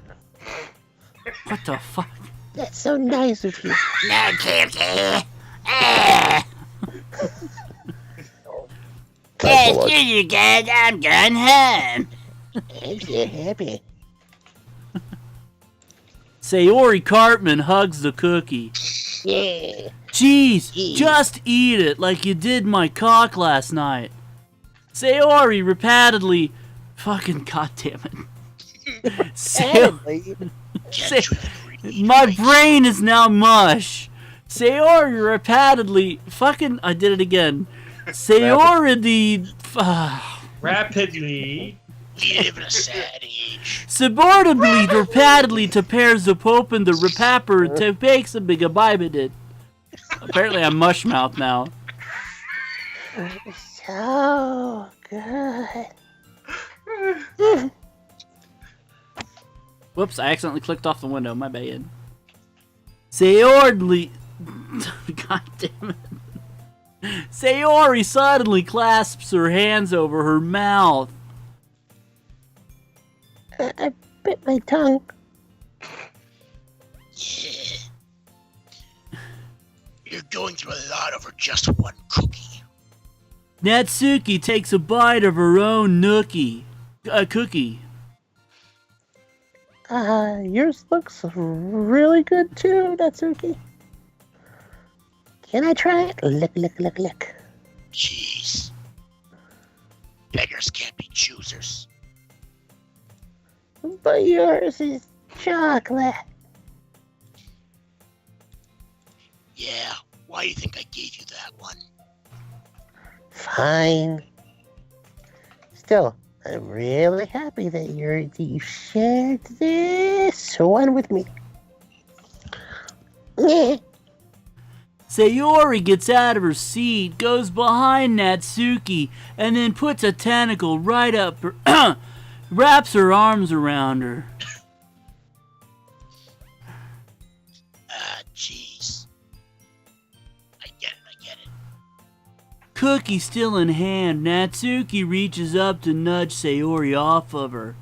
What the fuck? That's so nice of you. Natsuki. Yes, you guys, I'm going home. I'm so happy. Sayori Cartman hugs the cookie. Yeah. Jeez, just eat it like you did my cock last night. Sayori repeatedly, fucking goddamn it. My brain is now mush. Sayori repeatedly, fucking, I did it again. Sayori rapidly. We live in a sad age. Subordinately, repeatedly to pairs of open the repapper to make some big it. Apparently I'm mush mouth now. So good. Whoops, I accidentally clicked off the window, my bad. Sayori God damn it. Sayori suddenly clasps her hands over her mouth. I bit my tongue. Yeah. You're going through a lot over just one cookie. Natsuki takes a bite of her own cookie. Yours looks really good too, Natsuki. Can I try it? Lick. Jeez. Beggars can't be choosers. But yours is chocolate. Yeah, why do you think I gave you that one? Fine. Still, I'm really happy that you shared this one with me. Sayori gets out of her seat, goes behind Natsuki, and then puts a tentacle right up her, wraps her arms around her. Jeez. I get it. Cookie still in hand, Natsuki reaches up to nudge Sayori off of her.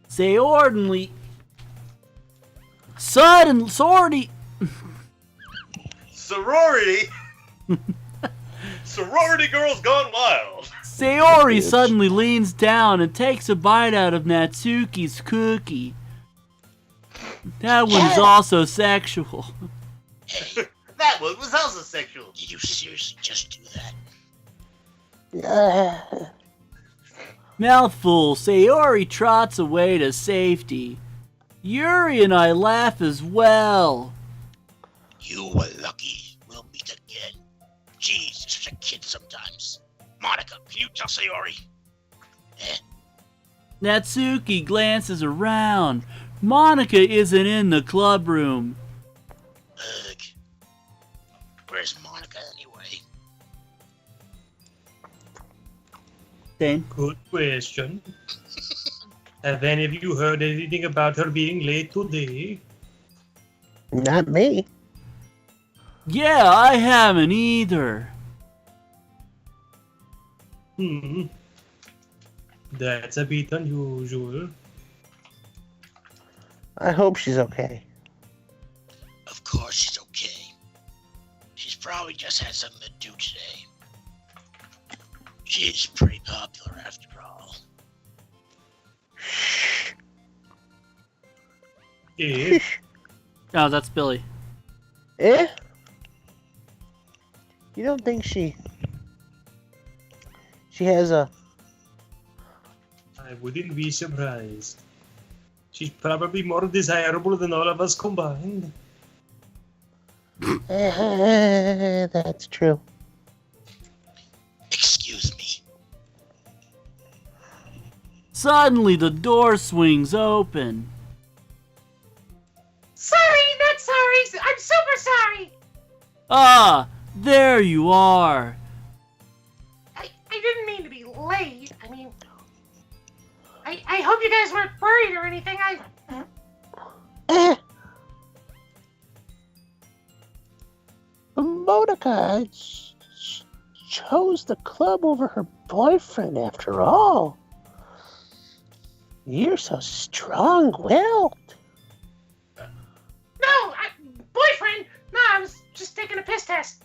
Sayori... Sorority! Sorority girls gone wild. Sayori suddenly leans down and takes a bite out of Natsuki's cookie. That one's also sexual. That one was also sexual. Did you seriously just do that? Mouthful, Sayori trots away to safety. Yuri and I laugh as well. You were lucky. We'll meet again. Jeez, you're such a kid sometimes. Monica, can you tell Sayori? Natsuki glances around. Monica isn't in the club room. Ugh. Where's Monica anyway? Dane? Good question. Have any of you heard anything about her being late today? Not me. Yeah, I haven't either. That's a bit unusual. I hope she's okay. Of course she's okay. She's probably just had something to do today. She's pretty popular after all. Oh, that's Billy. You don't think she has a... I wouldn't be surprised. She's probably more desirable than all of us combined. That's true. Excuse me. Suddenly, the door swings open. Sorry, not sorry. I'm super sorry. Ah, there you are. I didn't mean to be late. I mean, I hope you guys weren't worried or anything. Monica chose the club over her boyfriend after all. You're so strong-willed. No, boyfriend. No, I was just taking a piss test.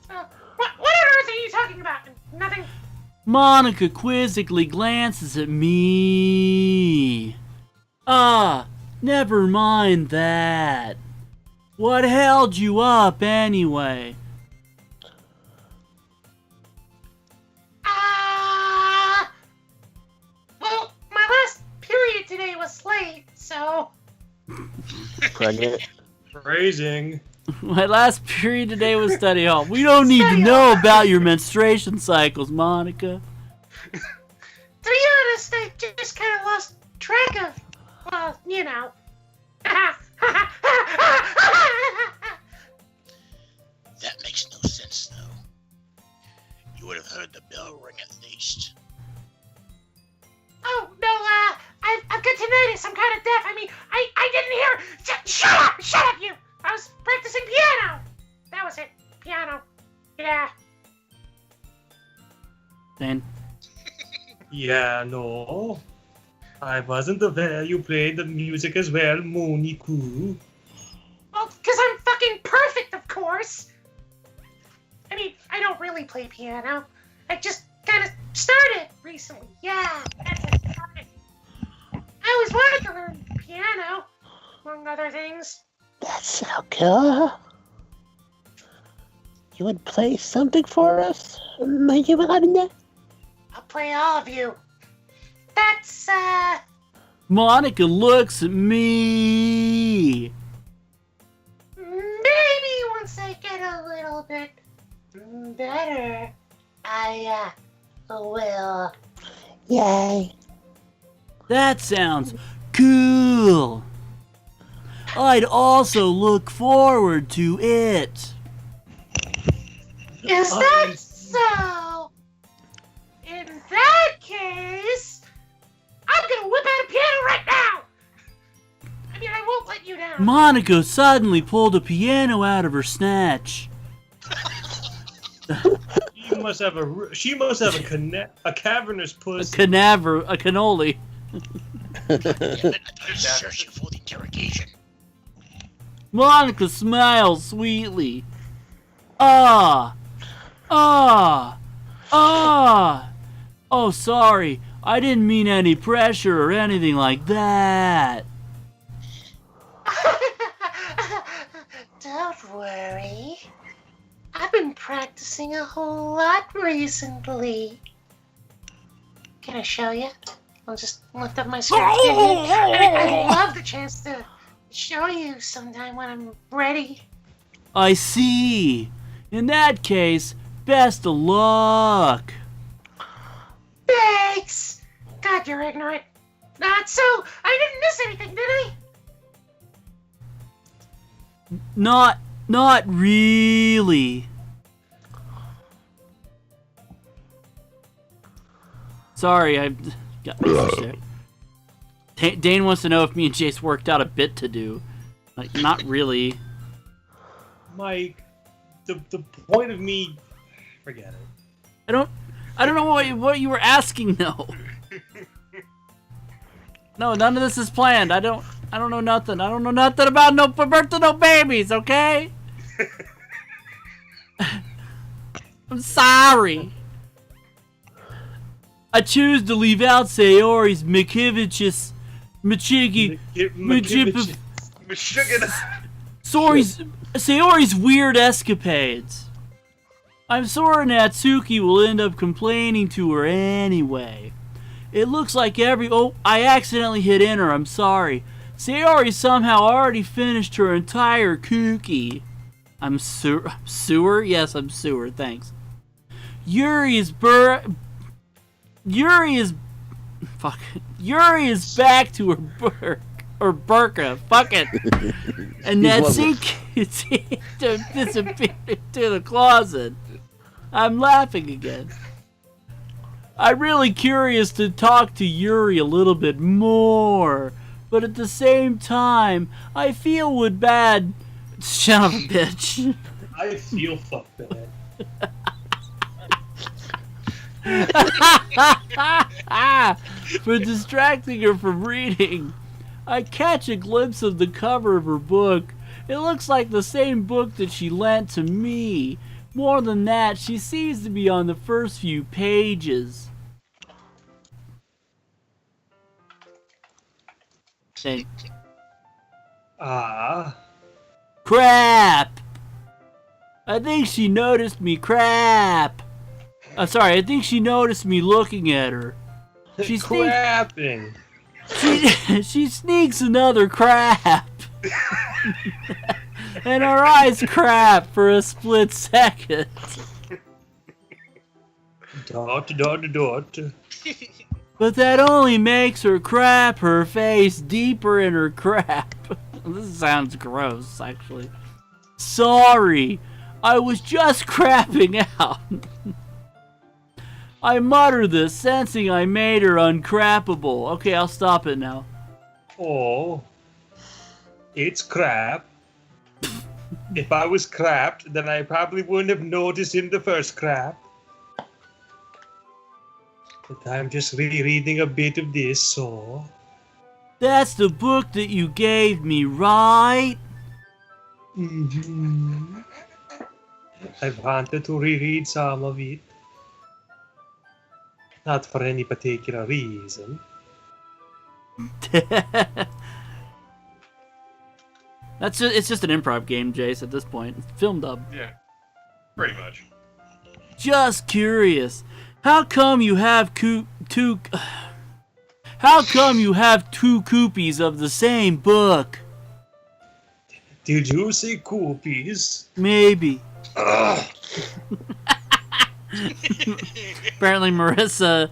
What on earth are you talking about? Nothing. Monica quizzically glances at me. Ah, never mind that. What held you up anyway? pregnant. Phrasing. My last period today was study hall. We don't need to know about your menstruation cycles, Monica. To be honest, I just kind of lost track of, well, you know. That makes no sense, though. You would have heard the bell ring at least. Oh, no, I've got tinnitus. I'm kind of deaf. I mean, I didn't hear. Shut up, you. I was practicing piano. That was it. Piano. Yeah. Dane? Yeah, no. I wasn't aware you played the music as well, Moniku. Well, because I'm fucking perfect, of course. I mean, I don't really play piano. I just kind of started recently. Yeah, that's it. I always wanted to learn piano, among other things. That's so cool. You would play something for us, my Yolanda? I'll play all of you. That's, Monica looks at me. maybe once I get a little bit better, I, will. Yay. That sounds cool. I'd also look forward to it. Is that so? In that case, I'm gonna whip out a piano right now! I mean, I won't let you down. Monica suddenly pulled a piano out of her snatch. She must have a cavernous puss. A cannoli. Searching for the interrogation. Monica smiles sweetly. Ah! Ah! Ah! Oh, sorry. I didn't mean any pressure or anything like that. Don't worry. I've been practicing a whole lot recently. Can I show you? I'll just lift up my skirt. I'd love the chance to show you sometime when I'm ready. I see. In that case, best of luck. Thanks! God, you're ignorant. Not so. I didn't miss anything, did I? Not really. Sorry, I got my shit. Dane wants to know if me and Jace worked out a bit to do. Like, not really. Mike, the point of me, forget it. I don't know what you were asking though. No, none of this is planned. I don't know nothing. I don't know nothing about no birth to no babies, okay? I'm sorry. I choose to leave out Sayori's Mikivich's Sayori's weird escapades. I'm sure Natsuki will end up complaining to her anyway. It looks like I accidentally hit enter, I'm sorry. Sayori somehow already finished her entire cookie. I'm sewer? Yes, I'm sewer, thanks. Yuri is back to her burqa. Fuck it. And Natsuki disappeared into the closet. I'm laughing again. I'm really curious to talk to Yuri a little bit more, but at the same time, I feel bad. Shut up, bitch. I feel fucked bad. For distracting her from reading. I catch a glimpse of the cover of her book. It looks like the same book that she lent to me. More than that, she seems to be on the first few pages. Hey. Crap! I think she noticed me. Crap! I think she noticed me looking at her. Crapping. She sneaks another crap. And her eyes crap for a split second. Dot. But that only makes her crap her face deeper in her crap. This sounds gross, actually. Sorry, I was just crapping out. I muttered this, sensing I made her uncrappable. Okay, I'll stop it now. Oh, it's crap. If I was crapped, then I probably wouldn't have noticed in the first crap. But I'm just rereading a bit of this, so... That's the book that you gave me, right? Mm-hmm. I wanted to reread some of it. Not for any particular reason. It's just an improv game, Jace, at this point. It's film dub. Yeah, pretty much. Just curious. How come you have two copies of the same book? Did you say copies? Maybe. Apparently Marissa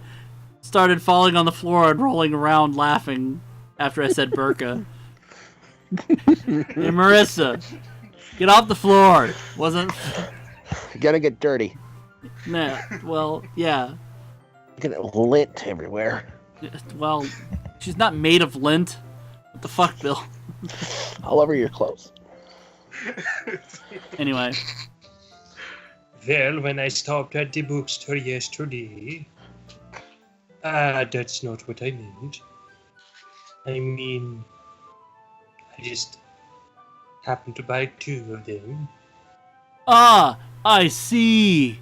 started falling on the floor and rolling around laughing after I said burqa. Hey Marissa, get off the floor. Wasn't... You gotta get dirty. Nah, well, yeah. Get lint everywhere. Well, she's not made of lint. What the fuck, Bill? All over your clothes. Anyway. Well, when I stopped at the bookstore yesterday... that's not what I meant. I mean... I just happened to buy 2 of them. Ah, I see.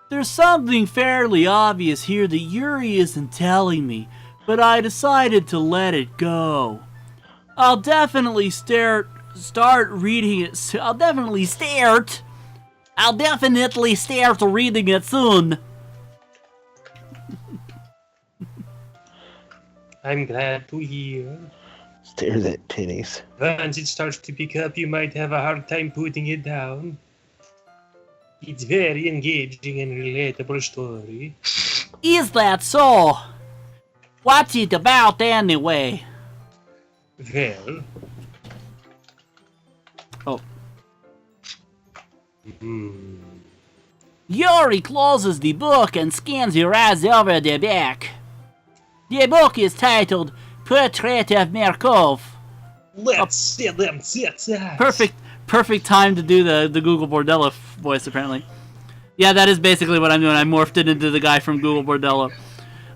There's something fairly obvious here that Yuri isn't telling me, but I decided to let it go. I'll definitely start reading it. I'll definitely start reading it soon. I'm glad to hear. Stares at titties. Once it starts to pick up, you might have a hard time putting it down. It's very engaging and relatable story. Is that so? What's it about anyway? Well... Oh. Yuri closes the book and scans your eyes over the back. The book is titled Portrait of Markov. Let's see them tits. Perfect time to do the Google Bordello voice, apparently. Yeah, that is basically what I'm doing. I morphed it into the guy from Google Bordello.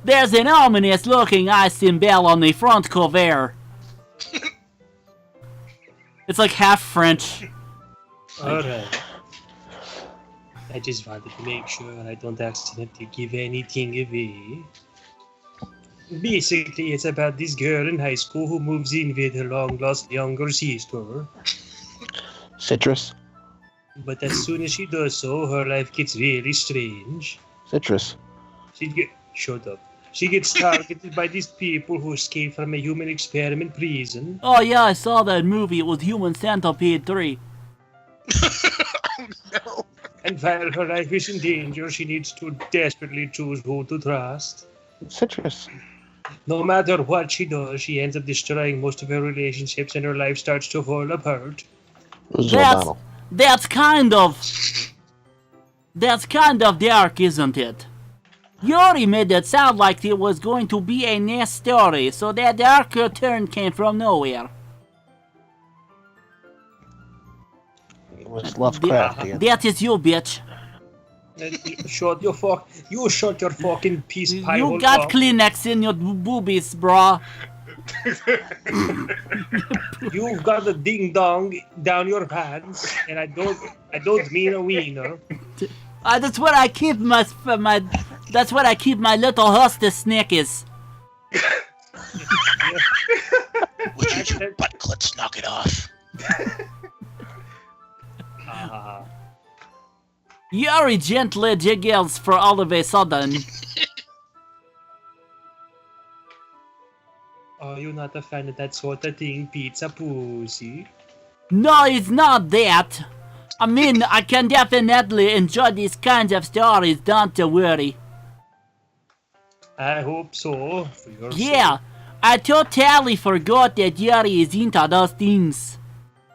There's an ominous-looking eye symbol on the front cover. It's like half French. Alright. I just wanted to make sure I don't accidentally give anything away. Basically, it's about this girl in high school who moves in with her long-lost younger sister. Citrus. But as soon as she does so, her life gets really strange. Citrus. Shut up. She gets targeted by these people who escape from a human experiment prison. Oh yeah, I saw that movie. It was Human Centipede 3. No. And while her life is in danger, she needs to desperately choose who to trust. Citrus. No matter what she does, she ends up destroying most of her relationships and her life starts to fall apart. That's kind of dark, isn't it? Yuri made it sound like it was going to be a nice story, so that darker turn came from nowhere. It was Lovecraftian. That is you, bitch. You shut your fucking peace pie. You got Kleenex in your boobies, brah. You've got a ding dong down your pants, and I don't mean a wiener. That's what I keep my little hostess Snickers. Would you butt clips knock it off? Yuri gently jiggles for all of a sudden. Are you not a fan of that sort of thing, pizza pussy? No, it's not that. I mean, I can definitely enjoy these kinds of stories, don't you worry. I hope so. For your Yeah, I totally forgot that Yuri is into those things.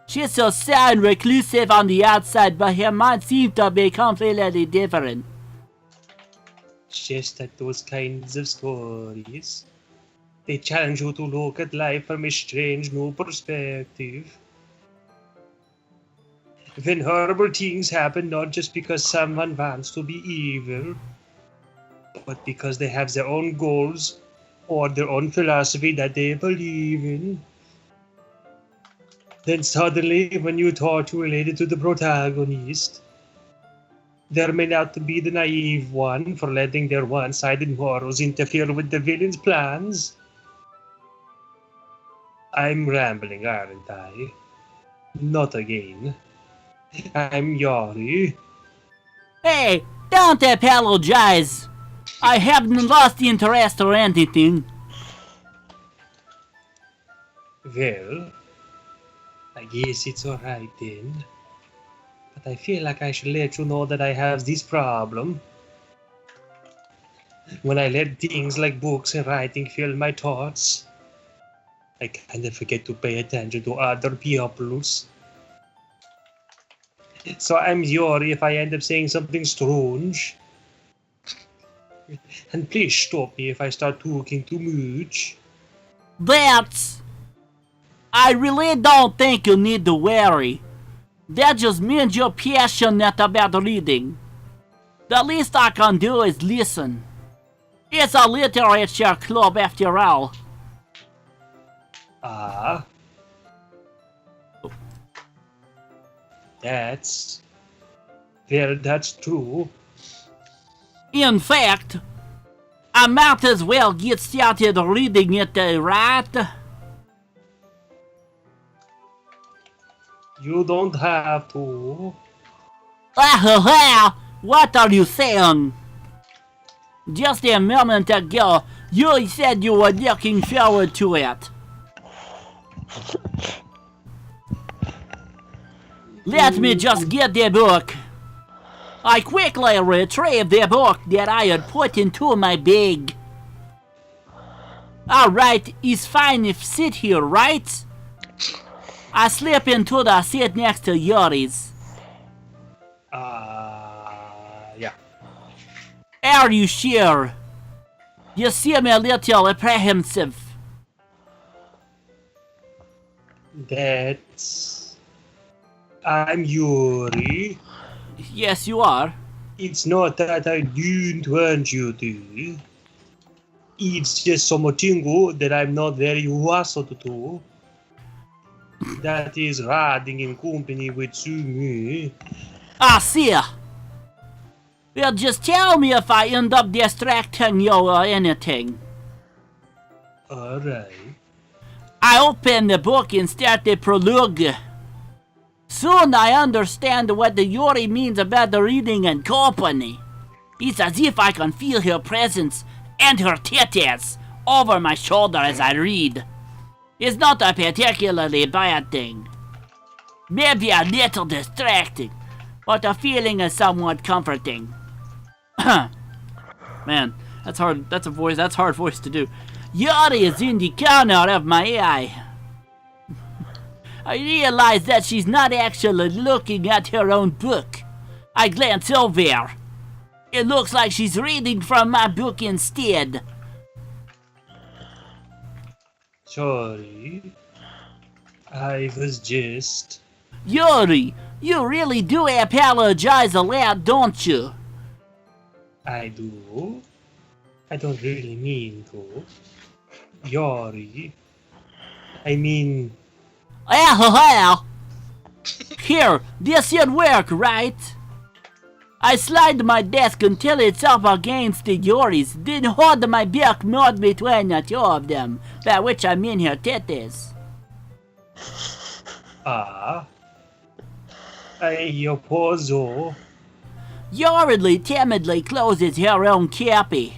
She's so sad and reclusive on the outside, but her mind seems to be completely different. Just like those kinds of stories. They challenge you to look at life from a strange new perspective. When horrible things happen not just because someone wants to be evil, but because they have their own goals or their own philosophy that they believe in. Then suddenly, when you thought you related to the protagonist, there may not be the naive one for letting their one-sided morals interfere with the villain's plans. I'm rambling, aren't I? Not again. I'm Yori. Hey, don't apologize. I haven't lost interest or anything. Well, I guess it's alright then. But I feel like I should let you know that I have this problem. When I let things like books and writing fill my thoughts, I kind of forget to pay attention to other people's. So I'm sorry if I end up saying something strange. And please stop me if I start talking too much. I really don't think you need to worry. That just means you're passionate about reading. The least I can do is listen. It's a literature club after all. Ah. That's true. In fact, I might as well get started reading it, right? You don't have to. What are you saying? Just a moment ago, you said you were looking forward to it. Let me just get the book. I quickly retrieved the book that I had put into my bag. Alright, it's fine if sit here, right? I slip into the seat next to Yuri's. Yeah. Are you sure? You seem a little apprehensive. I'm Yuri. Yes, you are. It's not that I don't want you to. It's just something that I'm not very used to. That is riding in company with you. I see. Well, just tell me if I end up distracting you or anything. Alright. I open the book and start the prologue. Soon I understand what the Yuri means about the reading and company. It's as if I can feel her presence and her titties over my shoulder as I read. It's not a particularly bad thing. Maybe a little distracting, but the feeling is somewhat comforting. Man, that's hard. That's a hard voice to do. Yuri is in the corner of my eye. I realize that she's not actually looking at her own book. I glance over. It looks like she's reading from my book instead. Sorry. I was just... Yuri, you really do apologize a lot, don't you? I do. I don't really mean to. Yuri. I mean... Here, this should work, right? I slide my desk until it's up against the Yuri's, then hold my book not between the two of them, by which I mean her titties. I oppose you. Yuri timidly closes her own copy.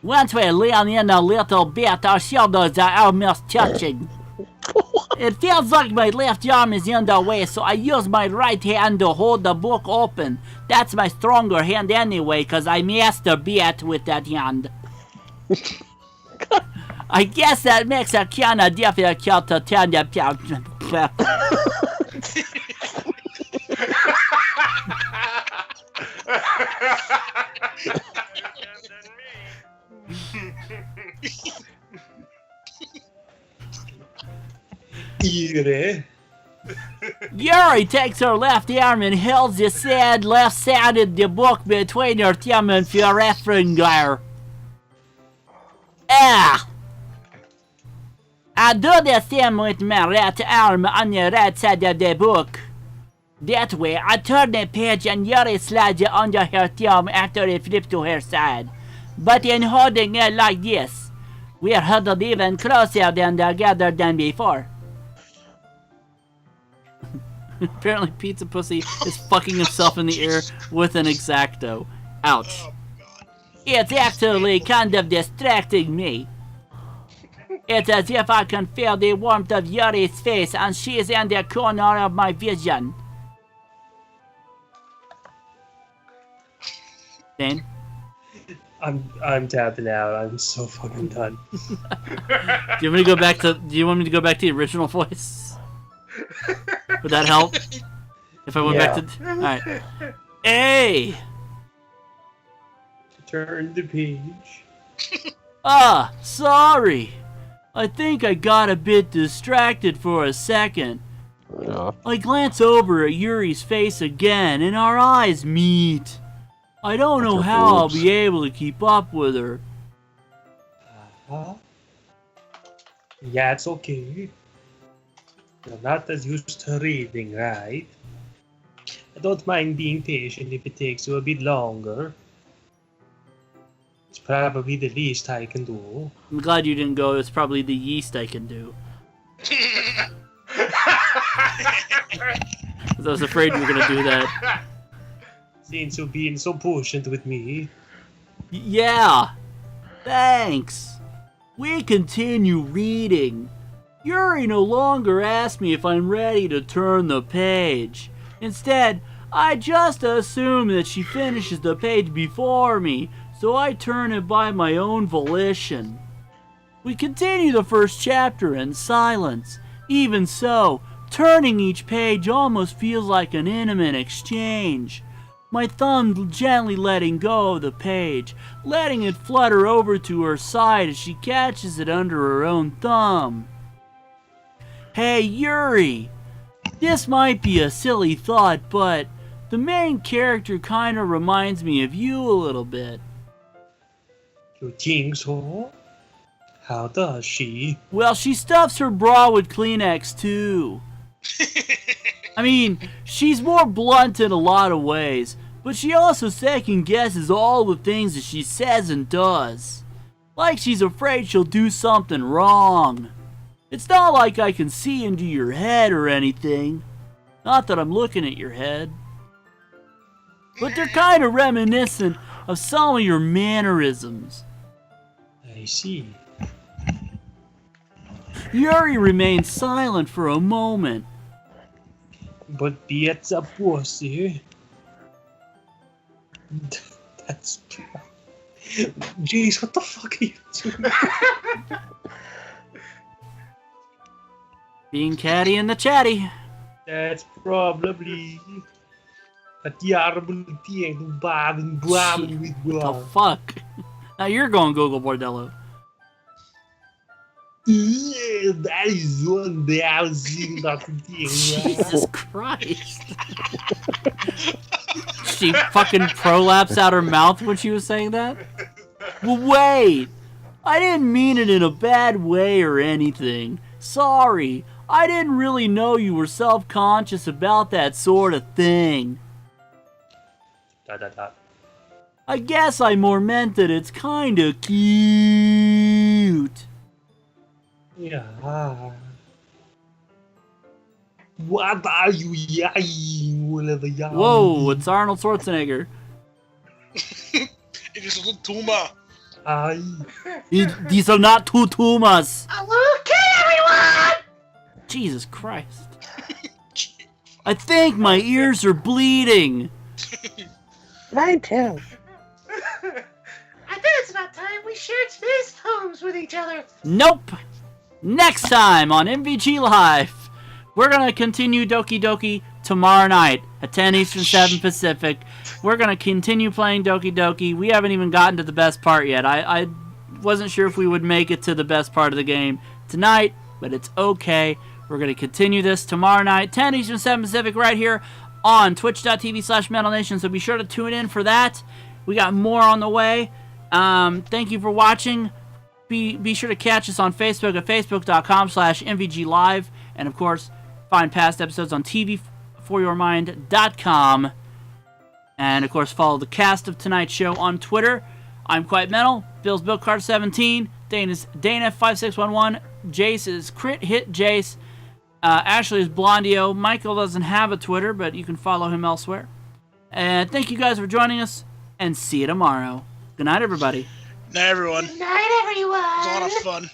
Once we lean in a little bit, our shoulders are almost touching. It feels like my left arm is in the way, so I use my right hand to hold the book open. That's my stronger hand anyway, cause I masturbate with that hand. I guess that makes it kinda difficult to turn the Yuri takes her left arm and holds the sad left side of the book between her thumb and forefinger. Ah! I do the same with my right arm on the right side of the book. That way, I turn the page and Yuri slides it under her thumb after it flips to her side. But in holding it like this, we're huddled even closer than together than before. Apparently Pizza Pussy is fucking himself in the ear with an X-Acto. Ouch. It's actually kind of distracting me. It's as if I can feel the warmth of Yuri's face and she's in the corner of my vision. Dane? I'm tapping out. I'm so fucking done. Do you want me to go back to the original voice? Would that help? If I went back to... Alright. Hey! Turn the page. Sorry. I think I got a bit distracted for a second. I glance over at Yuri's face again and our eyes meet. I don't know how I'll be able to keep up with her. Yeah, it's okay. You're not as used to reading, right? I don't mind being patient if it takes you a bit longer. It's probably the least I can do. I'm glad you didn't go, it's probably the yeast I can do. I was afraid you were gonna do that. Since you're being so patient with me. Yeah, thanks. We continue reading. Yuri no longer asks me if I'm ready to turn the page. Instead, I just assume that she finishes the page before me, so I turn it by my own volition. We continue the first chapter in silence. Even so, turning each page almost feels like an intimate exchange. My thumb gently letting go of the page, letting it flutter over to her side as she catches it under her own thumb. Hey Yuri, this might be a silly thought, but the main character kinda reminds me of you a little bit. You think so? How does she? Well, she stuffs her bra with Kleenex too. I mean, she's more blunt in a lot of ways, but she also second guesses all the things that she says and does. Like she's afraid she'll do something wrong. It's not like I can see into your head or anything. Not that I'm looking at your head. But they're kind of reminiscent of some of your mannerisms. I see. Yuri remains silent for a moment. But it's a pussy. That's... Jeez, what the fuck are you doing? Being catty in the chatty. That's probably a terrible thing to bother with. What the fuck? Now you're going Google Bordello. Yeah, that is one day I was seeing that thing. Jesus Christ. She fucking prolapsed out her mouth when she was saying that? Well, wait. I didn't mean it in a bad way or anything. Sorry. I didn't really know you were self-conscious about that sort of thing. I guess I more meant that it's kinda cute. Yeah. What are you yelling? Whoa, it's Arnold Schwarzenegger. It is a little tumor. These are not two tumors. Okay, everyone! Jesus Christ. I think my ears are bleeding. Mine too. I bet it's about time we shared space homes with each other. Nope. Next time on MVGLive, we're going to continue Doki Doki tomorrow night at 10 Eastern, 7 Pacific. We're going to continue playing Doki Doki. We haven't even gotten to the best part yet. I wasn't sure if we would make it to the best part of the game tonight, but it's okay. We're going to continue this tomorrow night, 10 Eastern, 7 Pacific, right here on twitch.tv/MetalNation, so be sure to tune in for that. We got more on the way. Thank you for watching. Be sure to catch us on Facebook at facebook.com/MVGLive, and of course, find past episodes on tvforyourmind.com. And of course, follow the cast of tonight's show on Twitter. I'm Quite Metal, Bill's BillCart17, Dane is DaneF5611, Jace is Crit Hit Jace, Ashley is Blondio. Michael doesn't have a Twitter, but you can follow him elsewhere. And thank you guys for joining us, and see you tomorrow. Good night, everybody. Night, everyone. Good night, everyone. It was a lot of fun.